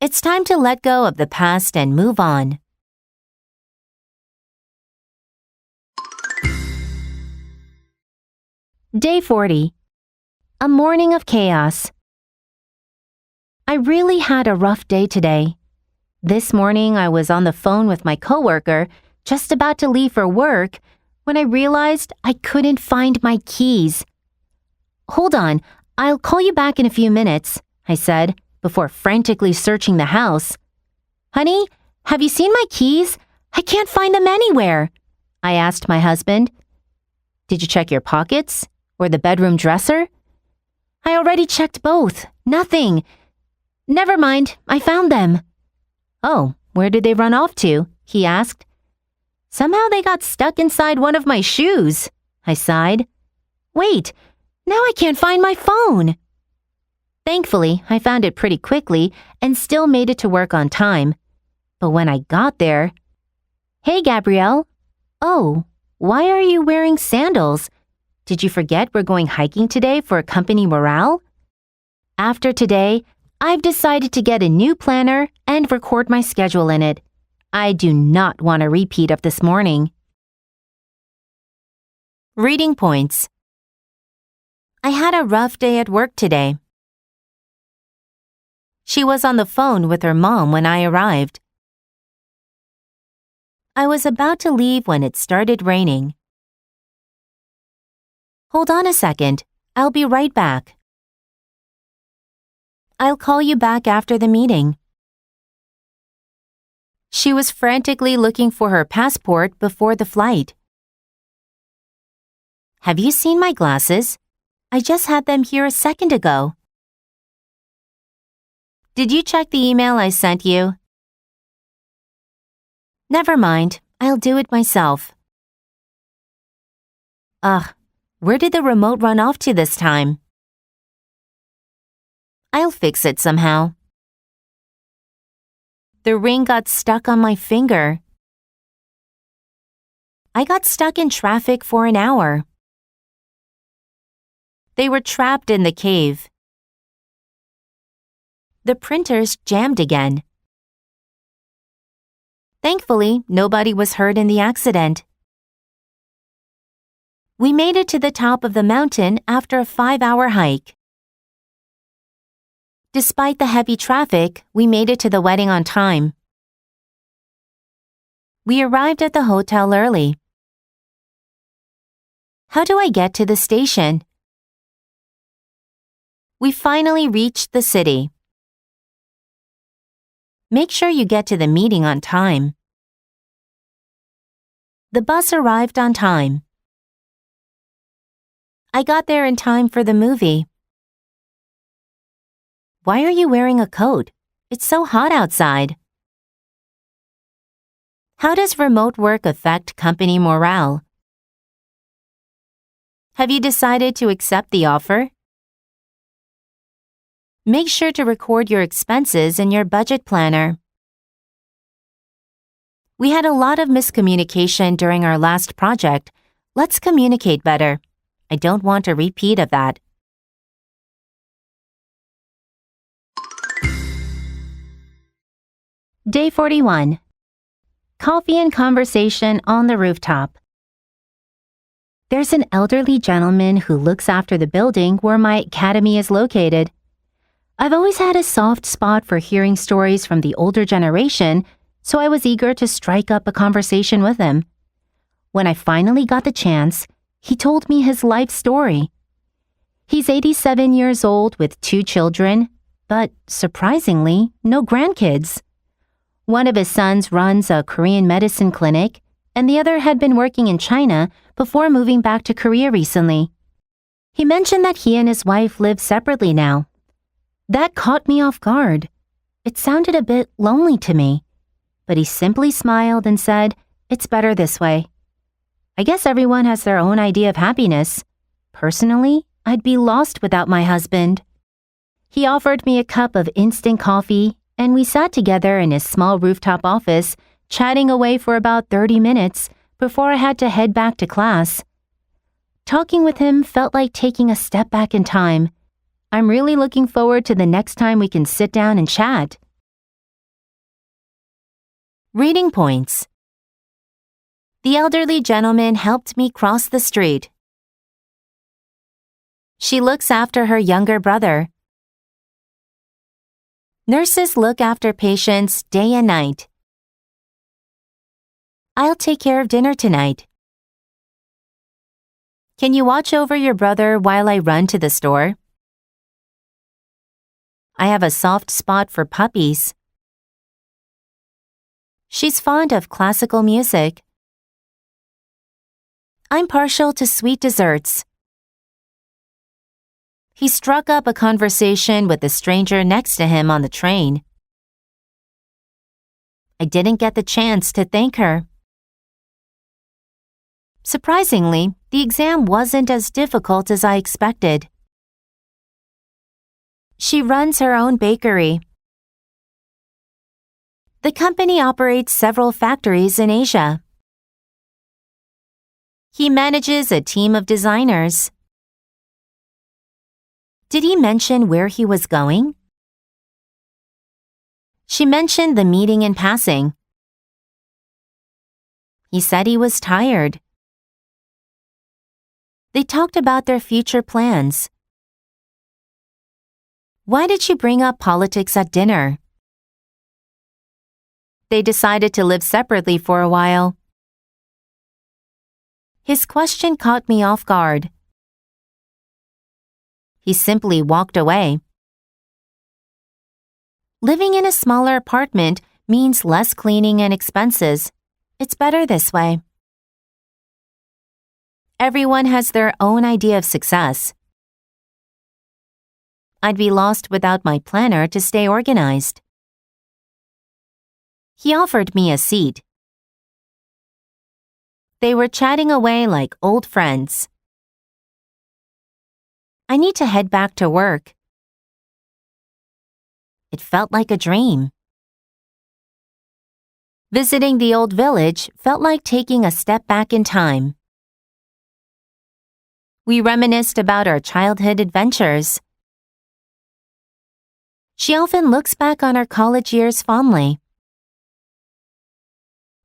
Speaker 1: It's time to let go of the past and move on. Day 40. A morning of chaos. I really had a rough day today. This morning I was on the phone with my coworker, just about to leave for work, when I realized I couldn't find my keys. Hold on, I'll call you back in a few minutes, I said, before frantically searching the house. Honey, have you seen my keys? I can't find them anywhere, I asked my husband. Did you check your pockets? Or the bedroom dresser? I already checked both. Nothing. Never mind, I found them. Oh, where did they run off to? He asked. Somehow they got stuck inside one of my shoes, I sighed. Wait, now I can't find my phone. Thankfully, I found it pretty quickly and still made it to work on time. But when I got there... Hey, Gabrielle. Oh, why are you wearing sandals? Did you forget we're going hiking today for company morale? After today, I've decided to get a new planner and record my schedule in it. I do not want a repeat of this morning. Reading points. I had a rough day at work today. She was on the phone with her mom when I arrived. I was about to leave when it started raining. Hold on a second. I'll be right back. I'll call you back after the meeting. She was frantically looking for her passport before the flight. Have you seen my glasses? I just had them here a second ago. Did you check the email I sent you? Never mind, I'll do it myself. Ugh, where did the remote run off to this time? I'll fix it somehow. The ring got stuck on my finger. I got stuck in traffic for an hour. They were trapped in the cave. The printers jammed again. Thankfully, nobody was hurt in the accident. We made it to the top of the mountain after a 5-hour hike. Despite the heavy traffic, we made it to the wedding on time. We arrived at the hotel early. How do I get to the station? We finally reached the city. Make sure you get to the meeting on time. The bus arrived on time. I got there in time for the movie. Why are you wearing a coat? It's so hot outside. How does remote work affect company morale? Have you decided to accept the offer? Make sure to record your expenses in your budget planner. We had a lot of miscommunication during our last project. Let's communicate better. I don't want a repeat of that. Day 41. Coffee and conversation on the rooftop. There's an elderly gentleman who looks after the building where my academy is located. I've always had a soft spot for hearing stories from the older generation, so I was eager to strike up a conversation with him. When I finally got the chance, he told me his life story. He's 87 years old with 2 children, but surprisingly, no grandkids. One of his sons runs a Korean medicine clinic, and the other had been working in China before moving back to Korea recently. He mentioned that he and his wife live separately now. That caught me off guard. It sounded a bit lonely to me, but he simply smiled and said, "It's better this way." I guess everyone has their own idea of happiness. Personally, I'd be lost without my husband. He offered me a cup of instant coffee, and we sat together in his small rooftop office, chatting away for about 30 minutes before I had to head back to class. Talking with him felt like taking a step back in time. I'm really looking forward to the next time we can sit down and chat. Reading points. The elderly gentleman helped me cross the street. She looks after her younger brother. Nurses look after patients day and night. I'll take care of dinner tonight. Can you watch over your brother while I run to the store? I have a soft spot for puppies. She's fond of classical music. I'm partial to sweet desserts. He struck up a conversation with the stranger next to him on the train. I didn't get the chance to thank her. Surprisingly, the exam wasn't as difficult as I expected. She runs her own bakery. The company operates several factories in Asia. He manages a team of designers. Did he mention where he was going? She mentioned the meeting in passing. He said he was tired. They talked about their future plans. Why did she bring up politics at dinner? They decided to live separately for a while. His question caught me off guard. He simply walked away. Living in a smaller apartment means less cleaning and expenses. It's better this way. Everyone has their own idea of success. I'd be lost without my planner to stay organized. He offered me a seat. They were chatting away like old friends. I need to head back to work. It felt like a dream. Visiting the old village felt like taking a step back in time. We reminisced about our childhood adventures. She often looks back on her college years fondly.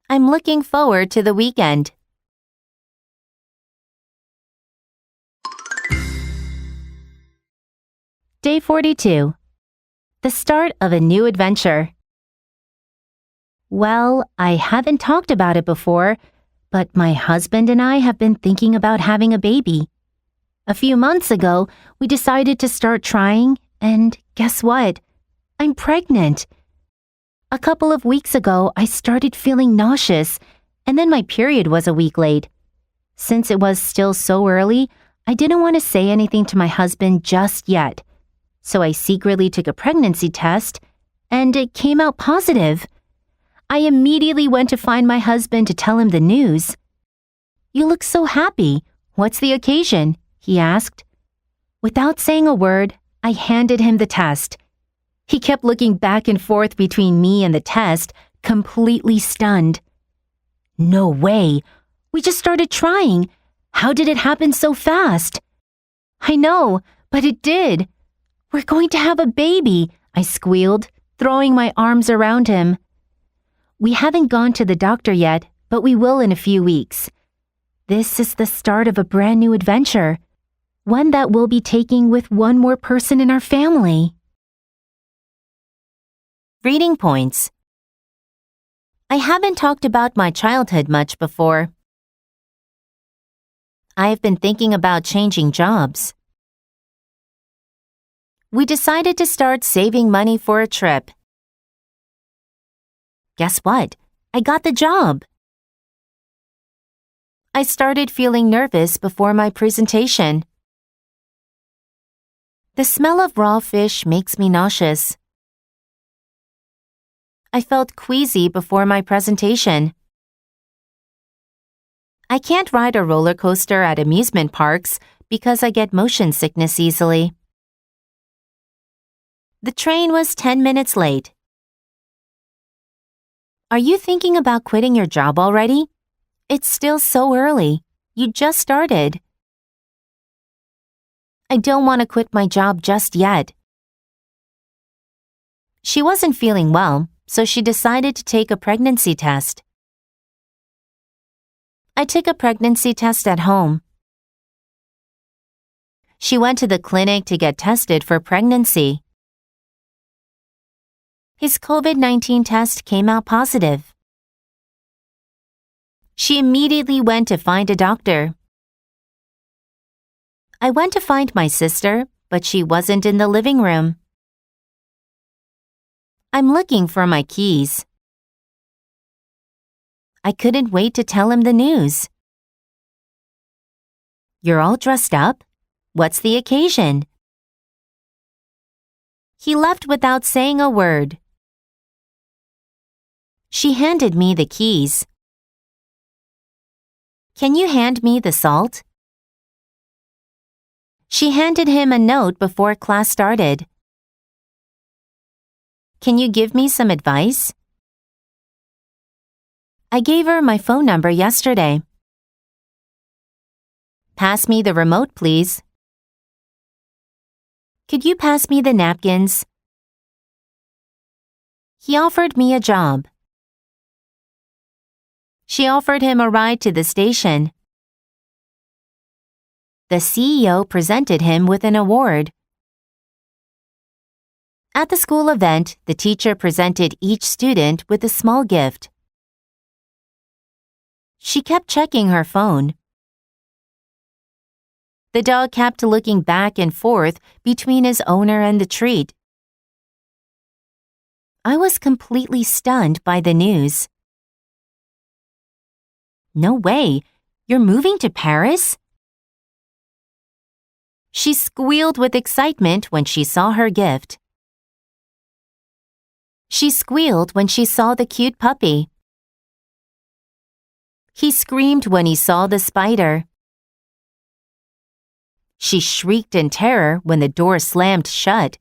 Speaker 1: I'm looking forward to the weekend. Day 42. The start of a new adventure. Well, I haven't talked about it before, but my husband and I have been thinking about having a baby. A few months ago, we decided to start trying, and guess what? I'm pregnant. A couple of weeks ago, I started feeling nauseous, and then my period was a week late. Since it was still so early, I didn't want to say anything to my husband just yet. So I secretly took a pregnancy test, and it came out positive. I immediately went to find my husband to tell him the news. "You look so happy. What's the occasion?" he asked. Without saying a word, I handed him the test. He kept looking back and forth between me and the test, completely stunned. "No way. We just started trying. How did it happen so fast?" "I know, but it did. We're going to have a baby," I squealed, throwing my arms around him. "We haven't gone to the doctor yet, but we will in a few weeks. This is the start of a brand new adventure, one that we'll be taking with one more person in our family." Reading points. I haven't talked about my childhood much before. I've been thinking about changing jobs. We decided to start saving money for a trip. Guess what? I got the job. I started feeling nervous before my presentation. The smell of raw fish makes me nauseous. I felt queasy before my presentation. I can't ride a roller coaster at amusement parks because I get motion sickness easily. The train was 10 minutes late. Are you thinking about quitting your job already? It's still so early. You just started. I don't want to quit my job just yet. She wasn't feeling well, so she decided to take a pregnancy test. I took a pregnancy test at home. She went to the clinic to get tested for pregnancy. His COVID-19 test came out positive. She immediately went to find a doctor. I went to find my sister, but she wasn't in the living room. I'm looking for my keys. I couldn't wait to tell him the news. "You're all dressed up? What's the occasion?" He left without saying a word. She handed me the keys. "Can you hand me the salt?" She handed him a note before class started. "Can you give me some advice?" I gave her my phone number yesterday. "Pass me the remote, please." "Could you pass me the napkins?" He offered me a job. She offered him a ride to the station. The CEO presented him with an award. At the school event, the teacher presented each student with a small gift. She kept checking her phone. The dog kept looking back and forth between his owner and the treat. I was completely stunned by the news. "No way! You're moving to Paris?" She squealed with excitement when she saw her gift. She squealed when she saw the cute puppy. He screamed when he saw the spider. She shrieked in terror when the door slammed shut.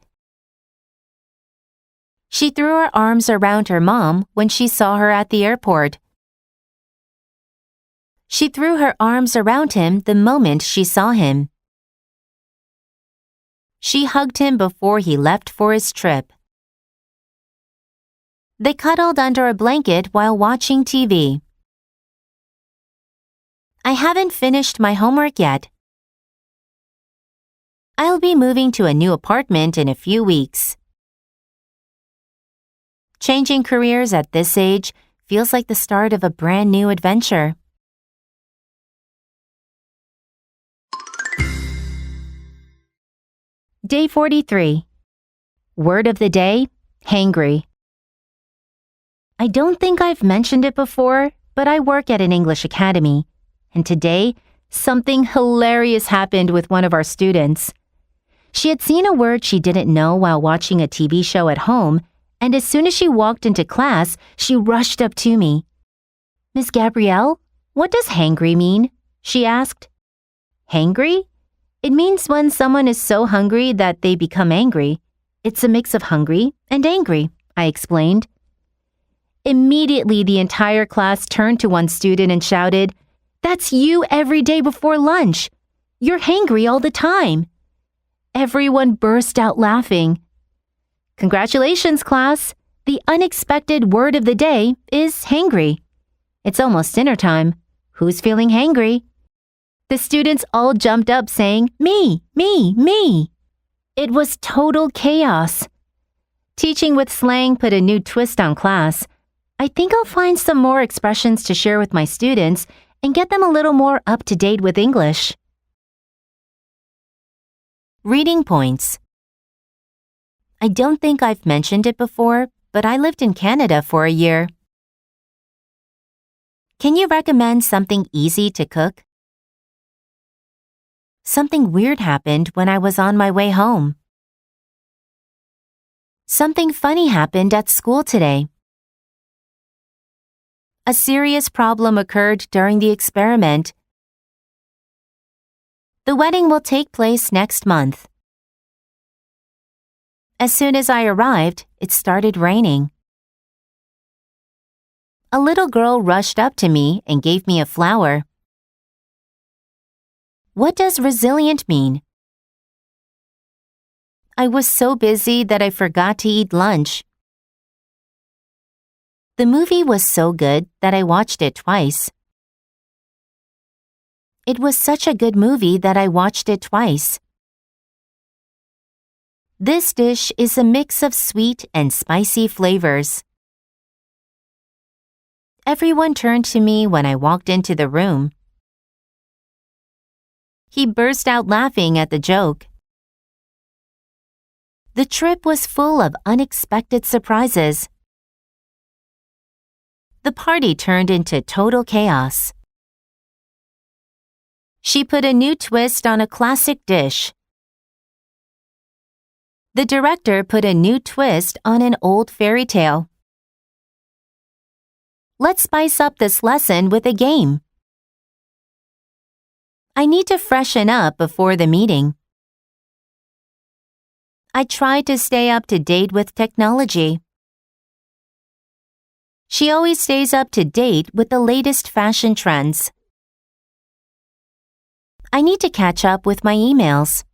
Speaker 1: She threw her arms around her mom when she saw her at the airport. She threw her arms around him the moment she saw him. She hugged him before he left for his trip. They cuddled under a blanket while watching TV. I haven't finished my homework yet. I'll be moving to a new apartment in a few weeks. Changing careers at this age feels like the start of a brand new adventure. Day 43. Word of the day, hangry. I don't think I've mentioned it before, but I work at an English academy, and today, something hilarious happened with one of our students. She had seen a word she didn't know while watching a TV show at home, and as soon as she walked into class, she rushed up to me. "Miss Gabrielle, what does hangry mean?" she asked. Hangry? It means when someone is so hungry that they become angry. It's a mix of hungry and angry, I explained. Immediately, the entire class turned to one student and shouted, "That's you every day before lunch. You're hangry all the time." Everyone burst out laughing. Congratulations, class. The unexpected word of the day is hangry. It's almost dinner time. Who's feeling hangry? The students all jumped up saying, "Me, me, me." It was total chaos. Teaching with slang put a new twist on class. I think I'll find some more expressions to share with my students and get them a little more up to date with English. Reading points. I don't think I've mentioned it before, but I lived in Canada for a year. Can you recommend something easy to cook? Something weird happened when I was on my way home. Something funny happened at school today. A serious problem occurred during the experiment. The wedding will take place next month. As soon as I arrived, it started raining. A little girl rushed up to me and gave me a flower. What does resilient mean? I was so busy that I forgot to eat lunch. The movie was so good that I watched it twice. It was such a good movie that I watched it twice. This dish is a mix of sweet and spicy flavors. Everyone turned to me when I walked into the room. He burst out laughing at the joke. The trip was full of unexpected surprises. The party turned into total chaos. She put a new twist on a classic dish. The director put a new twist on an old fairy tale. Let's spice up this lesson with a game. I need to freshen up before the meeting. I tried to stay up to date with technology. She always stays up to date with the latest fashion trends. I need to catch up with my emails.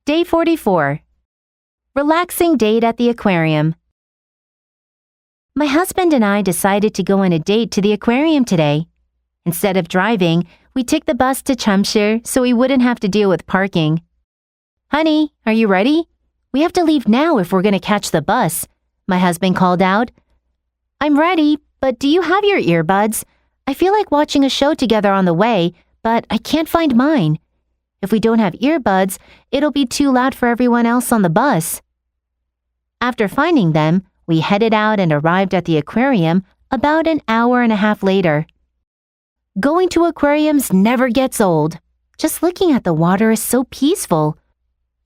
Speaker 1: Day 44. Relaxing date at the aquarium. My husband and I decided to go on a date to the aquarium today. Instead of driving, we took the bus to Chamshir so we wouldn't have to deal with parking. "Honey, are you ready? We have to leave now if we're going to catch the bus," my husband called out. "I'm ready, but do you have your earbuds? I feel like watching a show together on the way, but I can't find mine. If we don't have earbuds, it'll be too loud for everyone else on the bus." After finding them, we headed out and arrived at the aquarium about an hour and a half later. Going to aquariums never gets old. Just looking at the water is so peaceful.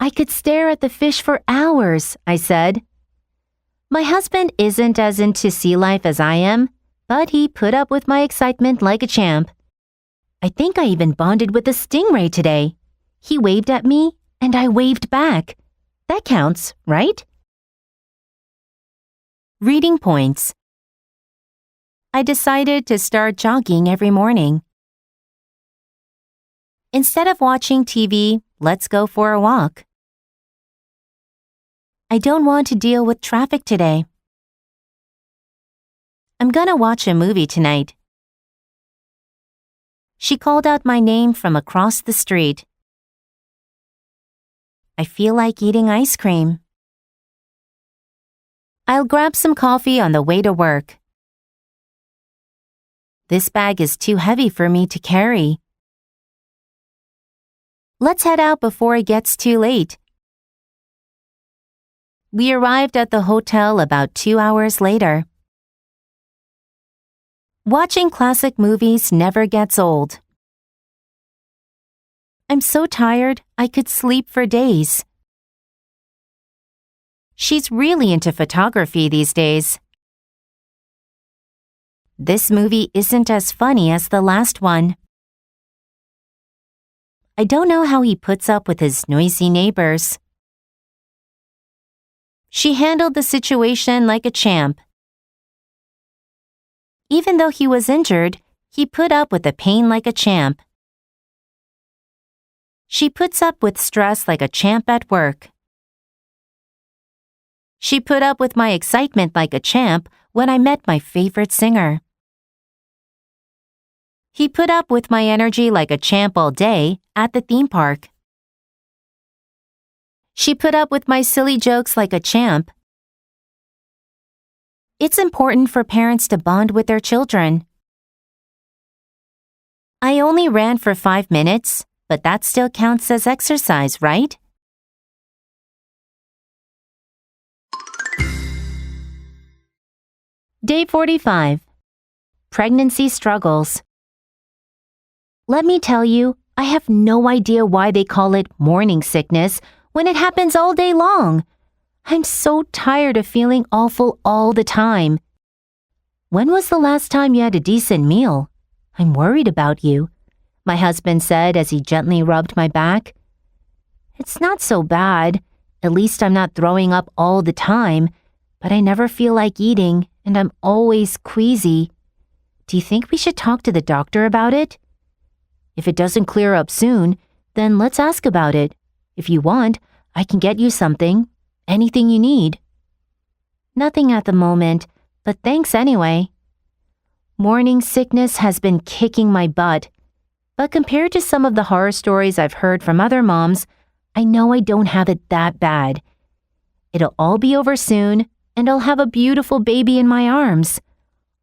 Speaker 1: I could stare at the fish for hours, I said. My husband isn't as into sea life as I am, but he put up with my excitement like a champ. I think I even bonded with a stingray today. He waved at me, and I waved back. That counts, right? Reading points. I decided to start jogging every morning. Instead of watching TV, let's go for a walk. I don't want to deal with traffic today. I'm gonna watch a movie tonight. She called out my name from across the street. I feel like eating ice cream. I'll grab some coffee on the way to work. This bag is too heavy for me to carry. Let's head out before it gets too late. We arrived at the hotel about 2 hours later. Watching classic movies never gets old. I'm so tired, I could sleep for days. She's really into photography these days. This movie isn't as funny as the last one. I don't know how he puts up with his noisy neighbors. She handled the situation like a champ. Even though he was injured, he put up with the pain like a champ. She puts up with stress like a champ at work. She put up with my excitement like a champ when I met my favorite singer. He put up with my energy like a champ all day at the theme park. She put up with my silly jokes like a champ. It's important for parents to bond with their children. I only ran for 5 minutes, but that still counts as exercise, right? Day 45. Pregnancy struggles. Let me tell you, I have no idea why they call it morning sickness when it happens all day long. I'm so tired of feeling awful all the time. When was the last time you had a decent meal? I'm worried about you, my husband said as he gently rubbed my back. It's not so bad. At least I'm not throwing up all the time, but I never feel like eating and I'm always queasy. Do you think we should talk to the doctor about it? If it doesn't clear up soon, then let's ask about it. If you want, I can get you something. Anything you need. Nothing at the moment, but thanks anyway. Morning sickness has been kicking my butt, but compared to some of the horror stories I've heard from other moms, I know I don't have it that bad. It'll all be over soon, and I'll have a beautiful baby in my arms.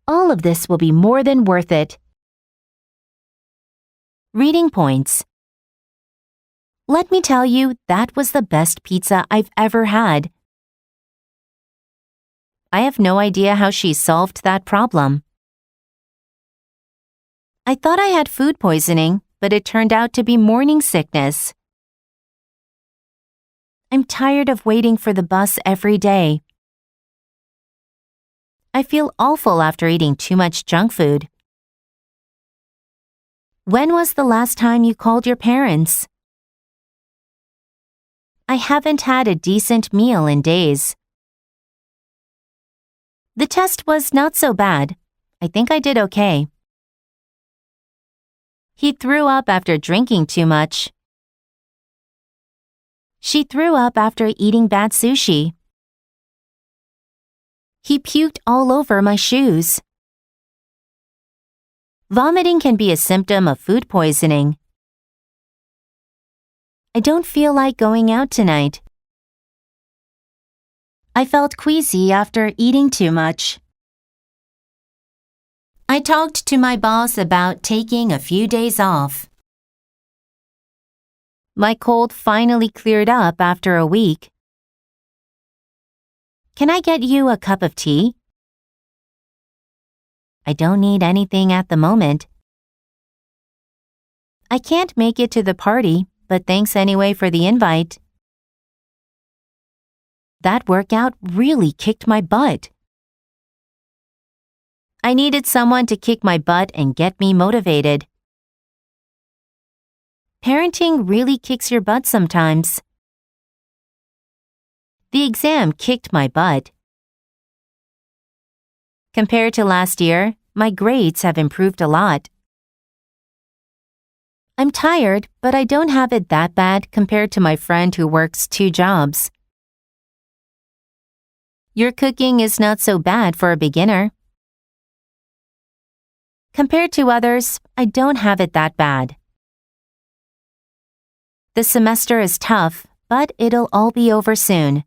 Speaker 1: All of this will be more than worth it. Reading points. Let me tell you, that was the best pizza I've ever had. I have no idea how she solved that problem. I thought I had food poisoning, but it turned out to be morning sickness. I'm tired of waiting for the bus every day. I feel awful after eating too much junk food. When was the last time you called your parents? I haven't had a decent meal in days. The test was not so bad. I think I did okay. He threw up after drinking too much. She threw up after eating bad sushi. He puked all over my shoes. Vomiting can be a symptom of food poisoning. I don't feel like going out tonight. I felt queasy after eating too much. I talked to my boss about taking a few days off. My cold finally cleared up after a week. Can I get you a cup of tea? I don't need anything at the moment. I can't make it to the party, but thanks anyway for the invite. That workout really kicked my butt. I needed someone to kick my butt and get me motivated. Parenting really kicks your butt sometimes. The exam kicked my butt. Compared to last year, my grades have improved a lot. I'm tired, but I don't have it that bad compared to my friend who works 2 jobs. Your cooking is not so bad for a beginner. Compared to others, I don't have it that bad. The semester is tough, but it'll all be over soon.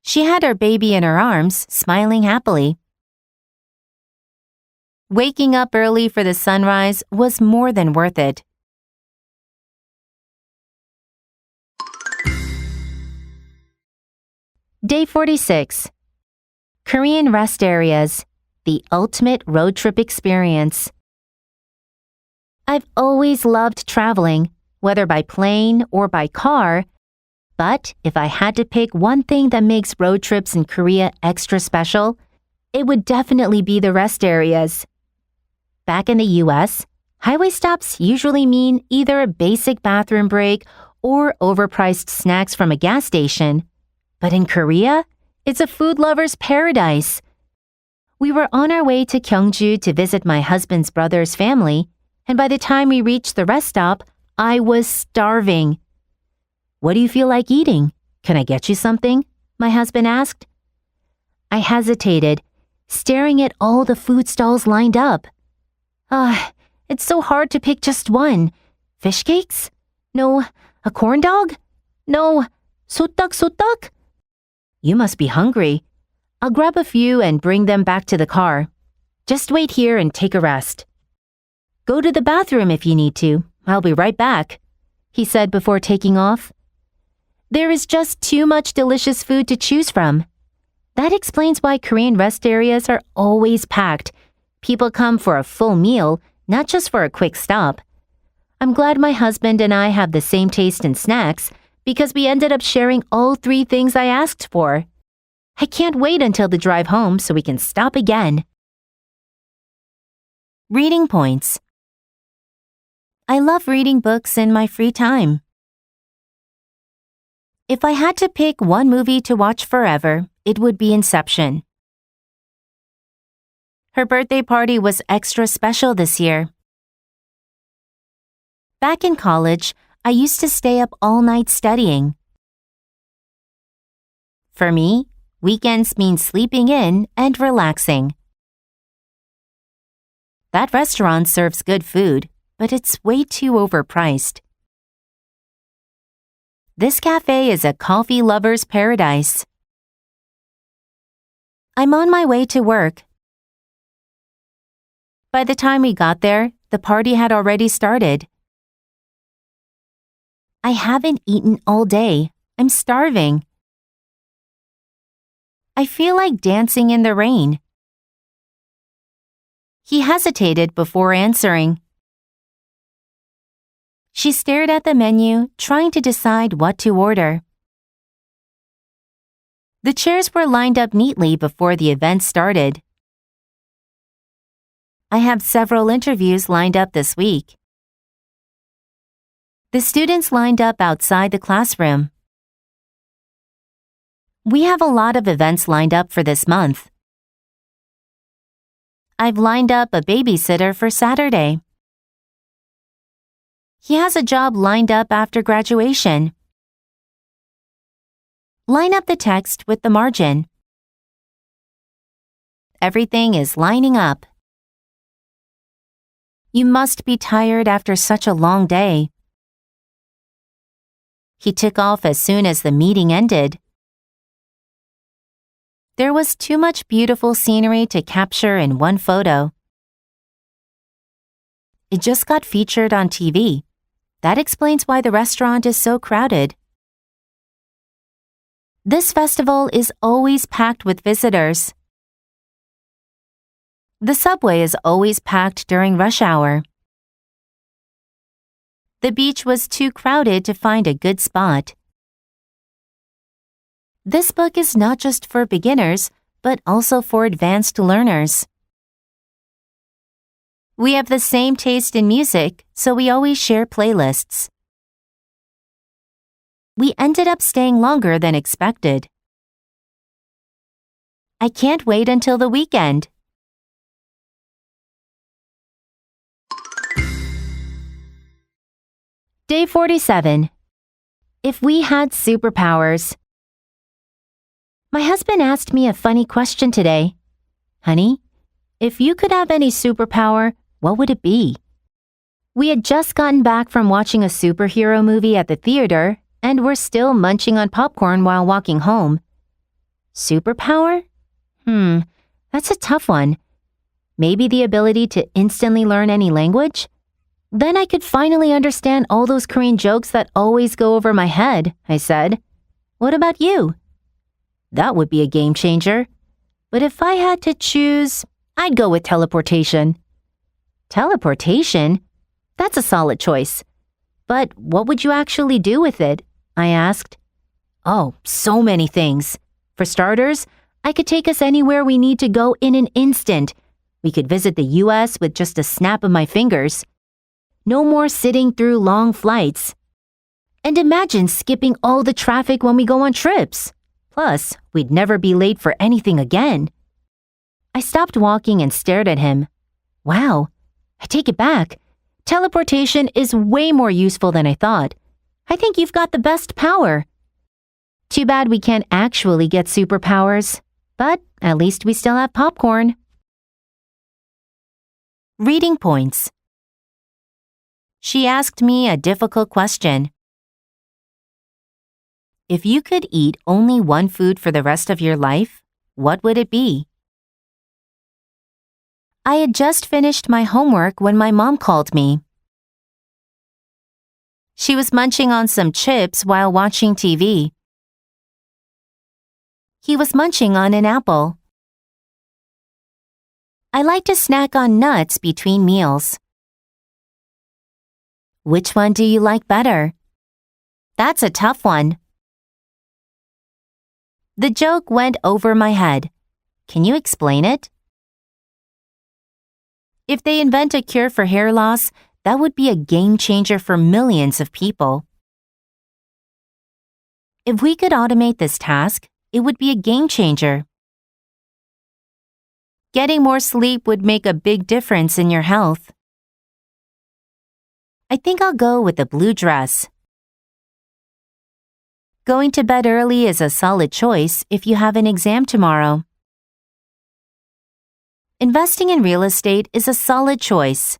Speaker 1: She had her baby in her arms, smiling happily. Waking up early for the sunrise was more than worth it. Day 46. Korean rest areas, the ultimate road trip experience. I've always loved traveling, whether by plane or by car, but if I had to pick one thing that makes road trips in Korea extra special, it would definitely be the rest areas. Back in the US, highway stops usually mean either a basic bathroom break or overpriced snacks from a gas station. But in Korea, it's a food lover's paradise. We were on our way to Gyeongju to visit my husband's brother's family, and by the time we reached the rest stop, I was starving. "What do you feel like eating? Can I get you something?" my husband asked. I hesitated, staring at all the food stalls lined up. It's so hard to pick just one. Fish cakes? No. A corn dog? No. 소떡? You must be hungry. I'll grab a few and bring them back to the car. Just wait here and take a rest. Go to the bathroom if you need to. I'll be right back, he said before taking off. There is just too much delicious food to choose from. That explains why Korean rest areas are always packed. People come for a full meal, not just for a quick stop. I'm glad my husband and I have the same taste in snacks because we ended up sharing all 3 things I asked for. I can't wait until the drive home so we can stop again. Reading points. I love reading books in my free time. If I had to pick one movie to watch forever, it would be Inception. Her birthday party was extra special this year. Back in college, I used to stay up all night studying. For me, weekends mean sleeping in and relaxing. That restaurant serves good food, but it's way too overpriced. This cafe is a coffee lover's paradise. I'm on my way to work. By the time we got there, the party had already started. I haven't eaten all day. I'm starving. I feel like dancing in the rain. He hesitated before answering. She stared at the menu, trying to decide what to order. The chairs were lined up neatly before the event started. I have several interviews lined up this week. The students lined up outside the classroom. We have a lot of events lined up for this month. I've lined up a babysitter for Saturday. He has a job lined up after graduation. Line up the text with the margin. Everything is lining up. You must be tired after such a long day. He took off as soon as the meeting ended. There was too much beautiful scenery to capture in one photo. It just got featured on TV. That explains why the restaurant is so crowded. This festival is always packed with visitors. The subway is always packed during rush hour. The beach was too crowded to find a good spot. This book is not just for beginners, but also for advanced learners. We have the same taste in music, so we always share playlists. We ended up staying longer than expected. I can't wait until the weekend. Day 47. If we had superpowers. My husband asked me a funny question today. Honey, if you could have any superpower, what would it be? We had just gotten back from watching a superhero movie at the theater, and we're still munching on popcorn while walking home. Superpower? That's a tough one. Maybe the ability to instantly learn any language? Then I could finally understand all those Korean jokes that always go over my head, I said. What about you? That would be a game changer. But if I had to choose, I'd go with teleportation. Teleportation? That's a solid choice. But what would you actually do with it? I asked. Oh, so many things. For starters, I could take us anywhere we need to go in an instant. We could visit the US with just a snap of my fingers. No more sitting through long flights. And imagine skipping all the traffic when we go on trips. Plus, we'd never be late for anything again. I stopped walking and stared at him. Wow, I take it back. Teleportation is way more useful than I thought. I think you've got the best power. Too bad we can't actually get superpowers, but at least we still have popcorn. Reading points. She asked me a difficult question. If you could eat only one food for the rest of your life, what would it be? I had just finished my homework when my mom called me. She was munching on some chips while watching TV. He was munching on an apple. I like to snack on nuts between meals. Which one do you like better? That's a tough one. The joke went over my head. Can you explain it? If they invent a cure for hair loss, that would be a game changer for millions of people. If we could automate this task, it would be a game changer. Getting more sleep would make a big difference in your health. I think I'll go with the blue dress. Going to bed early is a solid choice if you have an exam tomorrow. Investing in real estate is a solid choice.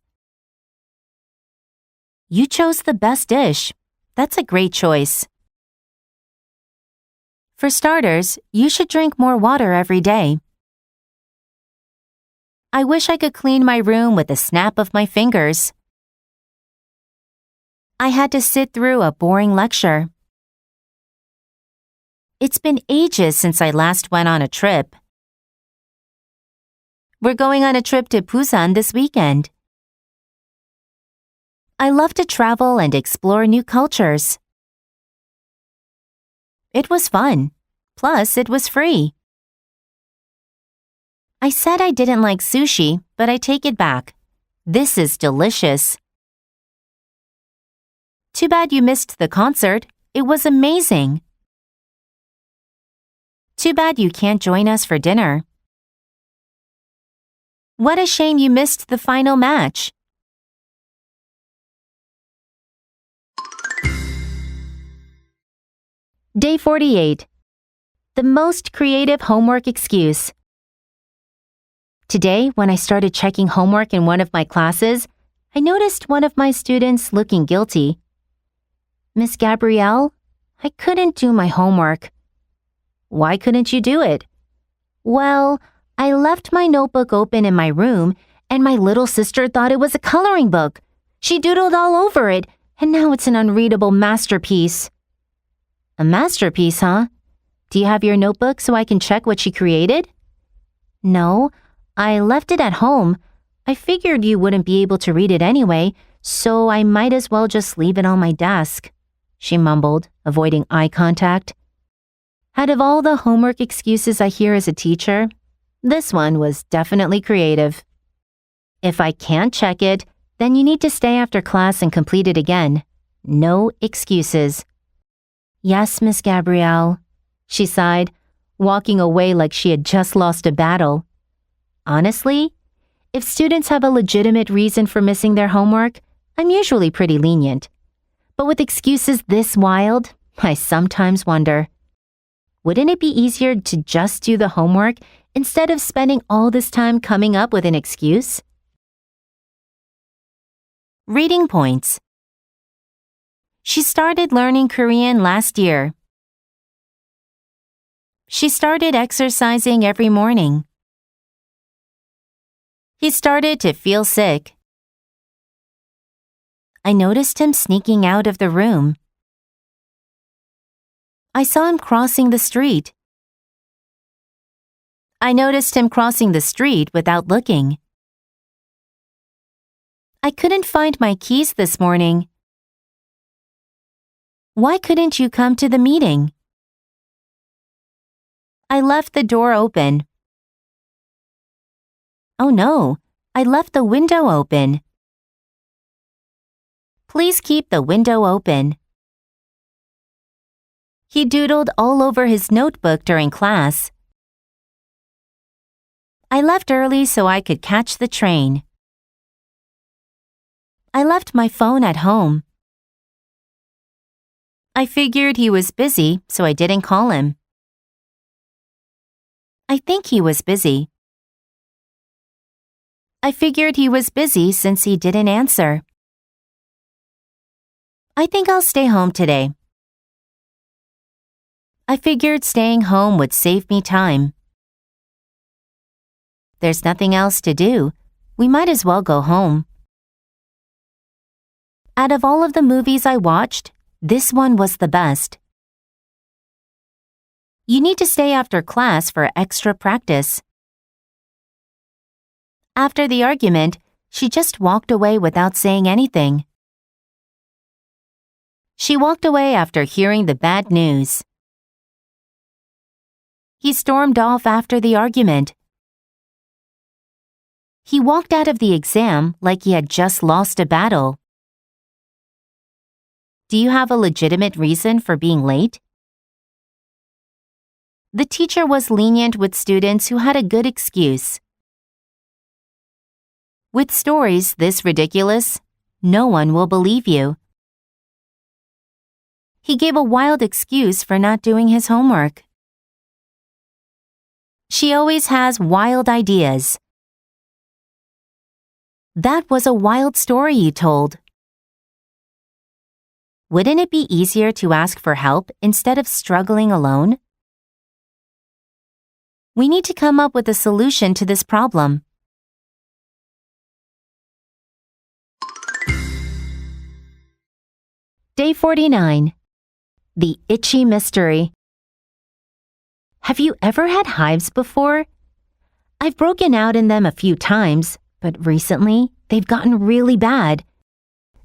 Speaker 1: You chose the best dish. That's a great choice. For starters, you should drink more water every day. I wish I could clean my room with a snap of my fingers. I had to sit through a boring lecture. It's been ages since I last went on a trip. We're going on a trip to Busan this weekend. I love to travel and explore new cultures. It was fun. Plus, it was free. I said I didn't like sushi, but I take it back. This is delicious. Too bad you missed the concert. It was amazing. Too bad you can't join us for dinner. What a shame you missed the final match. Day 48. The most creative homework excuse. Today, when I started checking homework in one of my classes, I noticed one of my students looking guilty. Miss Gabrielle, I couldn't do my homework. Why couldn't you do it? Well, I left my notebook open in my room, and my little sister thought it was a coloring book. She doodled all over it, and now it's an unreadable masterpiece. A masterpiece, huh? Do you have your notebook so I can check what she created? No, I left it at home. I figured you wouldn't be able to read it anyway, so I might as well just leave it on my desk, she mumbled, avoiding eye contact. Out of all the homework excuses I hear as a teacher, this one was definitely creative. If I can't check it, then you need to stay after class and complete it again. No excuses. Yes, Miss Gabrielle, she sighed, walking away like she had just lost a battle. Honestly, if students have a legitimate reason for missing their homework, I'm usually pretty lenient. But with excuses this wild, I sometimes wonder, wouldn't it be easier to just do the homework instead of spending all this time coming up with an excuse? Reading points. She started learning Korean last year. She started exercising every morning. He started to feel sick. I noticed him sneaking out of the room. I saw him crossing the street. I noticed him crossing the street without looking. I couldn't find my keys this morning. Why couldn't you come to the meeting? I left the door open. Oh no, I left the window open. Please keep the window open. He doodled all over his notebook during class. I left early so I could catch the train. I left my phone at home. I figured he was busy, so I didn't call him. I think he was busy. I figured he was busy since he didn't answer. I think I'll stay home today. I figured staying home would save me time. There's nothing else to do. We might as well go home. Out of all of the movies I watched, this one was the best. You need to stay after class for extra practice. After the argument, she just walked away without saying anything. She walked away after hearing the bad news. He stormed off after the argument. He walked out of the exam like he had just lost a battle. Do you have a legitimate reason for being late? The teacher was lenient with students who had a good excuse. With stories this ridiculous, no one will believe you. He gave a wild excuse for not doing his homework. She always has wild ideas. That was a wild story you told. Wouldn't it be easier to ask for help instead of struggling alone? We need to come up with a solution to this problem. Day 49. The Itchy Mystery. Have you ever had hives before? I've broken out in them a few times, but recently they've gotten really bad.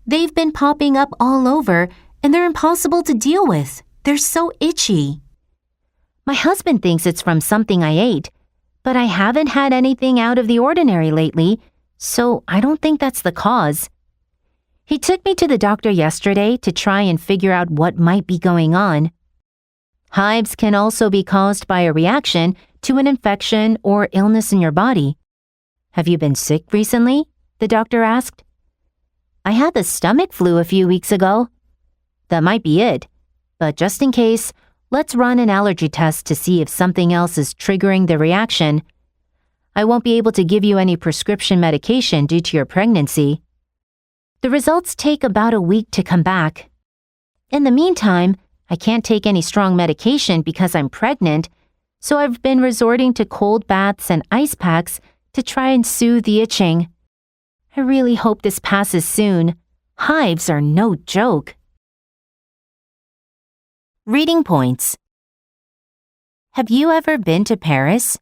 Speaker 1: They've been popping up all over, and they're impossible to deal with. They're so itchy. My husband thinks it's from something I ate, but I haven't had anything out of the ordinary lately, so I don't think that's the cause. He took me to the doctor yesterday to try and figure out what might be going on. Hives can also be caused by a reaction to an infection or illness in your body. Have you been sick recently? The doctor asked. I had the stomach flu a few weeks ago. That might be it, but just in case, let's run an allergy test to see if something else is triggering the reaction. I won't be able to give you any prescription medication due to your pregnancy. The results take about a week to come back. In the meantime, I can't take any strong medication because I'm pregnant, so I've been resorting to cold baths and ice packs to try and soothe the itching. I really hope this passes soon. Hives are no joke. Reading points. Have you ever been to Paris?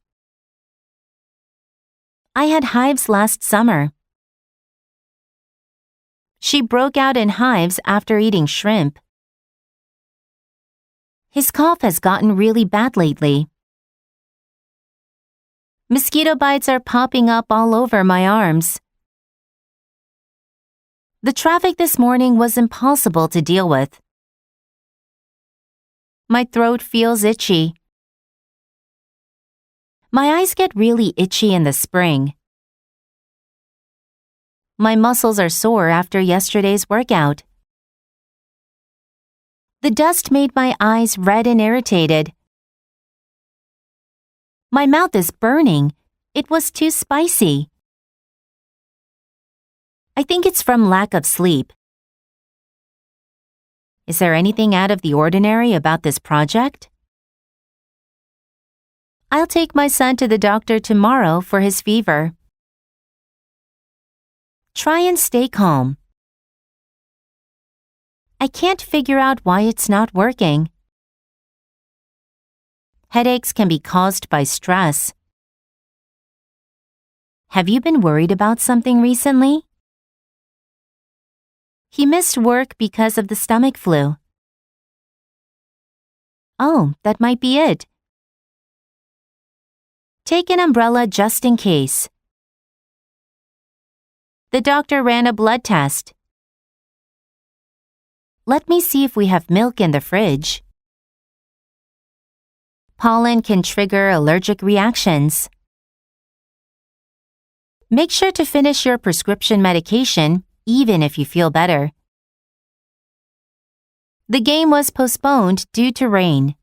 Speaker 1: I had hives last summer. She broke out in hives after eating shrimp. His cough has gotten really bad lately. Mosquito bites are popping up all over my arms. The traffic this morning was impossible to deal with. My throat feels itchy. My eyes get really itchy in the spring. My muscles are sore after yesterday's workout. The dust made my eyes red and irritated. My mouth is burning. It was too spicy. I think it's from lack of sleep. Is there anything out of the ordinary about this project? I'll take my son to the doctor tomorrow for his fever. Try and stay calm. I can't figure out why it's not working. Headaches can be caused by stress. Have you been worried about something recently? He missed work because of the stomach flu. Oh, that might be it. Take an umbrella just in case. The doctor ran a blood test. Let me see if we have milk in the fridge. Pollen can trigger allergic reactions. Make sure to finish your prescription medication, even if you feel better. The game was postponed due to rain.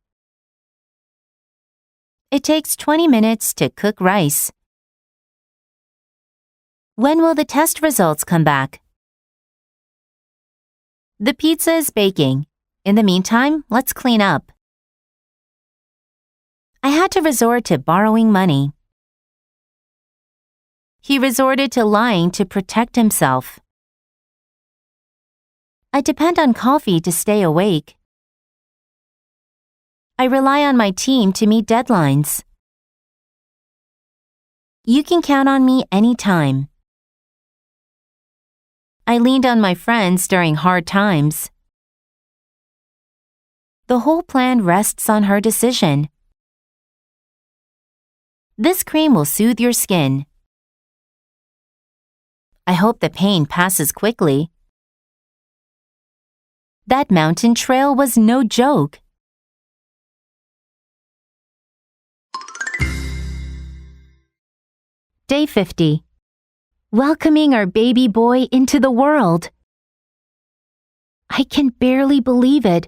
Speaker 1: It takes 20 minutes to cook rice. When will the test results come back? The pizza is baking. In the meantime, let's clean up. I had to resort to borrowing money. He resorted to lying to protect himself. I depend on coffee to stay awake. I rely on my team to meet deadlines. You can count on me anytime. I leaned on my friends during hard times. The whole plan rests on her decision. This cream will soothe your skin. I hope the pain passes quickly. That mountain trail was no joke. Day 50. Welcoming our baby boy into the world. I can barely believe it.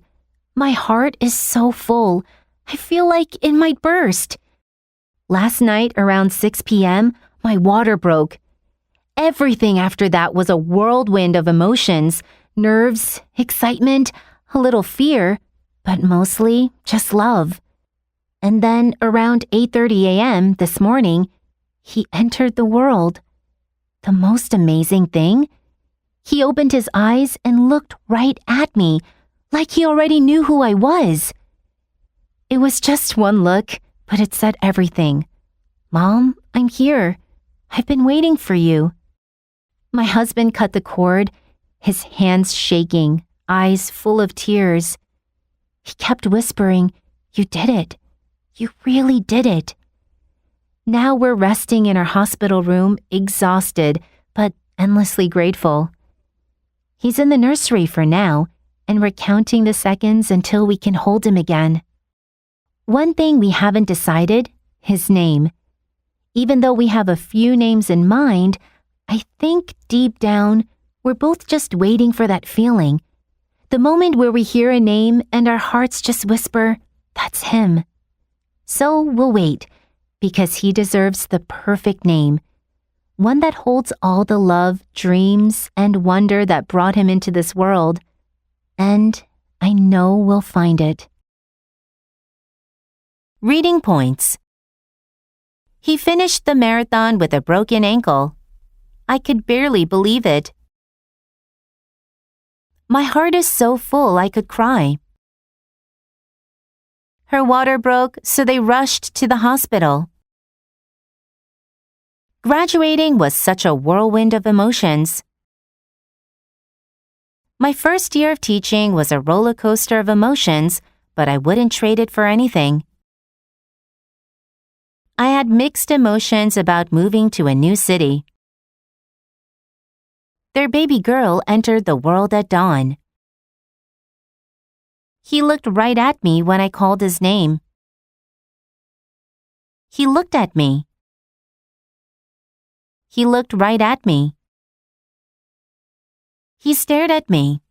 Speaker 1: My heart is so full. I feel like it might burst. Last night around 6 p.m., my water broke. Everything after that was a whirlwind of emotions, nerves, excitement, a little fear, but mostly just love. And then around 8:30 a.m. this morning, he entered the world. The most amazing thing? He opened his eyes and looked right at me, like he already knew who I was. It was just one look, but it said everything. Mom, I'm here. I've been waiting for you. My husband cut the cord, his hands shaking, eyes full of tears. He kept whispering, "You did it. You really did it." Now we're resting in our hospital room, exhausted, but endlessly grateful. He's in the nursery for now, and we're counting the seconds until we can hold him again. One thing we haven't decided, his name. Even though we have a few names in mind, I think deep down, we're both just waiting for that feeling. The moment where we hear a name and our hearts just whisper, "That's him." So we'll wait, because he deserves the perfect name. One that holds all the love, dreams, and wonder that brought him into this world. And I know we'll find it. Reading points. He finished the marathon with a broken ankle. I could barely believe it. My heart is so full I could cry. Her water broke, so they rushed to the hospital. Graduating was such a whirlwind of emotions. My first year of teaching was a roller coaster of emotions, but I wouldn't trade it for anything. I had mixed emotions about moving to a new city. Their baby girl entered the world at dawn. He looked right at me when I called his name. He looked at me. He looked right at me. He stared at me.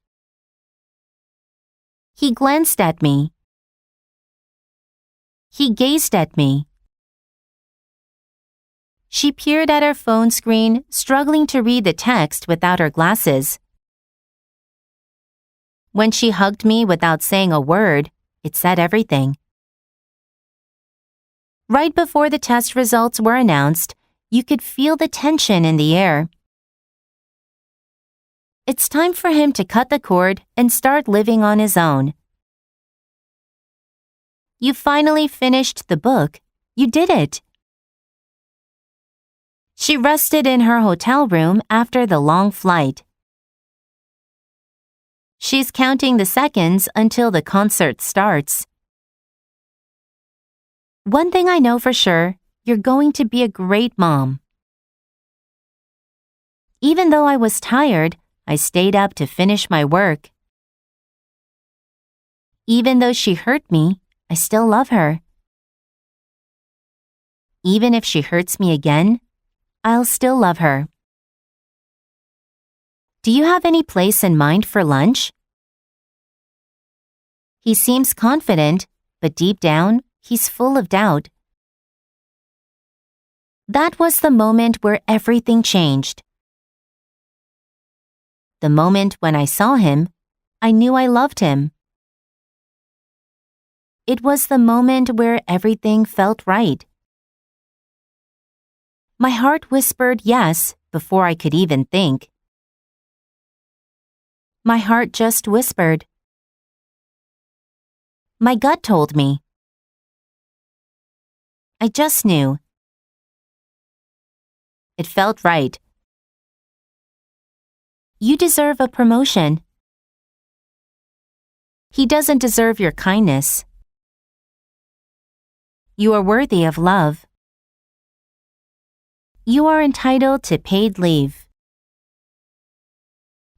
Speaker 1: He glanced at me. He gazed at me. She peered at her phone screen, struggling to read the text without her glasses. When she hugged me without saying a word, it said everything. Right before the test results were announced, you could feel the tension in the air. It's time for him to cut the cord and start living on his own. You finally finished the book. You did it. She rested in her hotel room after the long flight. She's counting the seconds until the concert starts. One thing I know for sure, you're going to be a great mom. Even though I was tired, I stayed up to finish my work. Even though she hurt me, I still love her. Even if she hurts me again, I'll still love her. Do you have any place in mind for lunch? He seems confident, but deep down, he's full of doubt. That was the moment where everything changed. The moment when I saw him, I knew I loved him. It was the moment where everything felt right. My heart whispered yes before I could even think. My heart just whispered. My gut told me. I just knew. It felt right. You deserve a promotion. He doesn't deserve your kindness. You are worthy of love. You are entitled to paid leave.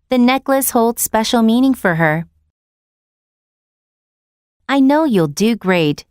Speaker 1: The necklace holds special meaning for her. I know you'll do great.